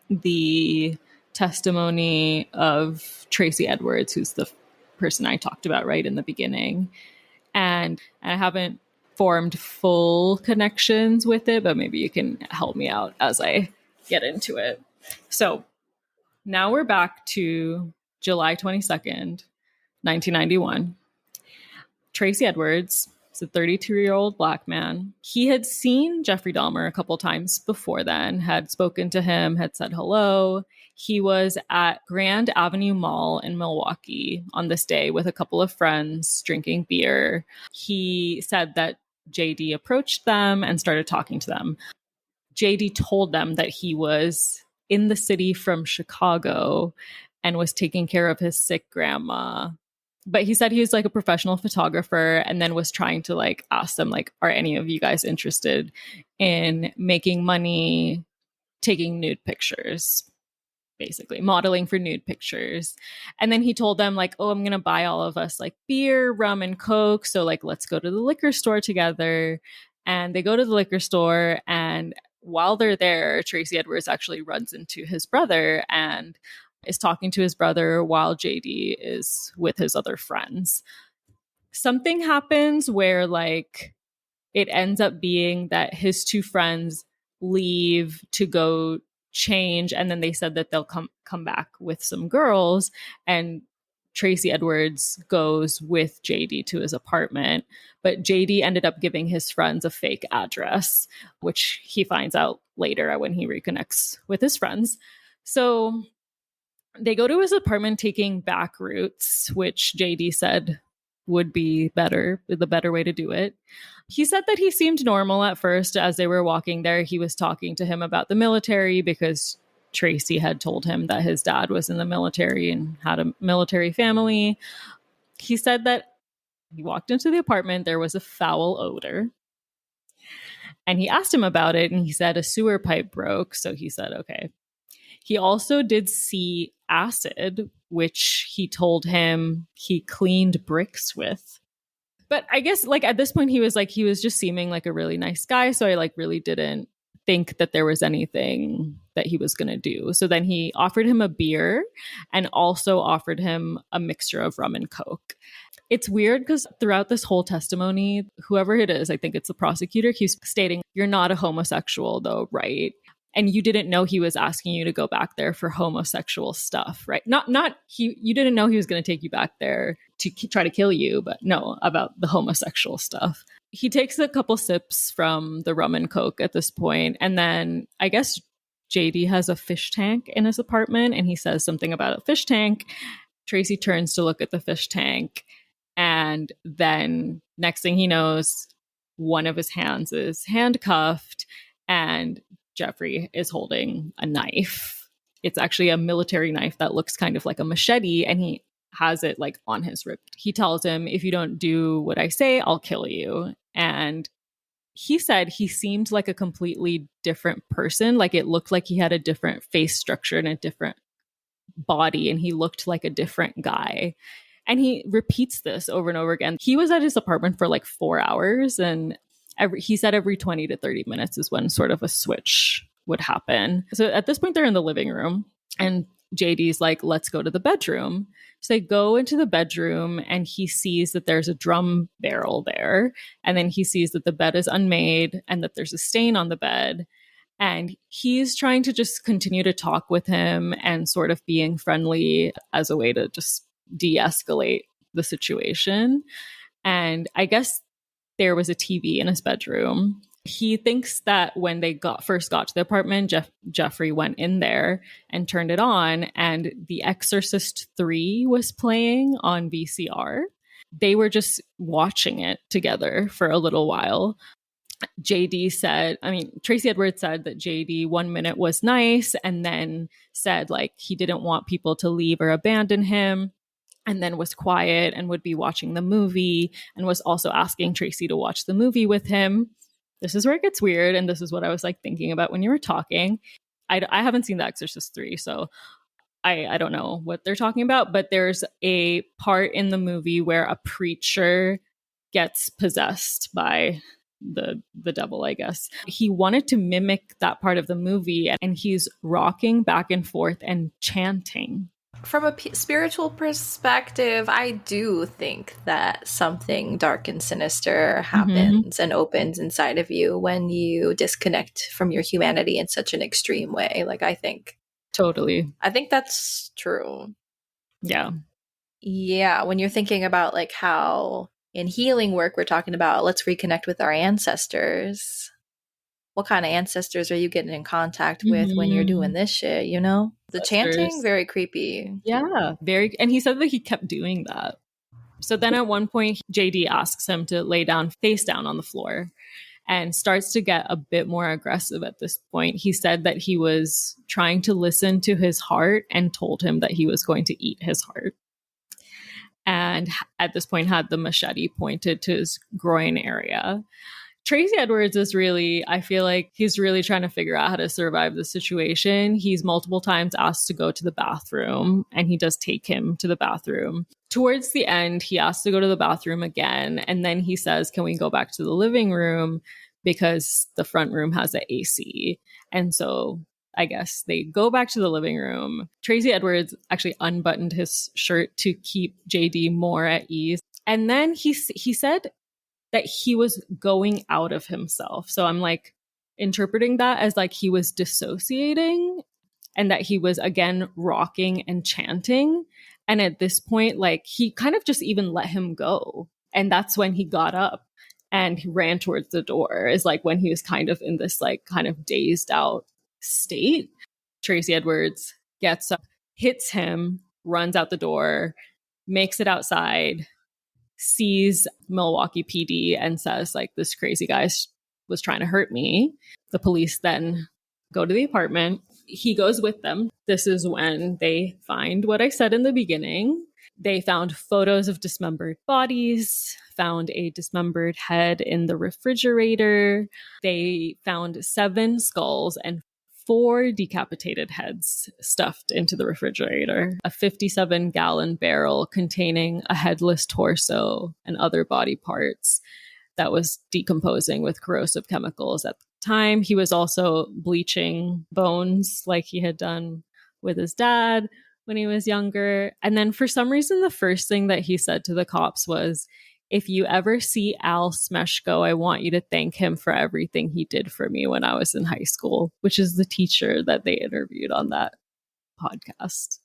the testimony of Tracy Edwards, who's the person I talked about right in the beginning. And I haven't formed full connections with it, but maybe you can help me out as I get into it. So now we're back to July 22nd, 1991. Tracy Edwards is a 32-year-old black man. He had seen Jeffrey Dahmer a couple times before then, had spoken to him, had said hello. He was at Grand Avenue Mall in Milwaukee on this day with a couple of friends drinking beer. He said that JD approached them and started talking to them. JD told them that he was in the city from Chicago and was taking care of his sick grandma. But he said he was like a professional photographer, and then was trying to like ask them like, are any of you guys interested in making money taking nude pictures, basically modeling for nude pictures? And then he told them like, oh, I'm gonna buy all of us like beer, rum, and coke, so like let's go to the liquor store together. And they go to the liquor store, and while they're there, Tracy Edwards actually runs into his brother and is talking to his brother while JD is with his other friends. Something happens where like it ends up being that his two friends leave to go change, and then they said that they'll come back with some girls, and Tracy Edwards goes with JD to his apartment, but JD ended up giving his friends a fake address, which he finds out later when he reconnects with his friends. So they go to his apartment taking back routes, which JD said would be the better way to do it. He said that he seemed normal at first as they were walking there. He was talking to him about the military because Tracy had told him that his dad was in the military and had a military family. He said that he walked into the apartment, there was a foul odor. And he asked him about it, and he said a sewer pipe broke. So he said, okay. He also did see acid, which he told him he cleaned bricks with. But I guess like at this point he was just seeming like a really nice guy, so I like really didn't think that there was anything that he was going to do. So then he offered him a beer and also offered him a mixture of rum and coke. It's weird because throughout this whole testimony, whoever it is, I think it's the prosecutor, keeps stating, you're not a homosexual though, right? And you didn't know he was asking you to go back there for homosexual stuff, right? You didn't know he was going to take you back there to try to kill you, but no, about the homosexual stuff. He takes a couple sips from the rum and coke at this point, and then I guess JD has a fish tank in his apartment, and he says something about a fish tank. Tracy turns to look at the fish tank, and then next thing he knows, one of his hands is handcuffed, and Jeffrey is holding a knife. It's actually a military knife that looks kind of like a machete, and he has it like on his rib. He tells him, if you don't do what I say, I'll kill you. And he said he seemed like a completely different person. Like it looked like he had a different face structure and a different body, and he looked like a different guy. And he repeats this over and over again. He was at his apartment for like 4 hours, and he said every 20 to 30 minutes is when sort of a switch would happen. So at this point, they're in the living room, and JD's like, let's go to the bedroom. So they go into the bedroom, and he sees that there's a drum barrel there. And then he sees that the bed is unmade and that there's a stain on the bed. And he's trying to just continue to talk with him and sort of being friendly as a way to just de-escalate the situation. And I guess there was a TV in his bedroom. He thinks that when they first got to the apartment, Jeffrey went in there and turned it on, and The Exorcist 3 was playing on VCR. They were just watching it together for a little while. Tracy Edwards said that JD 1 minute was nice, and then said like he didn't want people to leave or abandon him, and then was quiet and would be watching the movie, and was also asking Tracy to watch the movie with him. This is where it gets weird, and this is what I was like thinking about when you were talking. I haven't seen The Exorcist 3, so I don't know what they're talking about, but there's a part in the movie where a preacher gets possessed by the devil, I guess. He wanted to mimic that part of the movie, and he's rocking back and forth and chanting. From a spiritual perspective, I do think that something dark and sinister happens and opens inside of you when you disconnect from your humanity in such an extreme way. Like, I think that's true. Yeah, when you're thinking about like how in healing work we're talking about let's reconnect with our ancestors. What kind of ancestors are you getting in contact with when you're doing this shit, you know? The chanting, very creepy. Yeah, very. And he said that he kept doing that. So then at one point, JD asks him to lay down face down on the floor and starts to get a bit more aggressive at this point. He said that he was trying to listen to his heart and told him that he was going to eat his heart. And at this point had the machete pointed to his groin area. Tracy Edwards is really, I feel like he's really trying to figure out how to survive the situation. He's multiple times asked to go to the bathroom, and he does take him to the bathroom. Towards the end, he asks to go to the bathroom again. And then he says, can we go back to the living room? Because the front room has an AC. And so I guess they go back to the living room. Tracy Edwards actually unbuttoned his shirt to keep JD more at ease. And then he said that he was going out of himself. So I'm like interpreting that as like he was dissociating, and that he was again rocking and chanting. And at this point, like he kind of just even let him go. And that's when he got up and he ran towards the door, is like when he was kind of in this like kind of dazed out state. Tracy Edwards gets up, hits him, runs out the door, makes it outside, sees Milwaukee PD and says like, this crazy guy was trying to hurt me. The police then go to the apartment. He goes with them. This is when they find what I said in the beginning. They found photos of dismembered bodies, found a dismembered head in the refrigerator. They found 7 skulls and 4 decapitated heads stuffed into the refrigerator, a 57-gallon barrel containing a headless torso and other body parts that was decomposing with corrosive chemicals at the time. He was also bleaching bones like he had done with his dad when he was younger. And then for some reason, the first thing that he said to the cops was, if you ever see Al Smeshko, I want you to thank him for everything he did for me when I was in high school, which is the teacher that they interviewed on that podcast.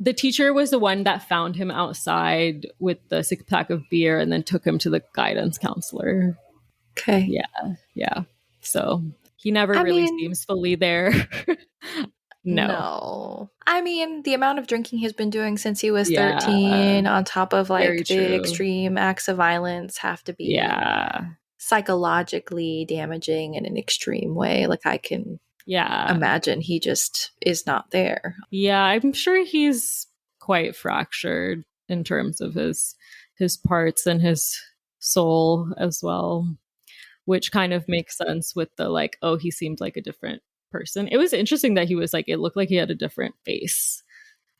The teacher was the one that found him outside with the 6-pack of beer and then took him to the guidance counselor. Okay. Yeah. So he never really seems fully there. No. I mean, the amount of drinking he's been doing since he was 13 on top of like the extreme acts of violence have to be psychologically damaging in an extreme way. Like I can imagine he just is not there. Yeah, I'm sure he's quite fractured in terms of his parts and his soul as well. which kind of makes sense with the like, oh, he seemed like a different person. It was interesting that he was like, it looked like he had a different face.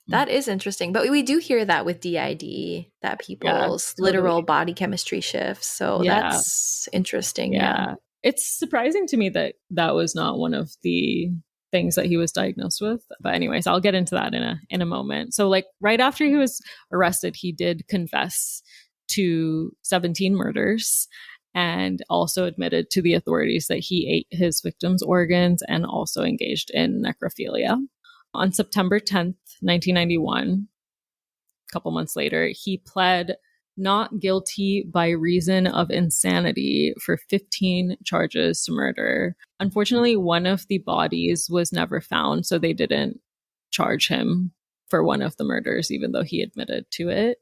That is interesting. But we do hear that with DID, that Yeah, people's totally. literal body chemistry shifts. So Yeah. that's interesting. Yeah. It's surprising to me that that was not one of the things that he was diagnosed with. But anyways, I'll get into that in a moment. So like right after he was arrested, he did confess to 17 murders and also admitted to the authorities that he ate his victims' organs and also engaged in necrophilia. On September 10th, 1991, a couple months later, he pled not guilty by reason of insanity for 15 charges to murder. Unfortunately, one of the bodies was never found, so they didn't charge him for one of the murders, even though he admitted to it.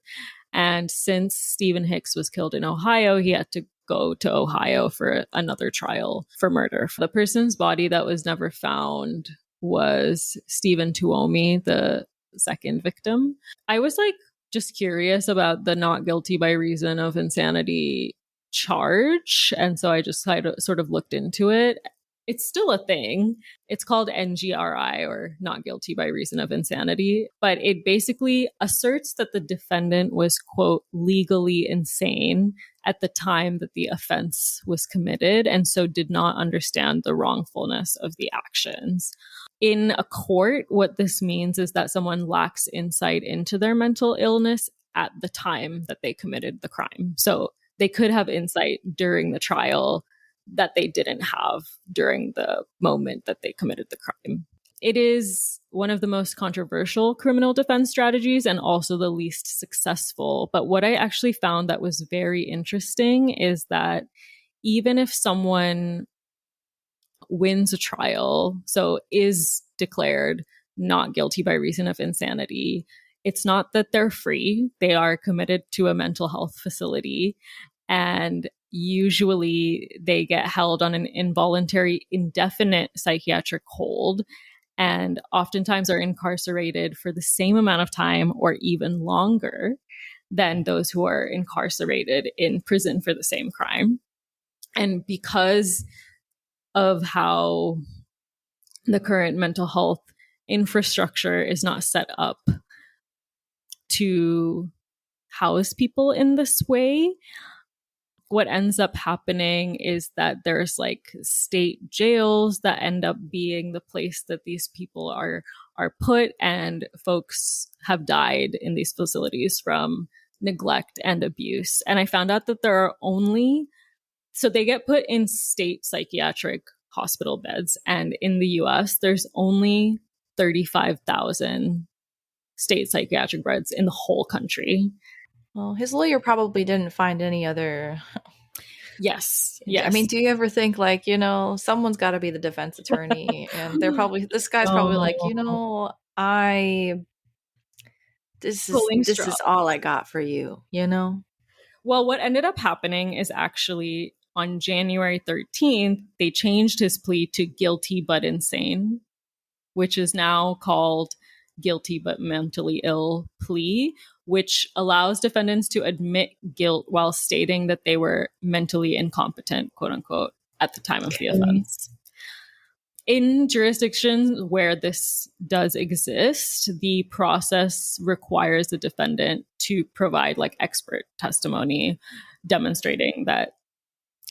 And since Stephen Hicks was killed in Ohio, he had to go to Ohio for another trial for murder. The person's body that was never found was Stephen Tuomi, the second victim. I was like just curious about the not guilty by reason of insanity charge. And so I just sort of looked into it. It's still a thing. It's called NGRI, or not guilty by reason of insanity. But it basically asserts that the defendant was, quote, legally insane at the time that the offense was committed, and so did not understand the wrongfulness of the actions. In a court, what this means is that someone lacks insight into their mental illness at the time that they committed the crime. So they could have insight during the trial that they didn't have during the moment that they committed the crime. It is one of the most controversial criminal defense strategies and also the least successful. But what I actually found that was very interesting is that even if someone wins a trial, so is declared not guilty by reason of insanity, it's not that they're free. They are committed to a mental health facility, and usually they get held on an involuntary indefinite psychiatric hold, and oftentimes are incarcerated for the same amount of time or even longer than those who are incarcerated in prison for the same crime. And because of how the current mental health infrastructure is not set up to house people in this way, what ends up happening is that there's like state jails that end up being the place that these people are put, and folks have died in these facilities from neglect and abuse. And I found out that there are only, so they get put in state psychiatric hospital beds, and in the US there's only 35,000 state psychiatric beds in the whole country. Well, his lawyer probably didn't find any other. Yes. I mean, do you ever think like, someone's got to be the defense attorney, and this guy's probably like, this is all I got for you, Well, what ended up happening is actually on January 13th, they changed his plea to guilty but insane, which is now called guilty but mentally ill plea, which allows defendants to admit guilt while stating that they were mentally incompetent, quote unquote, at the time of the offense. In jurisdictions where this does exist, the process requires the defendant to provide like expert testimony demonstrating that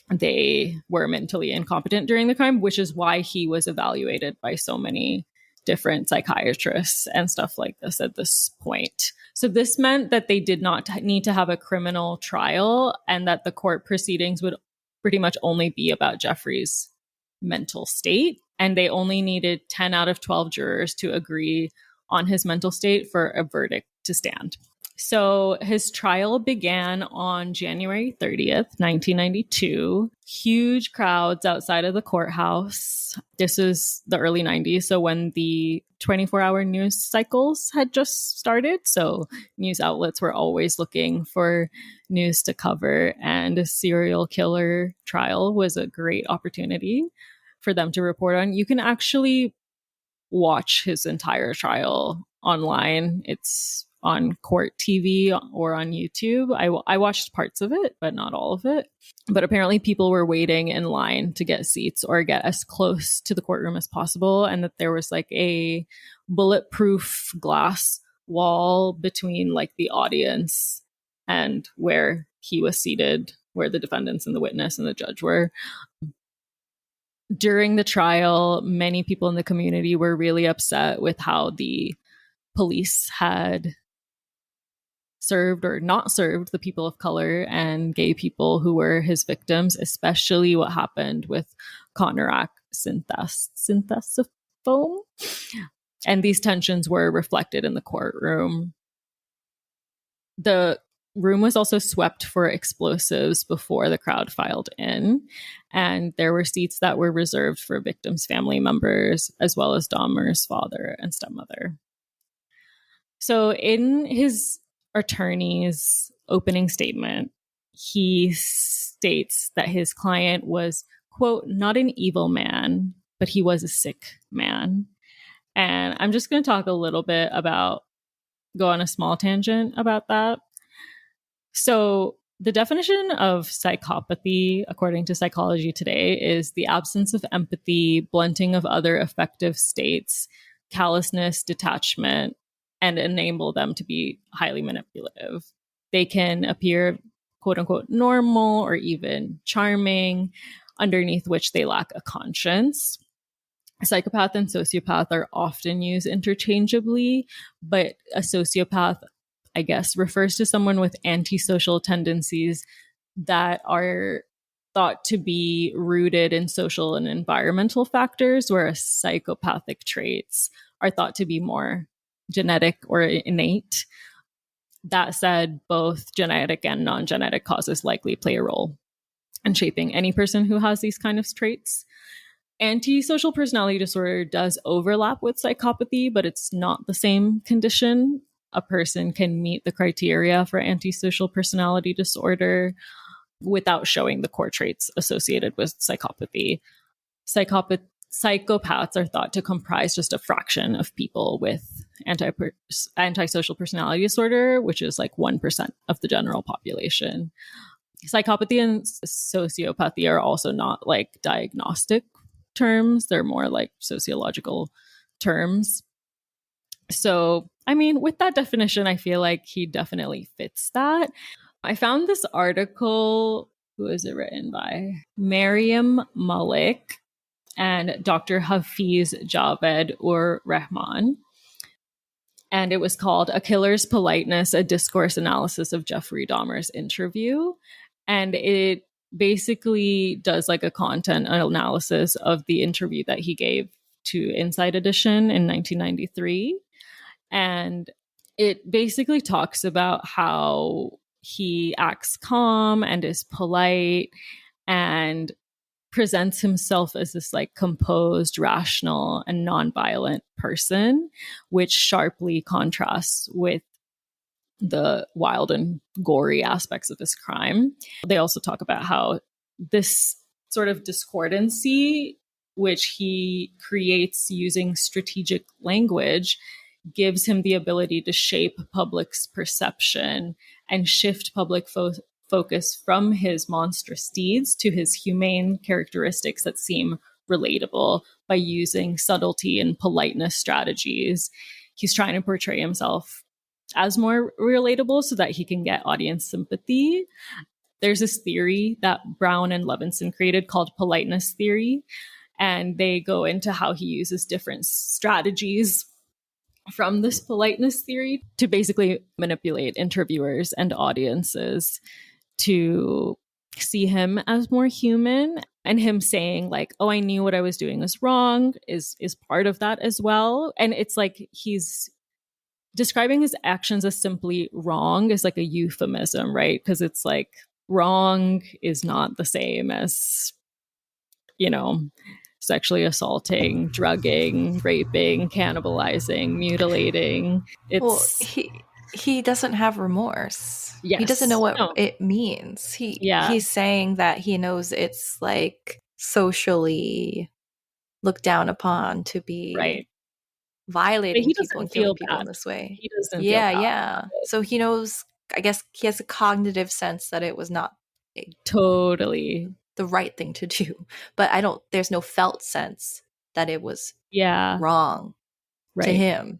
they were mentally incompetent during the crime, which is why he was evaluated by so many different psychiatrists and stuff like this at this point. So this meant that they did not need to have a criminal trial, and that the court proceedings would pretty much only be about Jeffrey's mental state. And they only needed 10 out of 12 jurors to agree on his mental state for a verdict to stand. So his trial began on January 30th, 1992. Huge crowds outside of the courthouse. This is the early 90s, so when the 24-hour news cycles had just started. So news outlets were always looking for news to cover, and a serial killer trial was a great opportunity for them to report on. You can actually watch his entire trial online. It's on court TV or on YouTube. I watched parts of it, but not all of it. But apparently people were waiting in line to get seats or get as close to the courtroom as possible, and that there was like a bulletproof glass wall between like the audience and where he was seated, where the defendants and the witness and the judge were. During the trial, many people in the community were really upset with how the police had served or not served the people of color and gay people who were his victims, especially what happened with Conorak synthesifoam. And these tensions were reflected in the courtroom. The room was also swept for explosives before the crowd filed in, and there were seats that were reserved for victims' family members, as well as Dahmer's father and stepmother. So in his attorney's opening statement, he states that his client was, quote, not an evil man, but he was a sick man. And I'm just going to talk a little bit about, go on a small tangent about that. So the definition of psychopathy, according to Psychology Today, is the absence of empathy, blunting of other affective states, callousness, detachment, and enable them to be highly manipulative. They can appear, quote unquote, normal or even charming, underneath which they lack a conscience. Psychopath and sociopath are often used interchangeably, but a sociopath, I guess, refers to someone with antisocial tendencies that are thought to be rooted in social and environmental factors, whereas psychopathic traits are thought to be more genetic or innate. That said, both genetic and non-genetic causes likely play a role in shaping any person who has these kind of traits. Antisocial personality disorder does overlap with psychopathy, but it's not the same condition. A person can meet the criteria for antisocial personality disorder without showing the core traits associated with psychopathy. Psychopaths are thought to comprise just a fraction of people with antisocial personality disorder, which is like 1% of the general population. Psychopathy and sociopathy are also not like diagnostic terms. They're more like sociological terms. So, I mean, with that definition, I feel like he definitely fits that. I found this article, who is it written by? Mariam Malik and Dr. Hafiz Javed ur Rahman. And it was called A Killer's Politeness, a Discourse Analysis of Jeffrey Dahmer's Interview. And it basically does like a content analysis of the interview that he gave to Inside Edition in 1993. And it basically talks about how he acts calm and is polite and presents himself as this like composed, rational, and nonviolent person, which sharply contrasts with the wild and gory aspects of his crime. They also talk about how this sort of discordancy, which he creates using strategic language, gives him the ability to shape public's perception and shift public focus from his monstrous deeds to his humane characteristics that seem relatable by using subtlety and politeness strategies. He's trying to portray himself as more relatable so that he can get audience sympathy. There's this theory that Brown and Levinson created called politeness theory, and they go into how he uses different strategies from this politeness theory to basically manipulate interviewers and audiences to see him as more human. And him saying like, oh, I knew what I was doing was wrong is part of that as well. And it's like he's describing his actions as simply wrong is like a euphemism, right? Because it's like wrong is not the same as, you know, sexually assaulting, drugging, raping, cannibalizing, mutilating. It's he doesn't have remorse. Yes. He doesn't know what it means. He's saying that he knows it's like socially looked down upon to be right. But violating he people doesn't and killing feel people bad. in this way. He doesn't feel Yeah, bad yeah. about it. So he knows, I guess he has a cognitive sense that it was not Totally. the right thing to do. But there's no felt sense that it was Yeah. wrong to Right. him.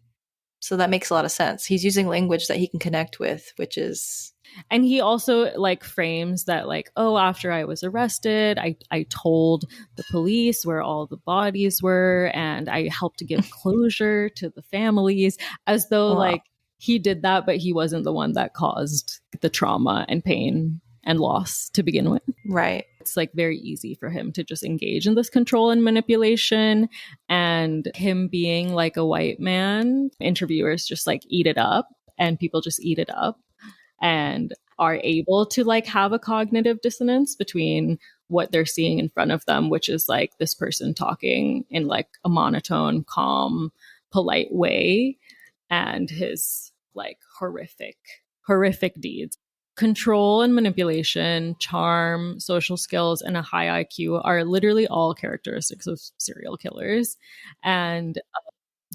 So that makes a lot of sense. He's using language that he can connect with, which is. And he also like frames that like, oh, after I was arrested, I told the police where all the bodies were and I helped to give closure to the families, as though Wow. like he did that, but he wasn't the one that caused the trauma and pain and loss to begin with. Right. It's like very easy for him to just engage in this control and manipulation. And him being like a white man, interviewers just like eat it up and people just eat it up and are able to like have a cognitive dissonance between what they're seeing in front of them, which is like this person talking in like a monotone, calm, polite way, and his like horrific deeds. Control and manipulation, charm, social skills, and a high IQ are literally all characteristics of serial killers. And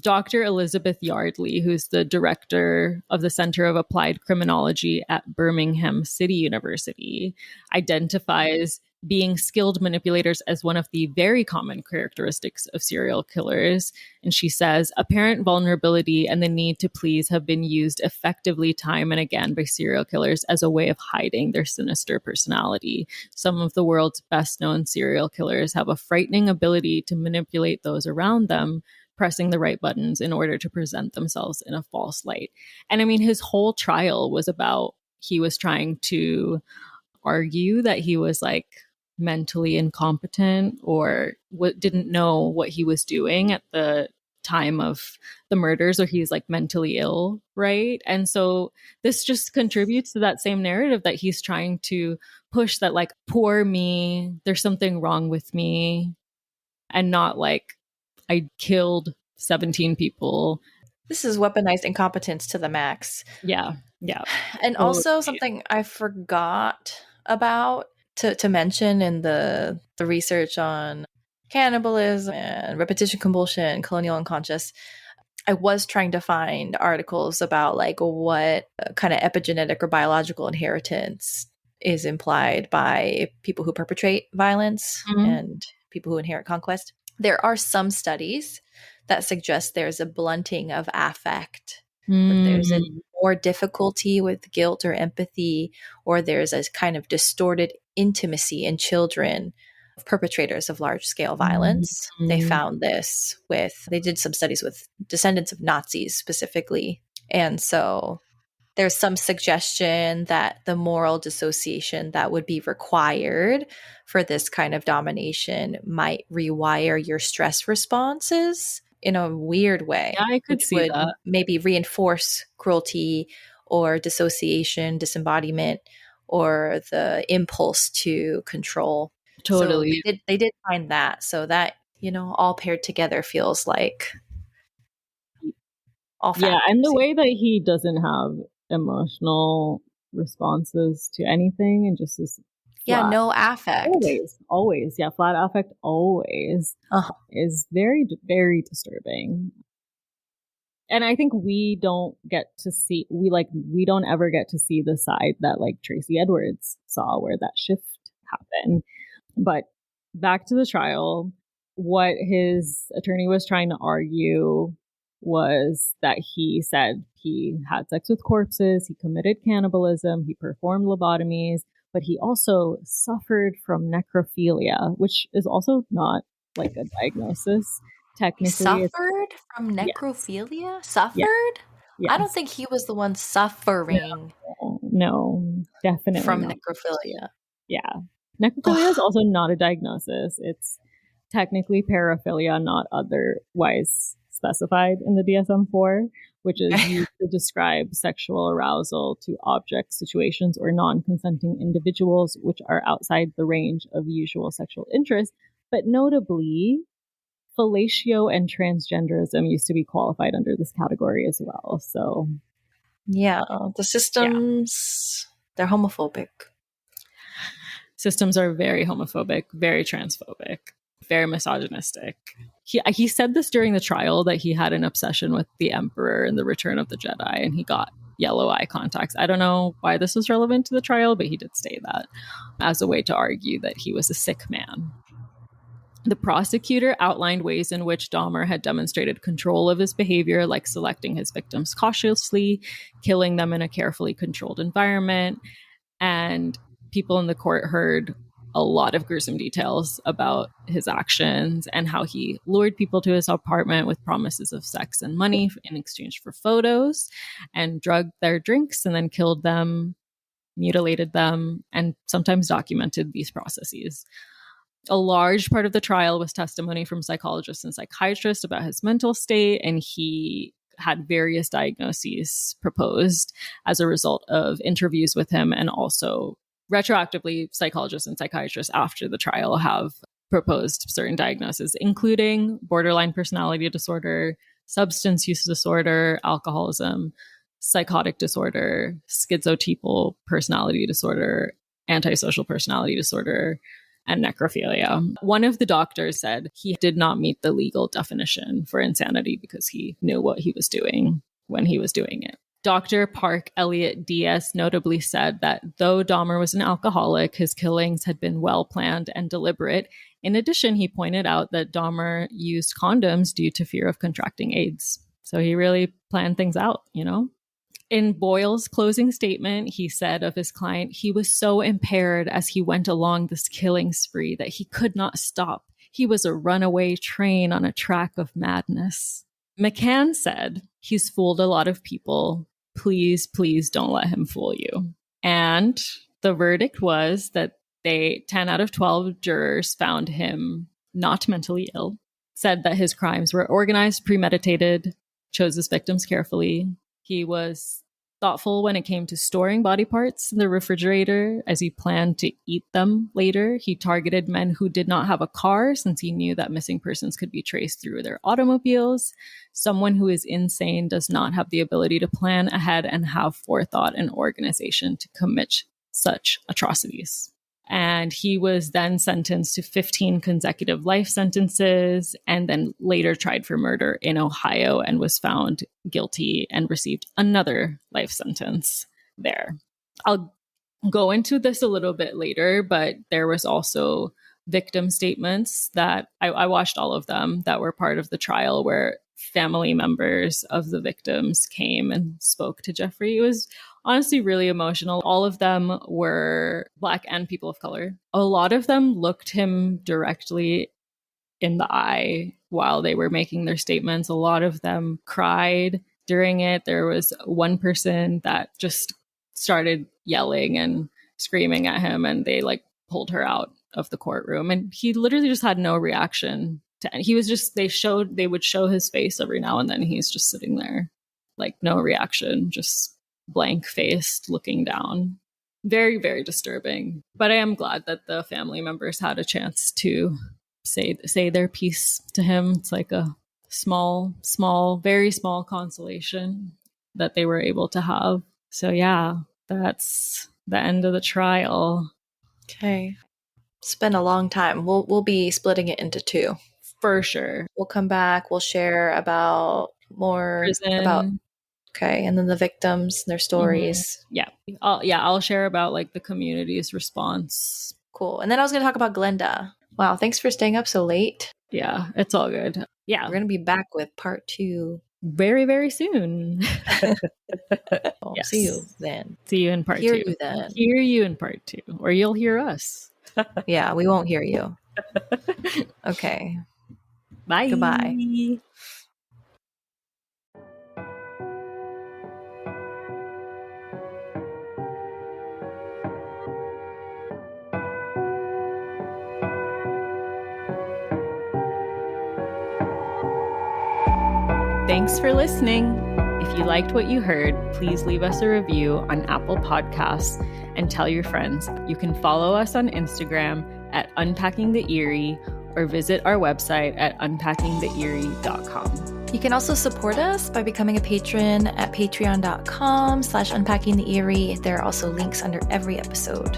Dr. Elizabeth Yardley, who's the director of the Center of Applied Criminology at Birmingham City University, identifies being skilled manipulators as one of the very common characteristics of serial killers. And she says, apparent vulnerability and the need to please have been used effectively time and again by serial killers as a way of hiding their sinister personality. Some of the world's best known serial killers have a frightening ability to manipulate those around them, pressing the right buttons in order to present themselves in a false light. And I mean, his whole trial was about, he was trying to argue that he was like mentally incompetent or didn't know what he was doing at the time of the murders, or he's like mentally ill, right? And so this just contributes to that same narrative that he's trying to push, that like, poor me, there's something wrong with me, and not like, I killed 17 people. This is weaponized incompetence to the max. Yeah. Yeah. And also something I forgot about to mention in the research on cannibalism and repetition compulsion, colonial unconscious, I was trying to find articles about like what kind of epigenetic or biological inheritance is implied by people who perpetrate violence and people who inherit conquest. There are some studies that suggest there's a blunting of affect, that there's a more difficulty with guilt or empathy, or there's a kind of distorted intimacy in children of perpetrators of large-scale violence. They found this they did some studies with descendants of Nazis specifically. And so there's some suggestion that the moral dissociation that would be required for this kind of domination might rewire your stress responses in a weird way. Yeah, I could which see would that. maybe reinforce cruelty or dissociation, disembodiment, or the impulse to control. Totally. So they did find that. So that, all paired together feels like all factors. Yeah, and the way that he doesn't have emotional responses to anything and just is flat. No affect. Always. Yeah, flat affect always is very, very disturbing. And I think we don't ever get to see the side that like Tracy Edwards saw, where that shift happened. But back to the trial, what his attorney was trying to argue was that he said he had sex with corpses, he committed cannibalism, he performed lobotomies, but he also suffered from necrophilia, which is also not like a diagnosis. Technically, suffered from necrophilia? Yes. Suffered? Yes. I don't think he was the one suffering. No, definitely from not. necrophilia. Yeah. Necrophilia is also not a diagnosis. It's technically paraphilia, not otherwise specified in the DSM-4, which is used to describe sexual arousal to objects, situations, or non-consenting individuals which are outside the range of usual sexual interest. But notably, fellatio and transgenderism used to be qualified under this category as well. So, yeah, the systems, they're homophobic. Systems are very homophobic, very transphobic, very misogynistic. He said this during the trial, that he had an obsession with the Emperor and the Return of the Jedi, and he got yellow eye contacts. I don't know why this was relevant to the trial, but he did say that as a way to argue that he was a sick man. The prosecutor outlined ways in which Dahmer had demonstrated control of his behavior, like selecting his victims cautiously, killing them in a carefully controlled environment. And people in the court heard a lot of gruesome details about his actions and how he lured people to his apartment with promises of sex and money in exchange for photos, and drugged their drinks and then killed them, mutilated them, and sometimes documented these processes. A large part of the trial was testimony from psychologists and psychiatrists about his mental state, and he had various diagnoses proposed as a result of interviews with him. And also retroactively, psychologists and psychiatrists after the trial have proposed certain diagnoses, including borderline personality disorder, substance use disorder, alcoholism, psychotic disorder, schizotypal personality disorder, antisocial personality disorder, and necrophilia. One of the doctors said he did not meet the legal definition for insanity because he knew what he was doing when he was doing it. Dr. Park Elliott Diaz notably said that though Dahmer was an alcoholic, his killings had been well planned and deliberate. In addition, he pointed out that Dahmer used condoms due to fear of contracting AIDS. So he really planned things out, you know? In Boyle's closing statement, he said of his client, he was so impaired as he went along this killing spree that he could not stop. He was a runaway train on a track of madness. McCann said, he's fooled a lot of people. Please, please don't let him fool you. And the verdict was that 10 out of 12 jurors found him not mentally ill, said that his crimes were organized, premeditated, chose his victims carefully. He was thoughtful when it came to storing body parts in the refrigerator as he planned to eat them later. He targeted men who did not have a car since he knew that missing persons could be traced through their automobiles. Someone who is insane does not have the ability to plan ahead and have forethought and organization to commit such atrocities. And he was then sentenced to 15 consecutive life sentences and then later tried for murder in Ohio and was found guilty and received another life sentence there. I'll go into this a little bit later, but there was also victim statements that I watched all of them that were part of the trial where family members of the victims came and spoke to Jeffrey. It was honestly really emotional. All of them were Black and people of color. A lot of them looked him directly in the eye while they were making their statements. A lot of them cried during it. There was one person that just started yelling and screaming at him, and they pulled her out of the courtroom, and he literally just had no reaction. He was just, they would show his face every now and then. He's just sitting there, no reaction, just blank faced, looking down. Very, very disturbing. But I am glad that the family members had a chance to say their piece to him. It's like a small, very small consolation that they were able to have. So yeah, that's the end of the trial. Okay. It's been a long time. We'll be splitting it into two. For sure. We'll come back. We'll share about more prison. About and then the victims, their stories. Mm-hmm. I'll share about the community's response. Cool. And then I was going to talk about Glenda. Wow, thanks for staying up so late. Yeah, it's all good. Yeah, we're going to be back with part 2 very, very soon. Yes. See you then. See you in part 2. Hear you then. Hear you in part 2, or you'll hear us. Yeah, we won't hear you. Okay. Bye. Goodbye. Thanks for listening. If you liked what you heard, please leave us a review on Apple Podcasts and tell your friends. You can follow us on Instagram at Unpacking the Eerie or visit our website at unpackingtheerie.com. You can also support us by becoming a patron at patreon.com/unpackingtheerie. There are also links under every episode.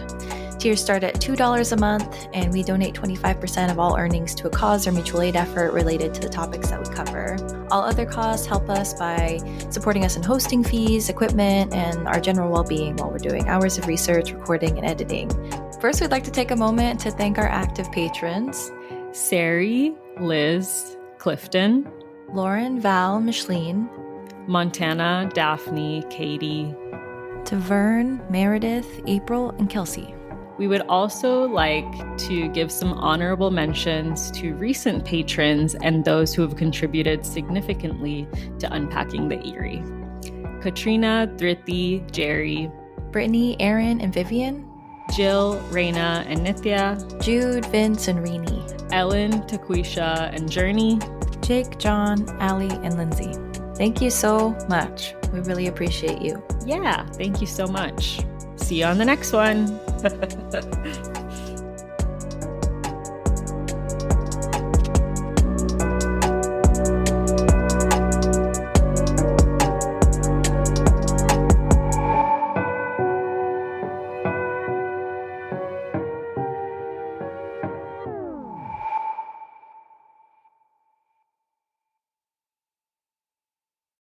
Tiers start at $2 a month, and we donate 25% of all earnings to a cause or mutual aid effort related to the topics that we cover. All other costs help us by supporting us in hosting fees, equipment, and our general well-being while we're doing hours of research, recording, and editing. First, we'd like to take a moment to thank our active patrons: Sari, Liz, Clifton, Lauren, Val, Micheline, Montana, Daphne, Katie, Tavern, Meredith, April, and Kelsey. We would also like to give some honorable mentions to recent patrons and those who have contributed significantly to Unpacking the Eerie. Katrina, Dhriti, Jerry, Brittany, Aaron, and Vivian, Jill, Reina, and Nithya, Jude, Vince, and Rini, Ellen, Taquisha, and Journey, Jake, John, Allie, and Lindsay. Thank you so much. We really appreciate you. Yeah, thank you so much. See you on the next one.